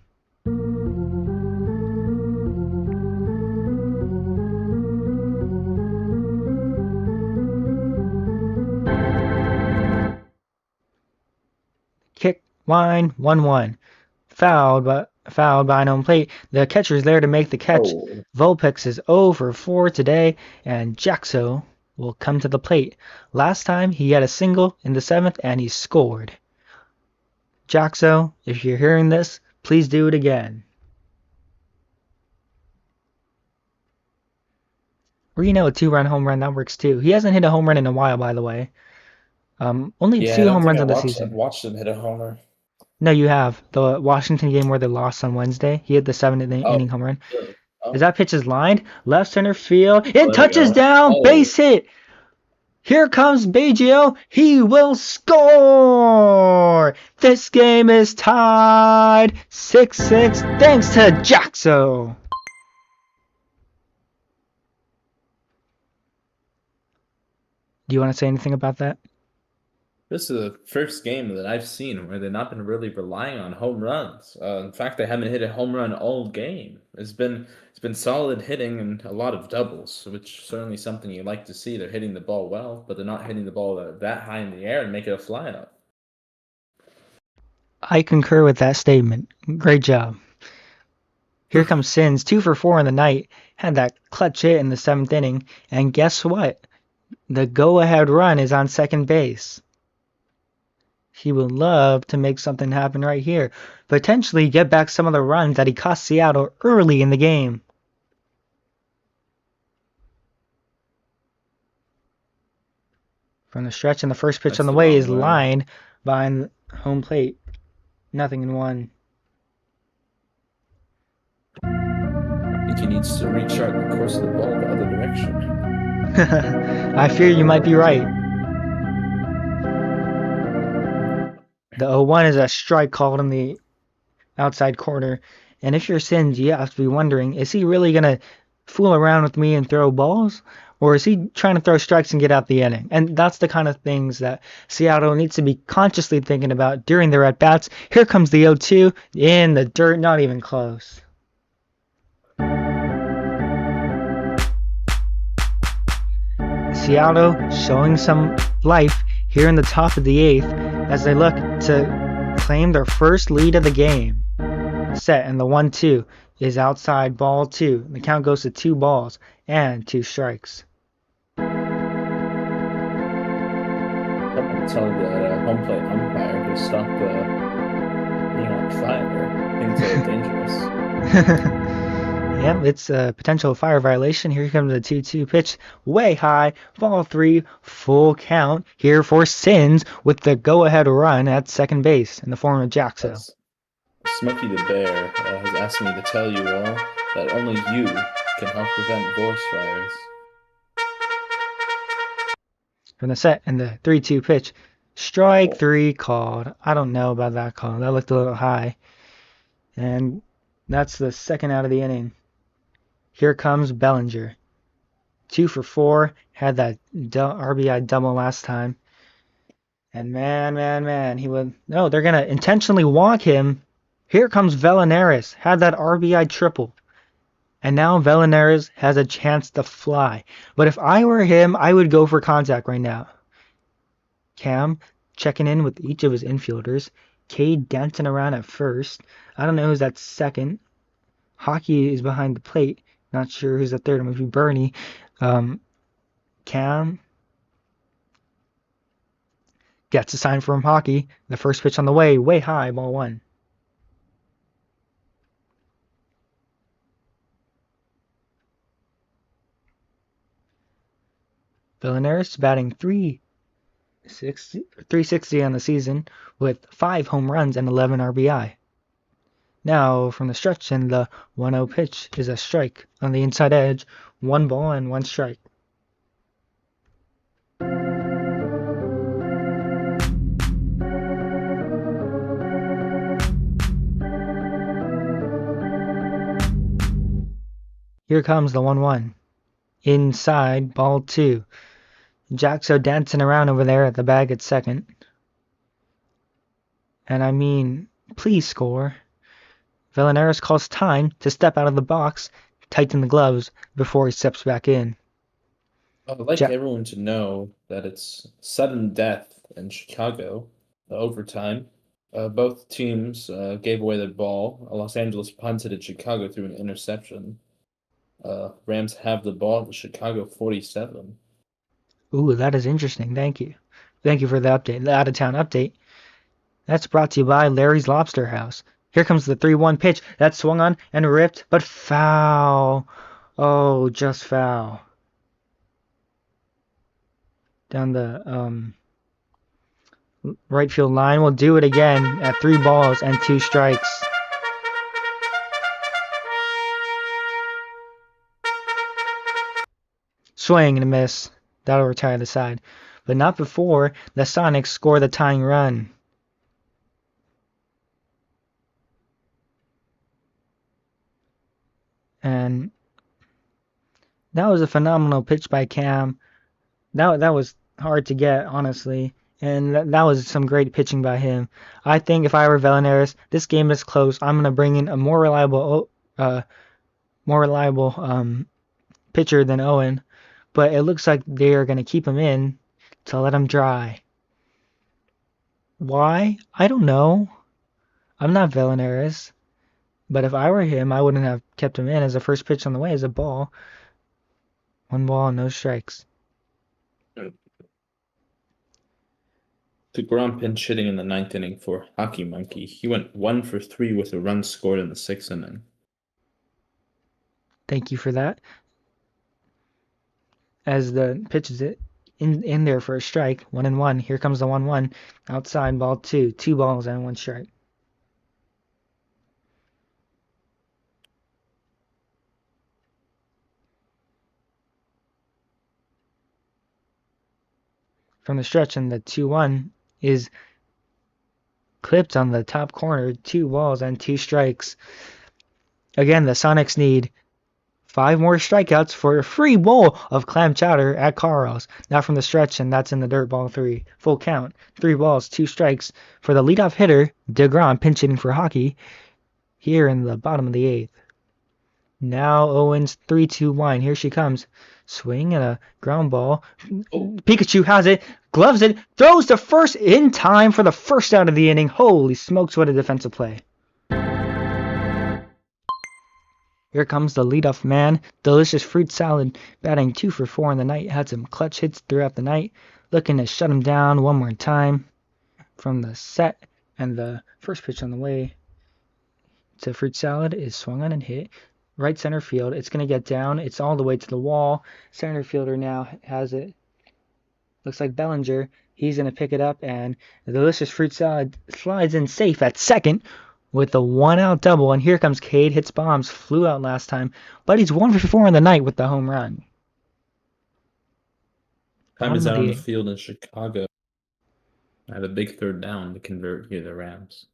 Kick, wind, 1-1. Fouled by home plate. The catcher's there to make the catch.
Oh.
Volpex is 0 for 4 today, and Jaxo will come to the plate. Last time he had a single in the 7th, and he scored. Jaxo, if you're hearing this, please do it again. Or a 2-run home run, that works too. He hasn't hit a home run in a while, by the way. Only 2 home runs on the season.
I've watched him hit a homer.
No, you have. The Washington game where they lost on Wednesday. He hit the 7th inning home run.
Really? Oh.
As that pitch is lined, left center field. It touches down, base hit. Here comes Baggio. He will score. This game is tied 6-6 thanks to Jaxo. Do you want to say anything about that?
This is the first game that I've seen where they've not been really relying on home runs. In fact, they haven't hit a home run all game. It's been solid hitting and a lot of doubles, which is certainly something you like to see. They're hitting the ball well, but they're not hitting the ball that high in the air and make it a flyout.
I concur with that statement. Great job. Here comes Sins, 2 for 4 in the night. Had that clutch hit in the 7th inning, and guess what? The go-ahead run is on second base. He would love to make something happen right here. Potentially get back some of the runs that he cost Seattle early in the game. From the stretch, and the first pitch on the way is lined behind home plate. 0-1.
I think he needs to rechart the course of the ball the other direction.
I fear you might be right. The 0-1 is a strike called in the outside corner. And if you're Sins, you have to be wondering, is he really going to fool around with me and throw balls? Or is he trying to throw strikes and get out the inning? And that's the kind of things that Seattle needs to be consciously thinking about during their at-bats. Here comes the 0-2 in the dirt, not even close. Seattle showing some life here in the top of the 8th as they look to claim their first lead of the game. Set, and the 1-2 is outside, ball 2. The count goes to 2 balls and 2 strikes.
I'm going to tell the home plate umpire to stop being on fire. Things are dangerous.
Yep, it's a potential fire violation. Here comes the 2-2 pitch, way high, ball 3, full count here for Sins with the go-ahead run at second base in the form of Jaxo.
Smokey the Bear has asked me to tell you all that only you can help prevent forest fires.
From the set, and the 3-2 pitch, strike 3 called. I don't know about that call. That looked a little high. And that's the second out of the inning. Here comes Bellinger. 2 for 4. Had that RBI double last time. And man, he would... No, they're going to intentionally walk him. Here comes Velanderis. Had that RBI triple. And now Velenares has a chance to fly. But if I were him, I would go for contact right now. Cam checking in with each of his infielders. Cade dancing around at first. I don't know who's at second. Hockey is behind the plate. Not sure who's at third. It might be Bernie. Cam gets a sign from Hockey. The first pitch on the way high, ball one. Velenares batting 360 on the season with 5 home runs and 11 RBI. Now from the stretch, and the 1-0 pitch is a strike on the inside edge. 1 ball and 1 strike. Here comes the 1-1. Inside, ball 2. Jaxo dancing around over there at the bag at second. And I mean, please score. Velenares calls time to step out of the box, tighten the gloves before he steps back in.
I'd like everyone to know that it's sudden death in Chicago, overtime. Both teams gave away the ball. Los Angeles punted at Chicago through an interception. Rams have the ball at the Chicago 47.
Ooh, that is interesting. Thank you. Thank you for the update, the out-of-town update. That's brought to you by Larry's Lobster House. Here comes the 3-1 pitch. That swung on and ripped, but foul. Oh, just foul. Down the right field line. We'll do it again at 3 balls and 2 strikes. Swing and a miss. That'll retire the side. But not before the Sonics score the tying run. And that was a phenomenal pitch by Cam. That was hard to get, honestly. And that was some great pitching by him. I think if I were Velenares, this game is close. I'm going to bring in a more reliable pitcher than Owen. But it looks like they are going to keep him in to let him dry. Why? I don't know. I'm not Velenares. But if I were him, I wouldn't have kept him in, as the first pitch on the way is a ball. 1 ball, no strikes.
DeGrom pinch hitting in the 9th inning for Hockey Monkey. He went 1 for 3 with a run scored in the 6th inning.
Thank you for that. As the pitch is in there for a strike, 1-1. Here comes the 1-1. Outside, ball 2. 2 balls and 1 strike. From the stretch, and the 2-1 is clipped on the top corner. 2 balls and 2 strikes. Again, the Sonics need 5 more strikeouts for a free bowl of clam chowder at Carl's. Now from the stretch, and that's in the dirt, ball 3. Full count. 3 balls, 2 strikes for the leadoff hitter, DeGrom, pinch hitting for Hockey here in the bottom of the 8th. Now Owens 3-2-1. Here she comes. Swing and a ground ball. Pikachu has it, gloves it, throws to first in time for the first out of the inning. Holy smokes, what a defensive play. Here comes the leadoff man. Delicious fruit salad, batting 2 for 4 in the night. Had some clutch hits throughout the night. Looking to shut him down one more time. From the set, and the first pitch on the way to fruit salad is swung on and hit. Right center field. It's going to get down. It's all the way to the wall. Center fielder now has it. Looks like Bellinger. He's going to pick it up, and the delicious fruit salad slides in safe at second with a 1-out double. And here comes Cade. Hits bombs. Flew out last time, but he's 1 for 4 in the night with the home run.
Time is out on the field in Chicago. I have a big 3rd down to convert here the Rams.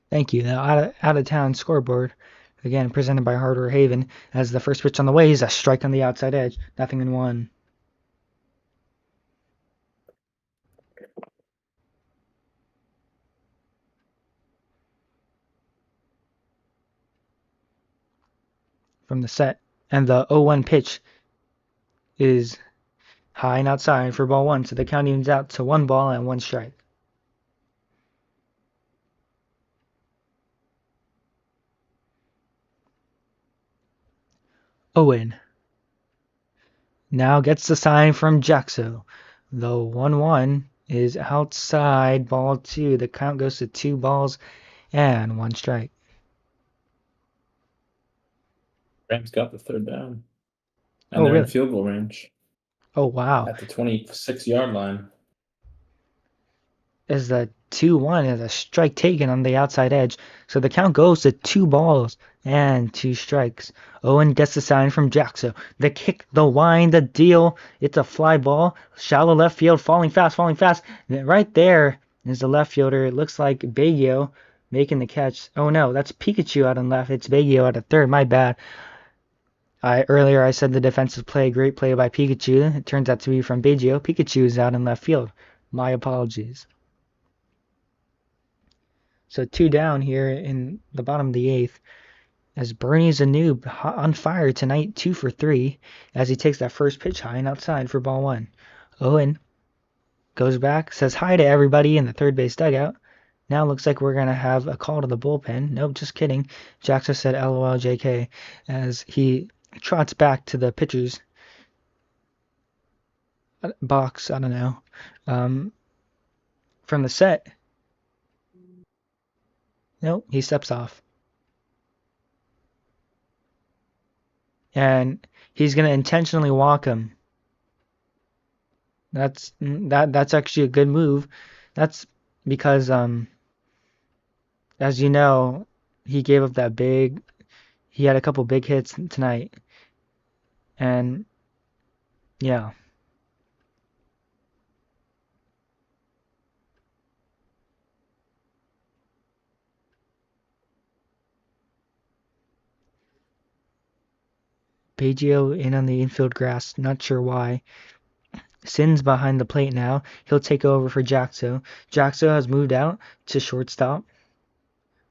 Thank you. The out-of-town scoreboard, again, presented by Hardware Haven, as the first pitch on the way is a strike on the outside edge. 0-1. from the set. And the 0-1 pitch is high and outside for ball 1. So the count evens out to 1 ball and 1 strike. Owen now gets the sign from Jaxo. The 1-1 is outside ball 2. The count goes to 2 balls and 1 strike.
Rams got the third down. And they're
really?
in field goal range.
Oh, wow.
At the 26-yard line.
Is the 2-1 is a strike taken on the outside edge. So the count goes to 2 balls and 2 strikes. Owen gets the sign from Jaxo. The kick, the wind, the deal. It's a fly ball. Shallow left field, falling fast. And right there is the left fielder. It looks like Baggio making the catch. Oh no, that's Pikachu out on left. It's Baggio out at third. My bad. Earlier I said the defensive play, great play by Pikachu. It turns out to be from Baggio. Pikachu is out in left field. My apologies. So 2 down here in the bottom of the 8th. As Bernie's a noob on fire tonight, 2 for 3, as he takes that first pitch high and outside for ball 1. Owen goes back, says hi to everybody in the third base dugout. Now looks like we're going to have a call to the bullpen. Nope, just kidding. Jackson said LOL JK as he trots back to the pitcher's box. I don't know. From the set. Nope, he steps off. And he's going to intentionally walk him. That's actually a good move. That's because as you know, he gave up that he had a couple big hits tonight. And yeah. Baggio in on the infield grass, not sure why. Sin's behind the plate now. He'll take over for Jaxo. Jaxo has moved out to shortstop.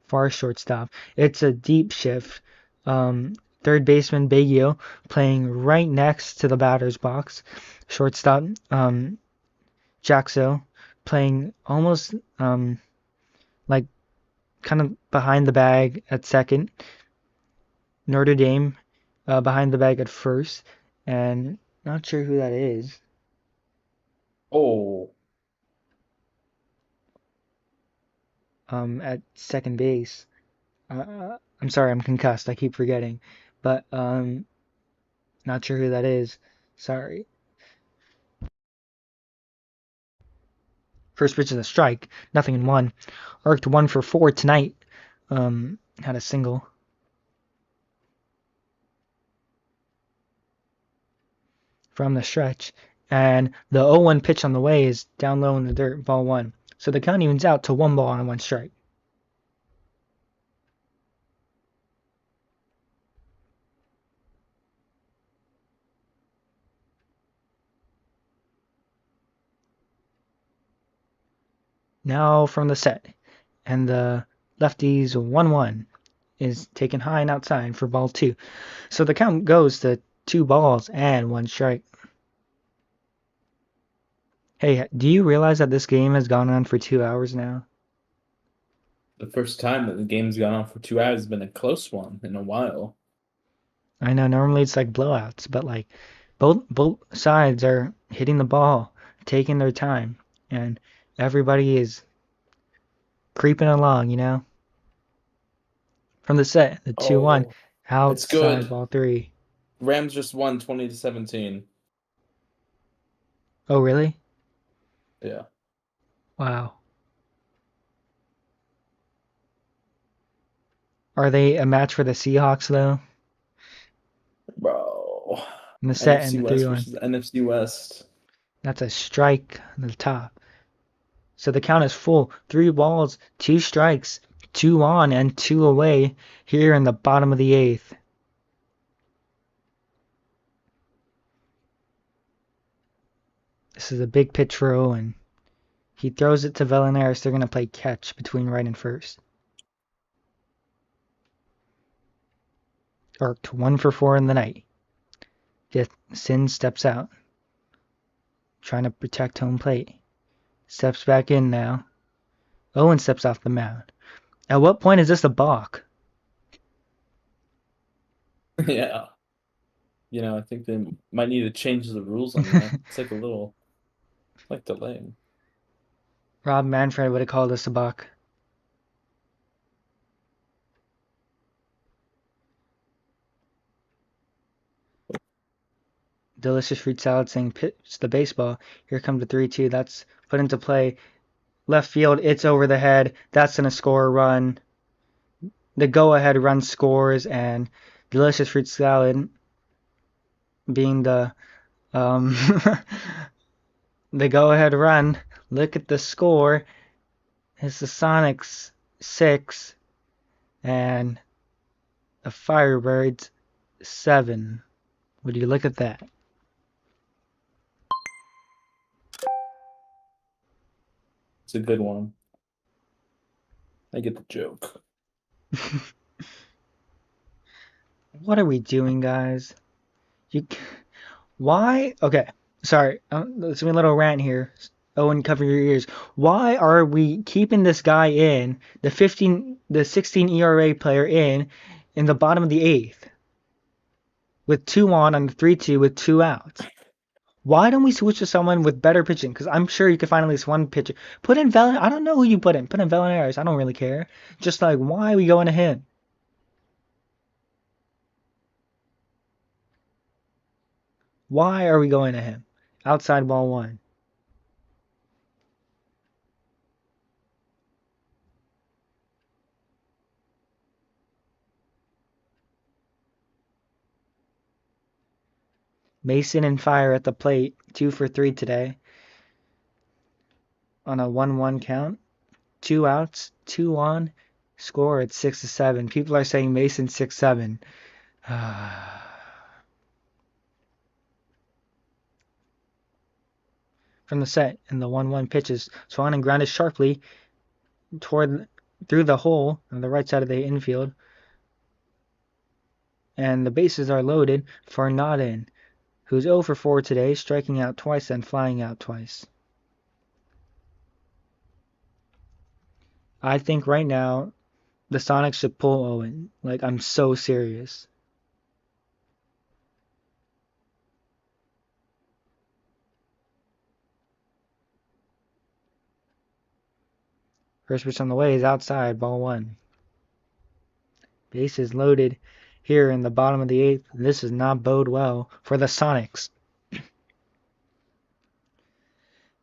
Far shortstop. It's a deep shift. Third baseman Baggio playing right next to the batter's box. Shortstop Jaxo playing almost like kind of behind the bag at second. Notre Dame behind the bag at first, and not sure who that is.
Oh.
At second base. I'm sorry, I'm concussed. I keep forgetting, but not sure who that is. Sorry. First pitch is a strike. Nothing in 1. Arced 1 for 4 tonight. Had a single. From the stretch, and the 0-1 pitch on the way is down low in the dirt, ball 1. So the count evens out to 1 ball and 1 strike. Now from the set, and the lefty's 1-1 is taken high and outside for ball 2. So the count goes to 2 balls and 1 strike. Hey, do you realize that this game has gone on for 2 hours now?
The first time that the game's gone on for 2 hours has been a close one in a while.
I know, normally it's like blowouts, but like both sides are hitting the ball, taking their time, and everybody is creeping along, you know? From the set, the 2-1 outside ball 3.
Rams just won 20-17.
Oh, really?
Yeah.
Wow. Are they a match for the Seahawks, though?
Bro.
In the set
NFC
and the
West
3-1.
versus NFC West.
That's a strike on the top. So the count is full. 3 balls, 2 strikes, 2 on and 2 away here in the bottom of the 8th. This is a big pitch for Owen. He throws it to Velenaris. They're going to play catch between right and first. Arced 1 for 4 in the night. Sin steps out, trying to protect home plate. Steps back in now. Owen steps off the mound. At what point is this a balk?
Yeah. I think they might need to change the rules on that. It's like a little, like delaying.
Rob Manfred would have called this a balk. Delicious fruit salad saying pitch the baseball. Here comes the 3-2. That's put into play. Left field, it's over the head. That's going to score a run. The go-ahead run scores, and Delicious fruit salad being the the go-ahead run. Look at the score. It's the Sonics 6 and the Firebirds 7. Would you look at that?
It's a good one. I get the joke.
What are we doing, guys? Why? Okay, sorry. Let's be a little rant here. Owen, cover your ears. Why are we keeping this guy in, the 16 ERA player in the bottom of the 8th, with 2 on the 3-2 with 2 outs? Why don't we switch to someone with better pitching? Because I'm sure you can find at least one pitcher. Put in Velen. I don't know who you put in. Put in Velenares. I don't really care. Just like, why are we going to him? Why are we going to him? Outside ball 1. Mason and Fire at the plate. 2 for 3 today. On a 1-1 count. 2 outs. 2 on. Score at 6-7. People are saying Mason 6-7. From the set, and the 1-1 pitches. Swung and grounded sharply through the hole on the right side of the infield. And the bases are loaded for not in, who's 0 for 4 today, striking out twice and flying out twice. I think right now the Sonics should pull Owen. Like, I'm so serious. First pitch on the way is outside, ball 1. Bases loaded here in the bottom of the 8th. This does not bode well for the Sonics.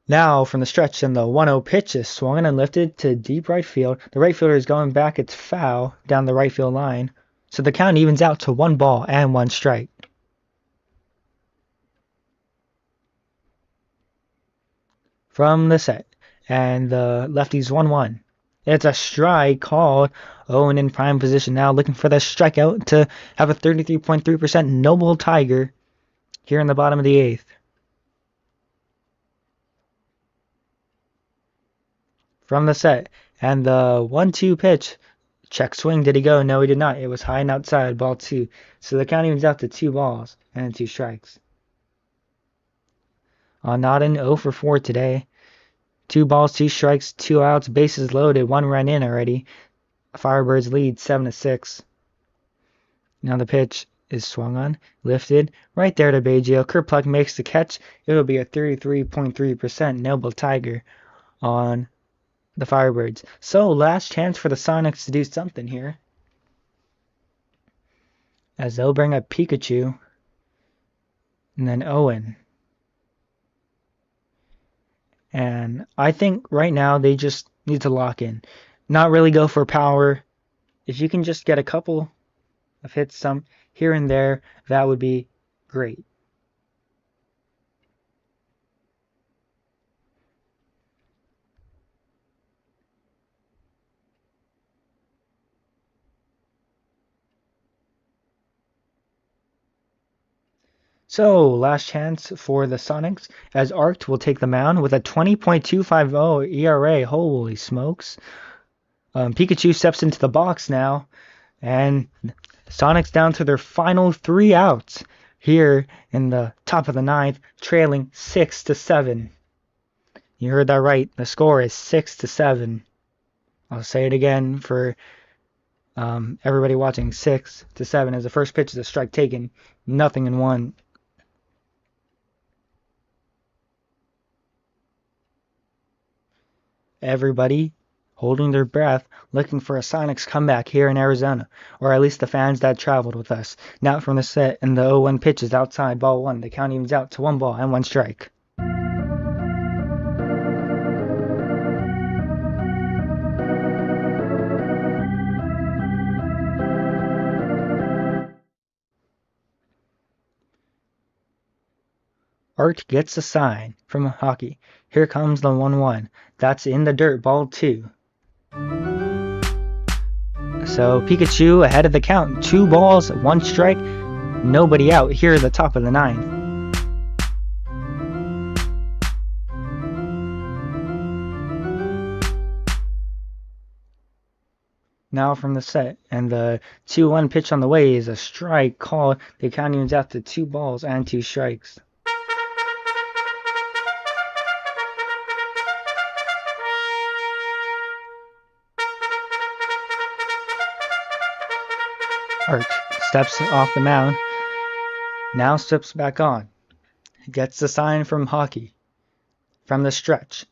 Now from the stretch, and the 1-0 pitch is swung and lifted to deep right field. The right fielder is going back. It's foul down the right field line. So the count evens out to 1 ball and 1 strike. From the set, and the lefty's 1-1. It's a strike called. Owen in prime position now, looking for the strikeout to have a 33.3% noble Tiger here in the bottom of the 8th. From the set, and the 1-2 pitch. Check swing. Did he go? No, he did not. It was high and outside, ball 2. So the count evens out to 2 balls and 2 strikes. Nodden 0 for 4 today. 2 balls, 2 strikes, 2 outs, bases loaded, 1 run in already. Firebirds lead 7-6. Now the pitch is swung on, lifted, right there to Baggio. Kerplunk makes the catch. It'll be a 33.3% noble Tiger on the Firebirds. So last chance for the Sonics to do something here, as they'll bring up Pikachu and then Owen. And I think right now they just need to lock in. Not really go for power. If you can just get a couple of hits some here and there, that would be great. So, last chance for the Sonics, as Arced will take the mound with a 20.250 ERA. Holy smokes. Pikachu steps into the box now, and Sonics down to their final 3 outs here in the top of the 9th, trailing 6-7. You heard that right. The score is 6-7. I'll say it again for everybody watching. 6-7 as the first pitch is a strike taken, 0-1. Everybody holding their breath, looking for a Sonics comeback here in Arizona, or at least the fans that traveled with us. Now from the set, and the 0-1 pitch is outside, ball 1. The count evens out to 1 ball and 1 strike. Art gets a sign from hockey. Here comes the 1-1. That's in the dirt, ball 2. So Pikachu ahead of the count. 2 balls, 1 strike, nobody out here at the top of the 9th. Now from the set, and the 2-1 pitch on the way is a strike called. The count evens out to 2 balls and 2 strikes. Art steps off the mound, now steps back on, gets the sign from hockey, from the stretch,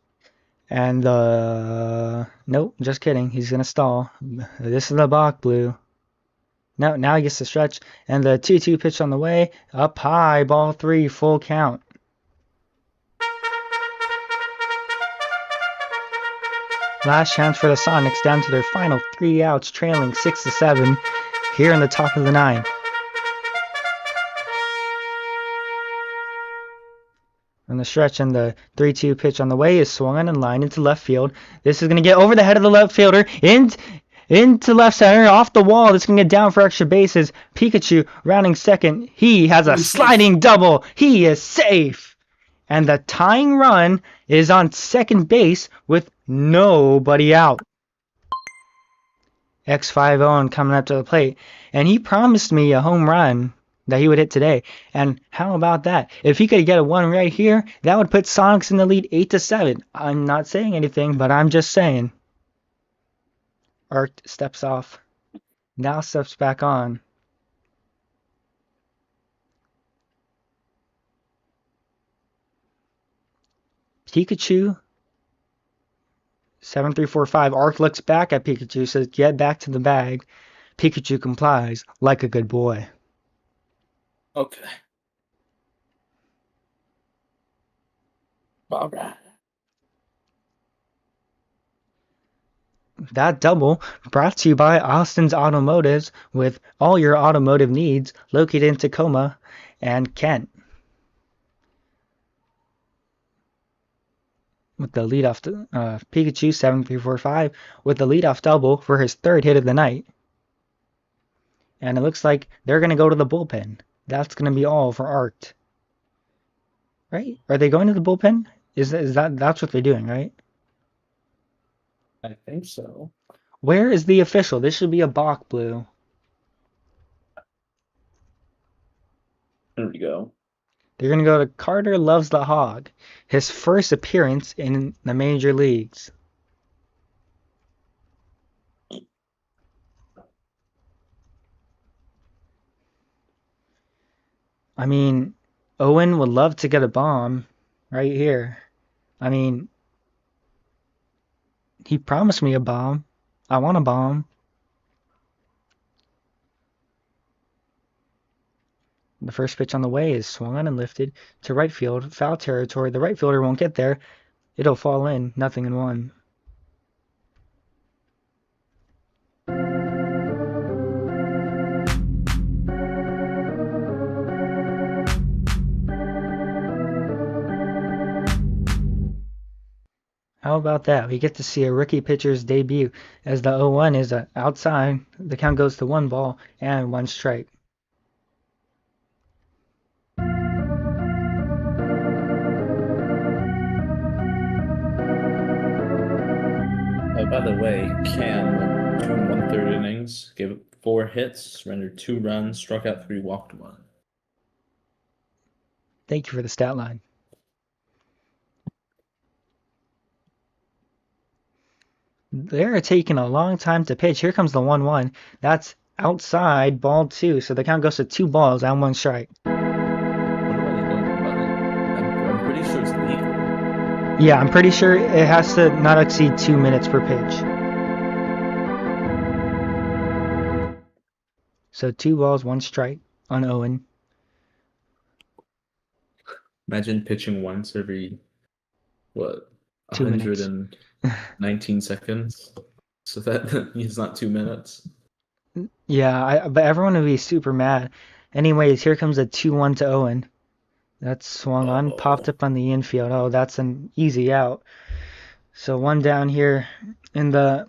and nope, just kidding, he's gonna stall. This is the Bach Blue. No, now he gets the stretch, and the 2-2 pitch on the way, up high, ball 3, full count. Last chance for the Sonics down to their final 3 outs, trailing 6-7. Here in the top of the 9th. And the stretch, and the 3-2 pitch on the way is swung on and lined into left field. This is going to get over the head of the left fielder, into left center, off the wall. This is going to get down for extra bases. Pikachu rounding second. He has a sliding double. He is safe. And the tying run is on second base with nobody out. X50 coming up to the plate, and he promised me a home run that he would hit today. And how about that? If he could get a 1 right here, that would put Sonics in the lead 8-7. I'm not saying anything, but I'm just saying. Art steps off, now steps back on. Pikachu 7345. Arc looks back at Pikachu, says, "Get back to the bag." Pikachu complies like a good boy.
Okay. All right.
That double brought to you by Austin's Automotives, with all your automotive needs, located in Tacoma and Kent. With the leadoff, Pikachu 7345 with the leadoff double for his 3rd hit of the night. And it looks like they're going to go to the bullpen. That's going to be all for Art. Right? Are they going to the bullpen? That's what they're doing, right?
I think so.
Where is the official? This should be a Bach Blue.
There we go.
They're going to go to Carter Loves the Hog, his first appearance in the major leagues. I mean, Owen would love to get a bomb right here. I mean, he promised me a bomb. I want a bomb. The first pitch on the way is swung on and lifted to right field, foul territory. The right fielder won't get there. It'll fall in, 0-1. How about that? We get to see a rookie pitcher's debut, as the 0-1 is outside. The count goes to 1 ball and 1 strike.
By the way, Cam went 2 1/3 innings, gave up 4 hits, surrendered 2 runs, struck out 3, walked 1.
Thank you for the stat line. They're taking a long time to pitch. Here comes the 1-1. That's outside, ball 2. So the count goes to 2 balls and 1 strike.
What about you doing about it? I'm pretty sure it's legal.
Yeah, I'm pretty sure it has to not exceed 2 minutes per pitch. So 2 balls, 1 strike on Owen.
Imagine pitching once every, what,
2 minutes.
119 seconds? So that means not 2 minutes.
Yeah, but everyone would be super mad. Anyways, here comes a 2-1 to Owen. That's swung on, popped up on the infield. Oh, that's an easy out. So 1 down here in the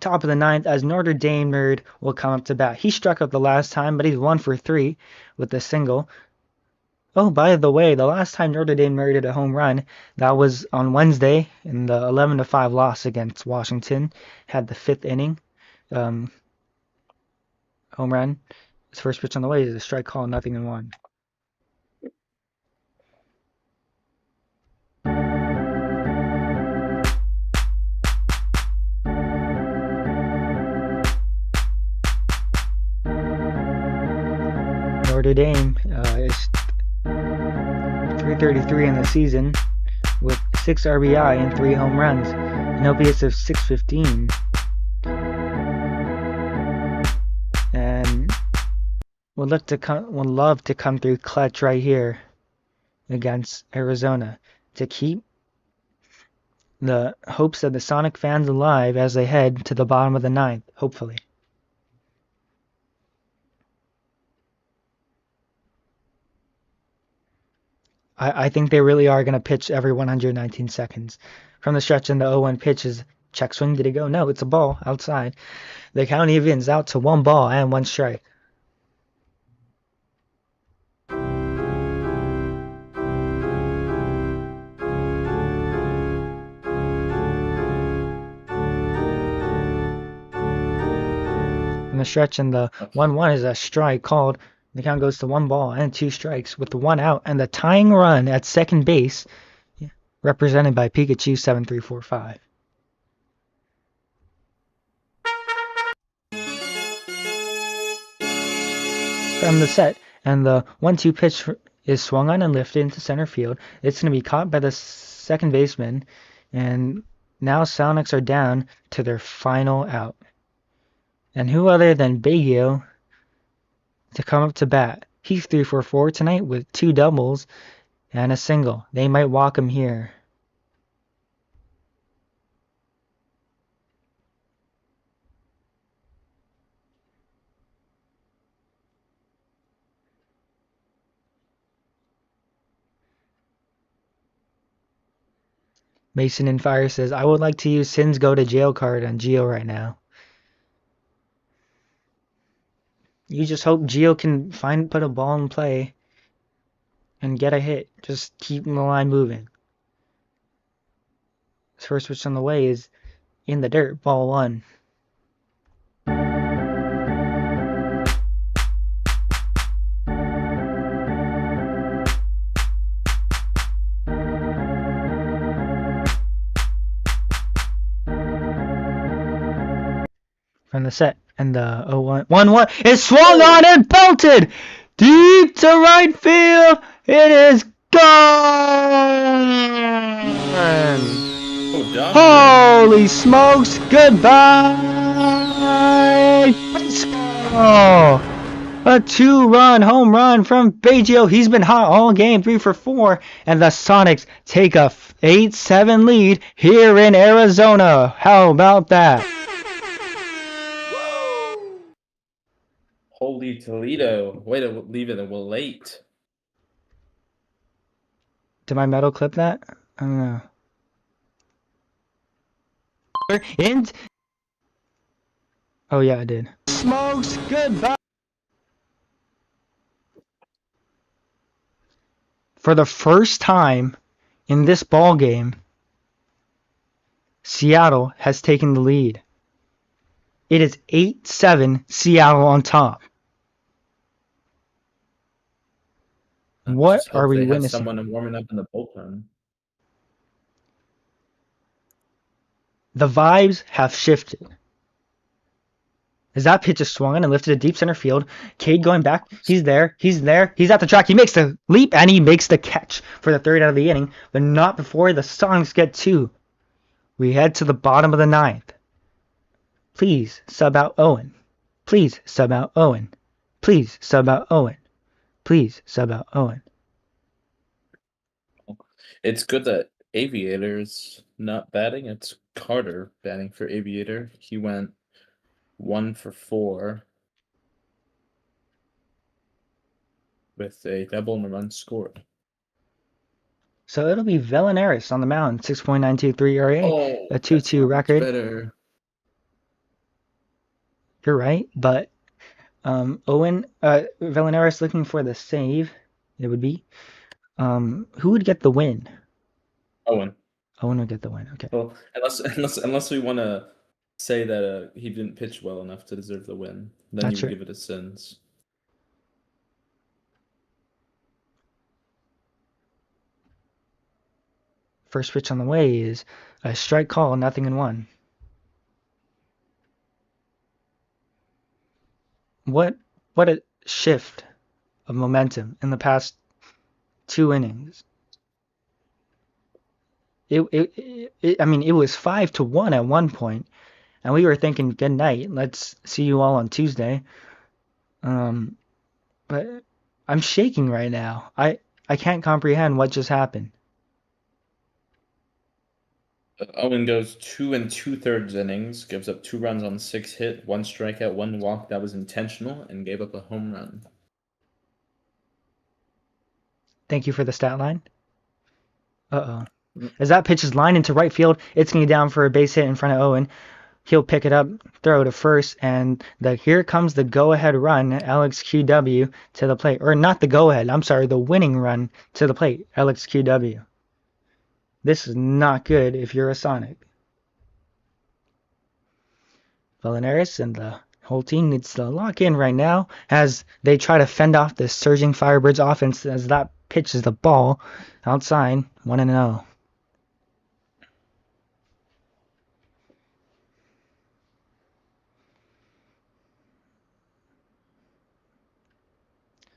top of the 9th as Notre Dame Nerd will come up to bat. He struck out the last time, but he's 1 for 3 with a single. Oh, by the way, the last time Notre Dame merited a home run, that was on Wednesday in the 11-5 loss against Washington. Had the 5th inning home run. His first pitch on the way is a strike call, 0-1. Notre Dame is 333 in the season with 6 RBI and 3 home runs, an OPS of 615, and would love to come through clutch right here against Arizona to keep the hopes of the Sonic fans alive as they head to the bottom of the 9th, hopefully. I think they really are going to pitch every 119 seconds. From the stretch in the 0-1 pitch is check swing. Did it go? No, it's a ball outside. The count evens out to 1 ball and 1 strike. From the stretch in the 1-1 is a strike called. The count goes to 1 ball and 2 strikes with 1 out and the tying run at second base, represented by Pikachu 7345. From the set, and the 1-2 pitch is swung on and lifted into center field. It's going to be caught by the second baseman, and now Sonics are down to their final out. And who other than Baggio to come up to bat. He's 3 for 4 tonight with 2 doubles and a single. They might walk him here. Mason and Fire says, I would like to use Sin's go to jail card on Gio right now. You just hope Gio can put a ball in play and get a hit. Just keeping the line moving. His first pitch on the way is in the dirt, ball 1. From the set, and the 0-1 is swung on and belted deep to right field. It is gone. Holy smokes! Goodbye, baseball. A 2-run home run from Baggio. He's been hot all game, 3 for 4, and the Sonics take a 8-7 lead here in Arizona. How about that?
Holy Toledo. Way to leave it late.
Did my metal clip that? I don't know. And oh yeah, I did. Smokes, goodbye. For the first time in this ball game, Seattle has taken the lead. It is 8-7 Seattle on top. What
Just
are
hope
we
they have
witnessing?
someone warming up in the bullpen.
The vibes have shifted. As that pitch is swung and lifted to deep center field, Cade going back. He's there. He's at the track. He makes the leap and he makes the catch for the third out of the inning, but not before the Sonics get two. We head to the bottom of the ninth. Please sub out Owen. Please sub out Owen. Please sub out Owen. Please sub out Owen.
It's good that Aviator's not batting. It's Carter batting for Aviator. He went 1 for 4 with a double and a run scored.
So it'll be Velenaris on the mound, 6.923 ERA,
Oh,
a 2-2 record.
Better.
You're right, but Owen, Velenaris looking for the save. It would be. Who would get the win?
Owen.
Owen would get the win. Okay.
Well, unless we want to say that he didn't pitch well enough to deserve the win, then
That's
you would
true.
give it a Sins.
First pitch on the way is a strike call, 0-1. What a shift of momentum in the past 2 innings. It was 5-1 at one point, and we were thinking, good night, let's see you all on Tuesday. But I'm shaking right now. I can't comprehend what just happened.
Owen goes 2 2/3 innings, gives up 2 runs on 6 hit, 1 strikeout, 1 walk. That was intentional, and gave up a home run.
Thank you for the stat line. As that pitch is lined into right field, it's going to be down for a base hit in front of Owen. He'll pick it up, throw to first, and here comes the go-ahead run, Alex QW to the plate. Or not the go-ahead, I'm sorry, the winning run to the plate, Alex QW. This is not good if you're a Sonic. Velenaris and the whole team needs to lock in right now as they try to fend off this surging Firebirds offense as that pitches the ball outside, 1-0.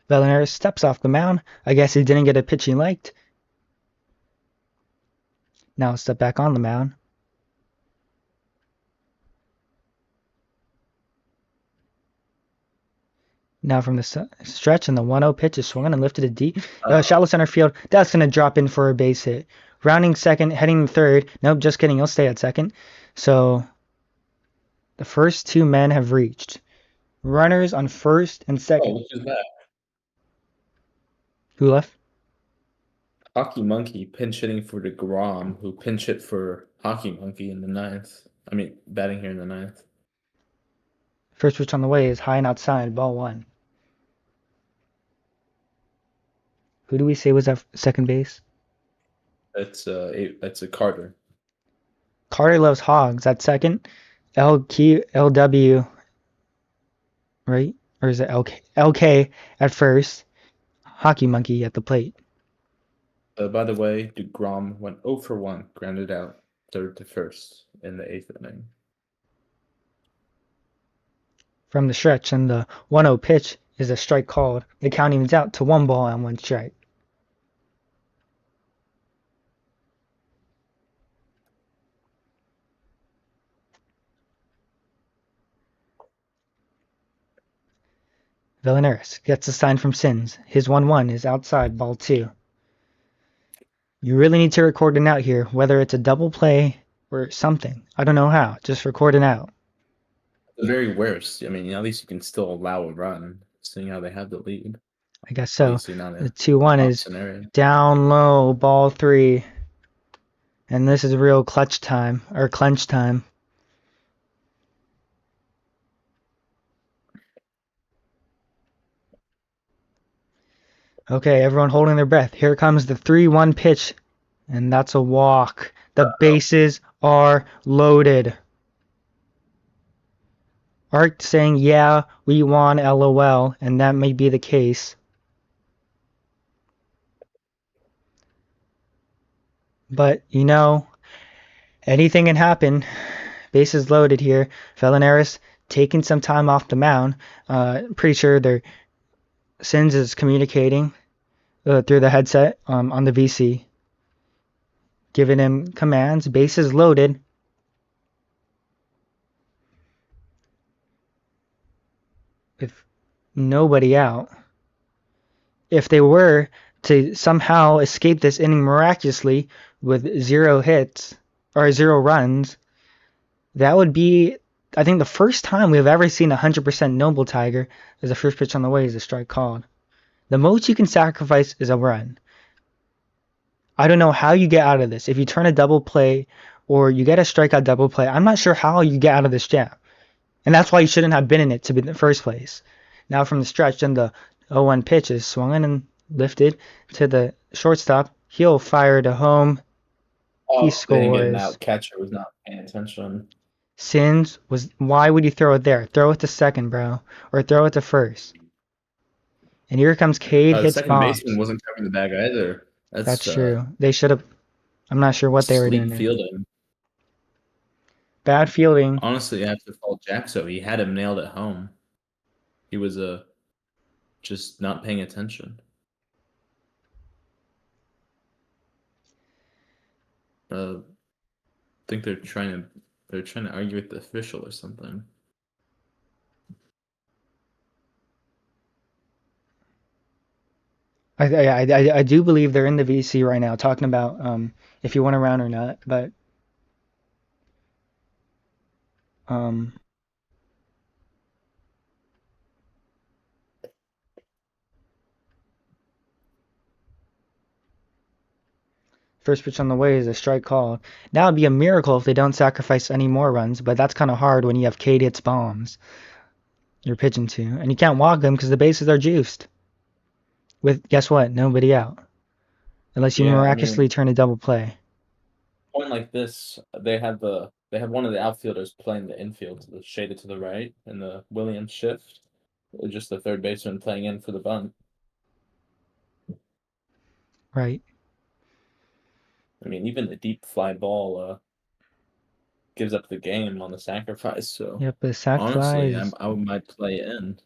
Velenaris steps off the mound. I guess he didn't get a pitch he liked. Now step back on the mound. Now from the stretch, and the 1-0 pitch is swung and lifted to deep. Shallow center field. That's going to drop in for a base hit. Rounding second, heading third. Nope, just kidding. He'll stay at second. So the first 2 men have reached. Runners on first and second.
Oh, look at that.
Who left?
Hockey Monkey pinch hitting for DeGrom, who pinch hit for Hockey Monkey in the 9th. I mean, batting here in the 9th.
First pitch on the way is high and outside, ball 1. Who do we say was at second base?
That's a Carter.
Carter loves hogs at second. LW, right? Or is it LK at first. Hockey Monkey at the plate.
By the way, DeGrom went 0 for 1, grounded out, third to first in the 8th inning.
From the stretch, and the 1-0 pitch is a strike called. The count evens out to 1 ball and 1 strike. Velenaris gets a sign from Sins. His 1-1 is outside, ball 2. You really need to record an out here, whether it's a double play or something. I don't know how. Just record an out.
The very worst. I mean, at least you can still allow a run, seeing how they have the lead.
I guess so.
Obviously not
The 2-1 is
scenario.
down low, ball 3. And this is real clutch time, or clench time. Okay, everyone holding their breath. Here comes the 3-1 pitch, and that's a walk. The bases are loaded. Art saying, yeah, we won, LOL, and that may be the case. But, anything can happen. Bases loaded here. Felinaris taking some time off the mound. Pretty sure Sins is communicating through the headset on the VC, giving him commands. Bases loaded. With nobody out. If they were to somehow escape this inning miraculously with 0 hits or 0 runs, that would be, I think, the first time we've ever seen 100% Noble Tiger as the first pitch on the way is a strike called. The most you can sacrifice is a run. I don't know how you get out of this. If you turn a double play or you get a strikeout double play, I'm not sure how you get out of this jam. And that's why you shouldn't have been in it to be in the first place. Now from the stretch, then the 0-1 pitch is swung and lifted to the shortstop. He'll fire to home. He
Dang it,
scores.
now catcher was not paying attention.
Sins was, why would you throw it there? Throw it to second, bro. Or throw it to first. And here comes Cade,
The
hits
second
bombs.
baseman wasn't covering the bag either.
That's true. They should have, I'm not sure what they were doing
sleep
there.
fielding.
Bad fielding.
Honestly, I have to fault Jaxo. He had him nailed at home. He was just not paying attention. I think they're trying to argue with the official or something.
I do believe they're in the VC right now talking about if you want to round or not, but first pitch on the way is a strike called. Now it'd be a miracle if they don't sacrifice any more runs, but that's kind of hard when you have Cade hits bombs you're pitching to, and you can't walk them because the bases are juiced. With, guess what? Nobody out. Unless you miraculously turn a double play.
Point like this, they have one of the outfielders playing the infield, shaded to the right, in the Williams shift. Just the third baseman playing in for the bunt.
Right.
I mean, even the deep fly ball gives up the game on the sacrifice. So
Yep, the sac
honestly,
flies.
I might play in.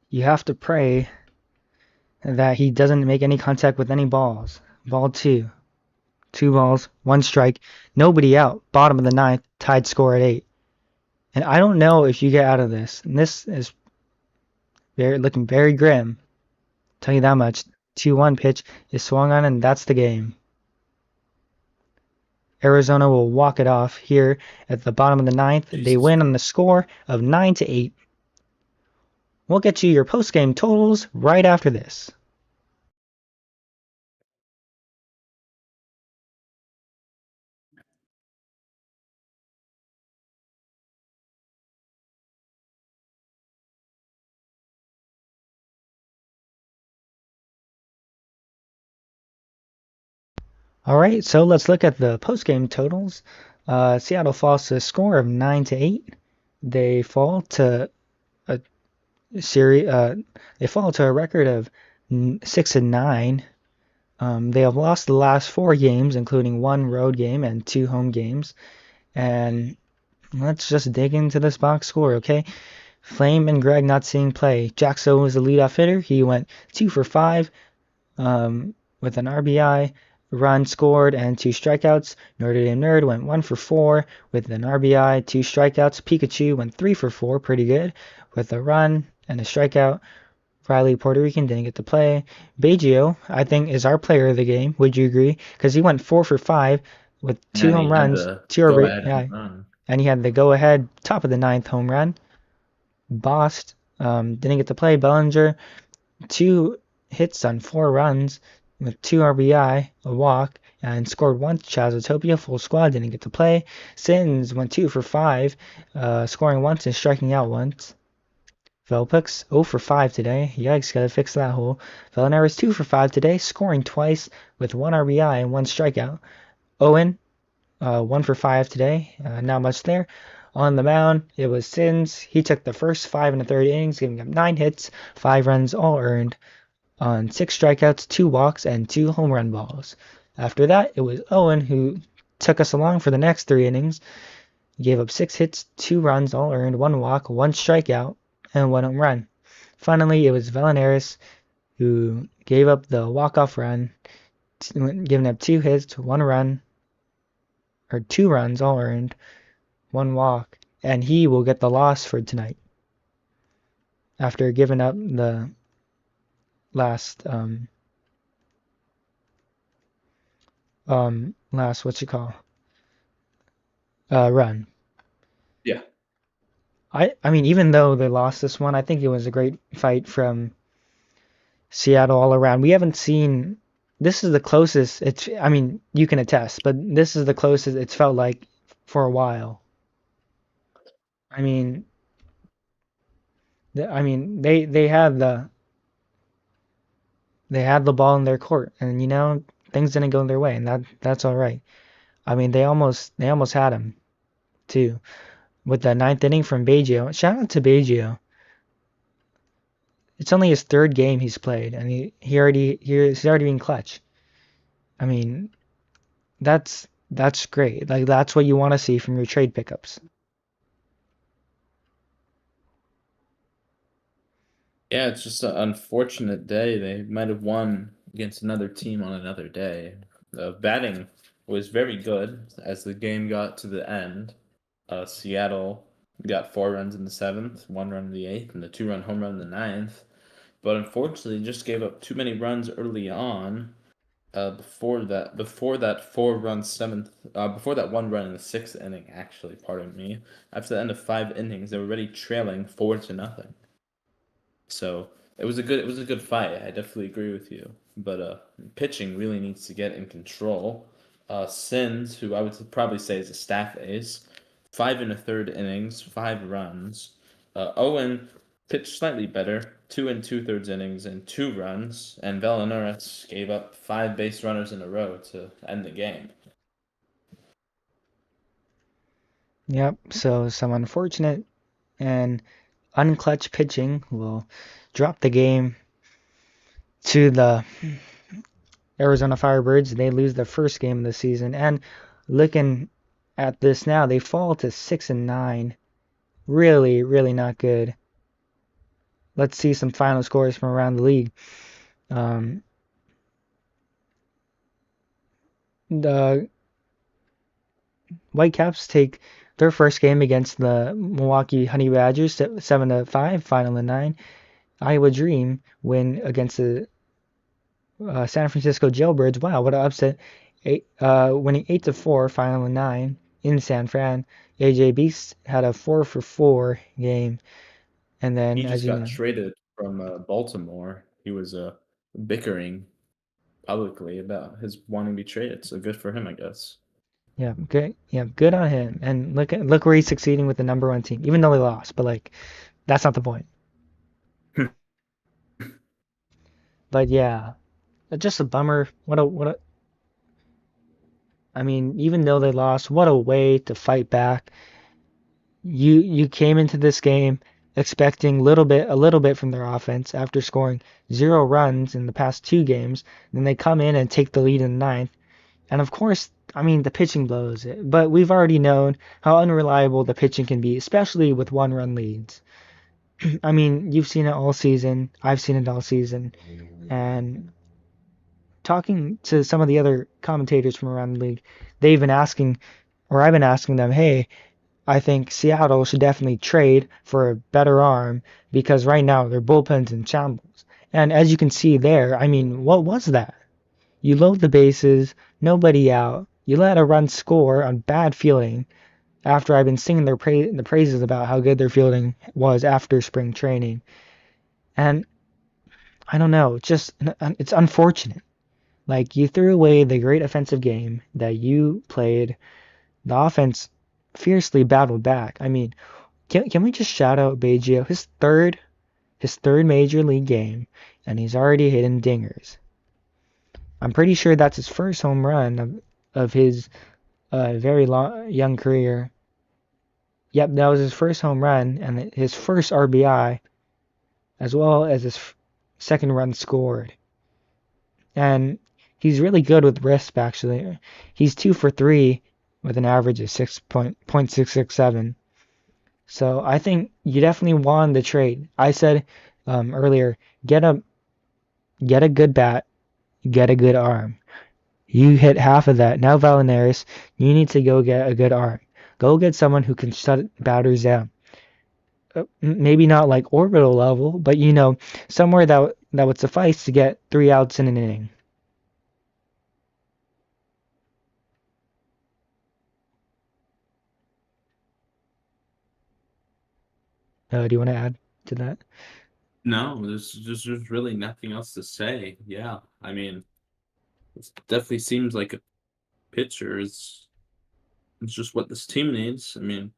You have to pray that he doesn't make any contact with any balls. Ball 2. 2 balls, 1 strike, nobody out. Bottom of the 9th, tied score at 8. And I don't know if you get out of this. And this is looking very grim. Tell you that much. 2-1 pitch is swung on, and that's the game. Arizona will walk it off here at the bottom of the 9th.
Jesus.
They win on the score of 9-8. We'll get you your post-game totals right after this. All right, so let's look at the post-game totals. Seattle falls to a score of 9-8. They fall to a They fall to a record of 6-9. They have lost the last 4 games, including 1 road game and 2 home games. And let's just dig into this box score, okay? Flame and Greg not seeing play. Jaxo was the leadoff hitter. He went 2 for 5 with an RBI, run scored, and 2 strikeouts. Notre Dame Nerd went 1 for 4 with an RBI, 2 strikeouts. Pikachu went 3 for 4, pretty good, with a run and a strikeout. Riley Puerto Rican didn't get to play. Baggio, I think, is our player of the game. Would you agree? Because he went 4 for 5 with 2 home runs, 2 RBI, and he had the go-ahead top of the 9th home run. Bost didn't get to play. Bellinger, 2 hits on 4 runs with 2 RBI, a walk, and scored 1. Chazotopia, full squad, didn't get to play. Sins went 2 for 5, scoring once and striking out once. Velpix 0 for 5 today. Yikes, gotta fix that hole. Felinaris 2 for 5 today, scoring twice with 1 RBI and 1 strikeout. Owen 1 for 5 today. Not much there. On the mound, it was Sins. He took the first 5 1/3 innings, giving up 9 hits, 5 runs, all earned, on 6 strikeouts, 2 walks, and 2 home run balls. After that, it was Owen who took us along for the next 3 innings. He gave up 6 hits, 2 runs, all earned, 1 walk, 1 strikeout, and 1 home run. Finally, it was Velenaris who gave up the walk-off run, giving up 2 hits, 1 run, or 2 runs, all earned, 1 walk, and he will get the loss for tonight after giving up the last run.
Yeah.
I mean, even though they lost this one, I think it was a great fight from Seattle all around. We haven't seen, this is the closest I mean, you can attest, but this is the closest it's felt like for a while. I mean, they had the ball in their court, and things didn't go their way, and that's all right. I mean, they almost had him too with the 9th inning from Baggio. Shout out to Baggio. It's only his 3rd game he's played, and he's already been clutch. I mean, that's great. Like, that's what you want to see from your trade pickups.
Yeah, it's just an unfortunate day. They might have won against another team on another day. The batting was very good as the game got to the end. Seattle got 4 runs in the 7th, 1 run in the 8th, and a 2-run home run in the 9th. But unfortunately, just gave up too many runs early on. Before that 4-run 7th, before that 1 run in the 6th inning, actually, pardon me. After the end of 5 innings, they were already trailing 4-0. So it was a good fight. I definitely agree with you. But pitching really needs to get in control. Sins, who I would probably say is a staff ace, 5 1/3 innings, 5 runs. Owen pitched slightly better, 2 2/3 innings and 2 runs, and Velenaris gave up 5 base runners in a row to end the game.
Yep. So some unfortunate and unclutch pitching will drop the game to the Arizona Firebirds. They lose their first game of the season, and looking at this now, they fall to 6-9. Really, really not good. Let's see some final scores from around the league. The Whitecaps take their first game against the Milwaukee Honey Badgers 7-5, final in 9. Iowa Dream win against the San Francisco Jailbirds. Wow, what an upset! Winning 8-4, final in 9 in San Fran. AJ Beast had a 4 for 4 game, and then
He just got traded from Baltimore. He was bickering publicly about his wanting to be traded. So good for him, I guess.
Yeah, good. Yeah, good on him. And look where he's succeeding with the #1 team, even though they lost. But like, that's not the point. But yeah, just a bummer. I mean, even though they lost, what a way to fight back. You came into this game expecting a little bit from their offense after scoring 0 runs in the past 2 games. Then they come in and take the lead in the 9th. And of course, I mean, the pitching blows it. But we've already known how unreliable the pitching can be, especially with 1-run leads. I mean, you've seen it all season. I've seen it all season. And talking to some of the other commentators from around the league, I've been asking them, hey, I think Seattle should definitely trade for a better arm because right now their bullpen's in shambles. And as you can see there, I mean, what was that? You load the bases, nobody out. You let a run score on bad fielding after I've been singing the praises about how good their fielding was after spring training. And I don't know, it's unfortunate. Like, you threw away the great offensive game that you played. The offense fiercely battled back. I mean, can we just shout out Baggio? His third major league game, and he's already hitting dingers. I'm pretty sure that's his first home run of his a very young career. Yep, that was his first home run and his first RBI, as well as his second run scored. And he's really good with wrist, actually. He's 2 for 3 with an average of 6.667. So I think you definitely won the trade. I said earlier, get a good bat, get a good arm. You hit half of that. Now, Valinaris, you need to go get a good arm. Go get someone who can shut batters down. Maybe not like orbital level, but somewhere that would suffice to get 3 outs in an inning. Do you want to add to that?
No, there's really nothing else to say. Yeah, I mean, it definitely seems like a pitcher is it's just what this team needs. I mean,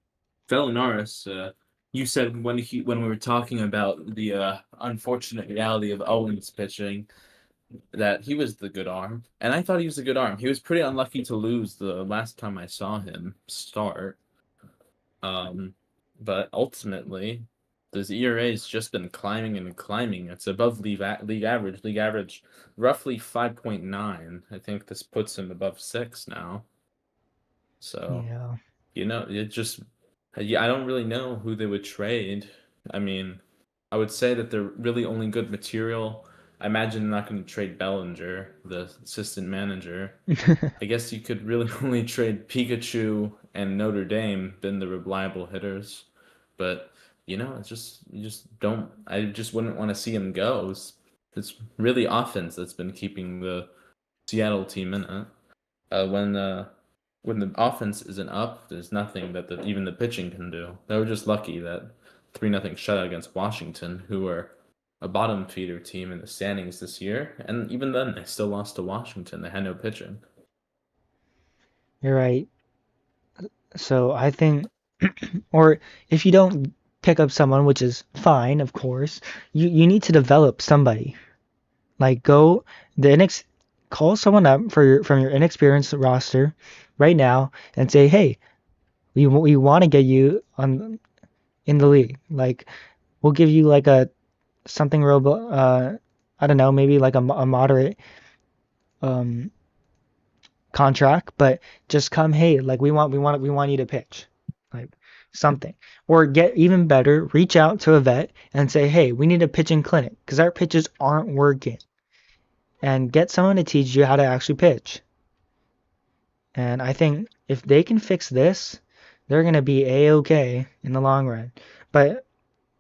Felinaris, you said when we were talking about the unfortunate reality of Owens pitching that he was the good arm, and I thought he was a good arm. He was pretty unlucky to lose the last time I saw him start. But ultimately, this ERA has just been climbing and climbing. It's above league average. League average, roughly 5.9. I think this puts him above 6 now. So,
Yeah.
it just, I don't really know who they would trade. I mean, I would say that they're really only good material. I imagine they're not going to trade Bellinger, the assistant manager. I guess you could really only trade Pikachu and Notre Dame, been the reliable hitters. But it's just you just don't. I just wouldn't want to see him go. It's really offense that's been keeping the Seattle team in it. When the offense isn't up, there's nothing that even the pitching can do. They were just lucky that 3-0 shutout against Washington, who were a bottom feeder team in the standings this year, and even then they still lost to Washington. They had no pitching.
You're right. So I think, or if you don't pick up someone, which is fine, of course, you need to develop somebody. Like call someone up from your inexperienced roster right now and say, hey, we want to get you in the league. Like we'll give you like a something I don't know, maybe like a moderate um contract, but just come, hey, like we want you to pitch, like something, or get even better, reach out to a vet and say, hey, we need a pitching clinic because our pitches aren't working, and get someone to teach you how to actually pitch. And I think if they can fix this, they're gonna be a-okay in the long run. But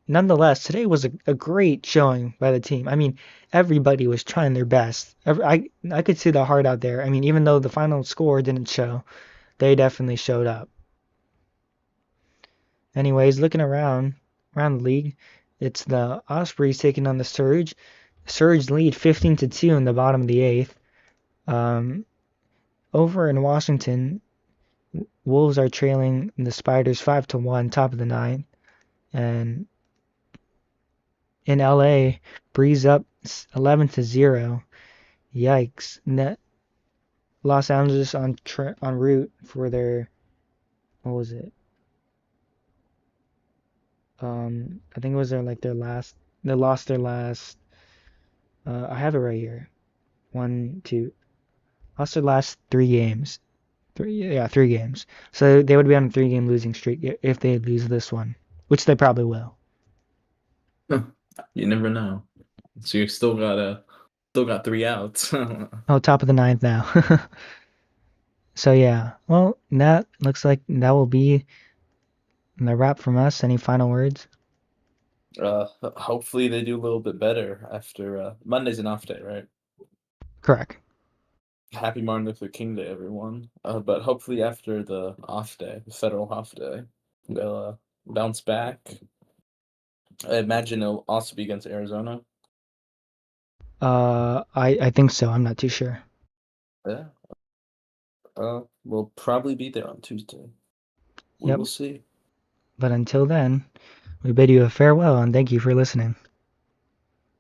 nonetheless, today was a great showing by the team. I mean, everybody was trying their best. I could see the heart out there. I mean, even though the final score didn't show, they definitely showed up. Anyways, looking around the league, it's the Ospreys taking on the Surge. Surge lead 15-2 in the bottom of the eighth. Over in Washington, Wolves are trailing the Spiders 5-1, top of the ninth, and in LA, Breeze up 11-0. Yikes! Los Angeles on route for their, what was it? I think it was their last. They lost their last. I have it right here. 1, 2. Lost their last 3 games. 3 games. So they would be on a 3-game losing streak if they lose this one, which they probably will.
You never know. So you still got 3 outs.
Oh, top of the ninth now. So yeah, well, that looks like that will be the wrap from us. Any final words?
Hopefully they do a little bit better after Monday's an off day, right?
Correct.
Happy Martin Luther King Day, everyone. But hopefully after the off day, the federal off day, they'll bounce back. I imagine it'll also be against Arizona.
I think so. I'm not too sure.
Yeah. We'll probably be there on Tuesday. We
Yep.
will see.
But until then, we bid you a farewell and thank you for listening.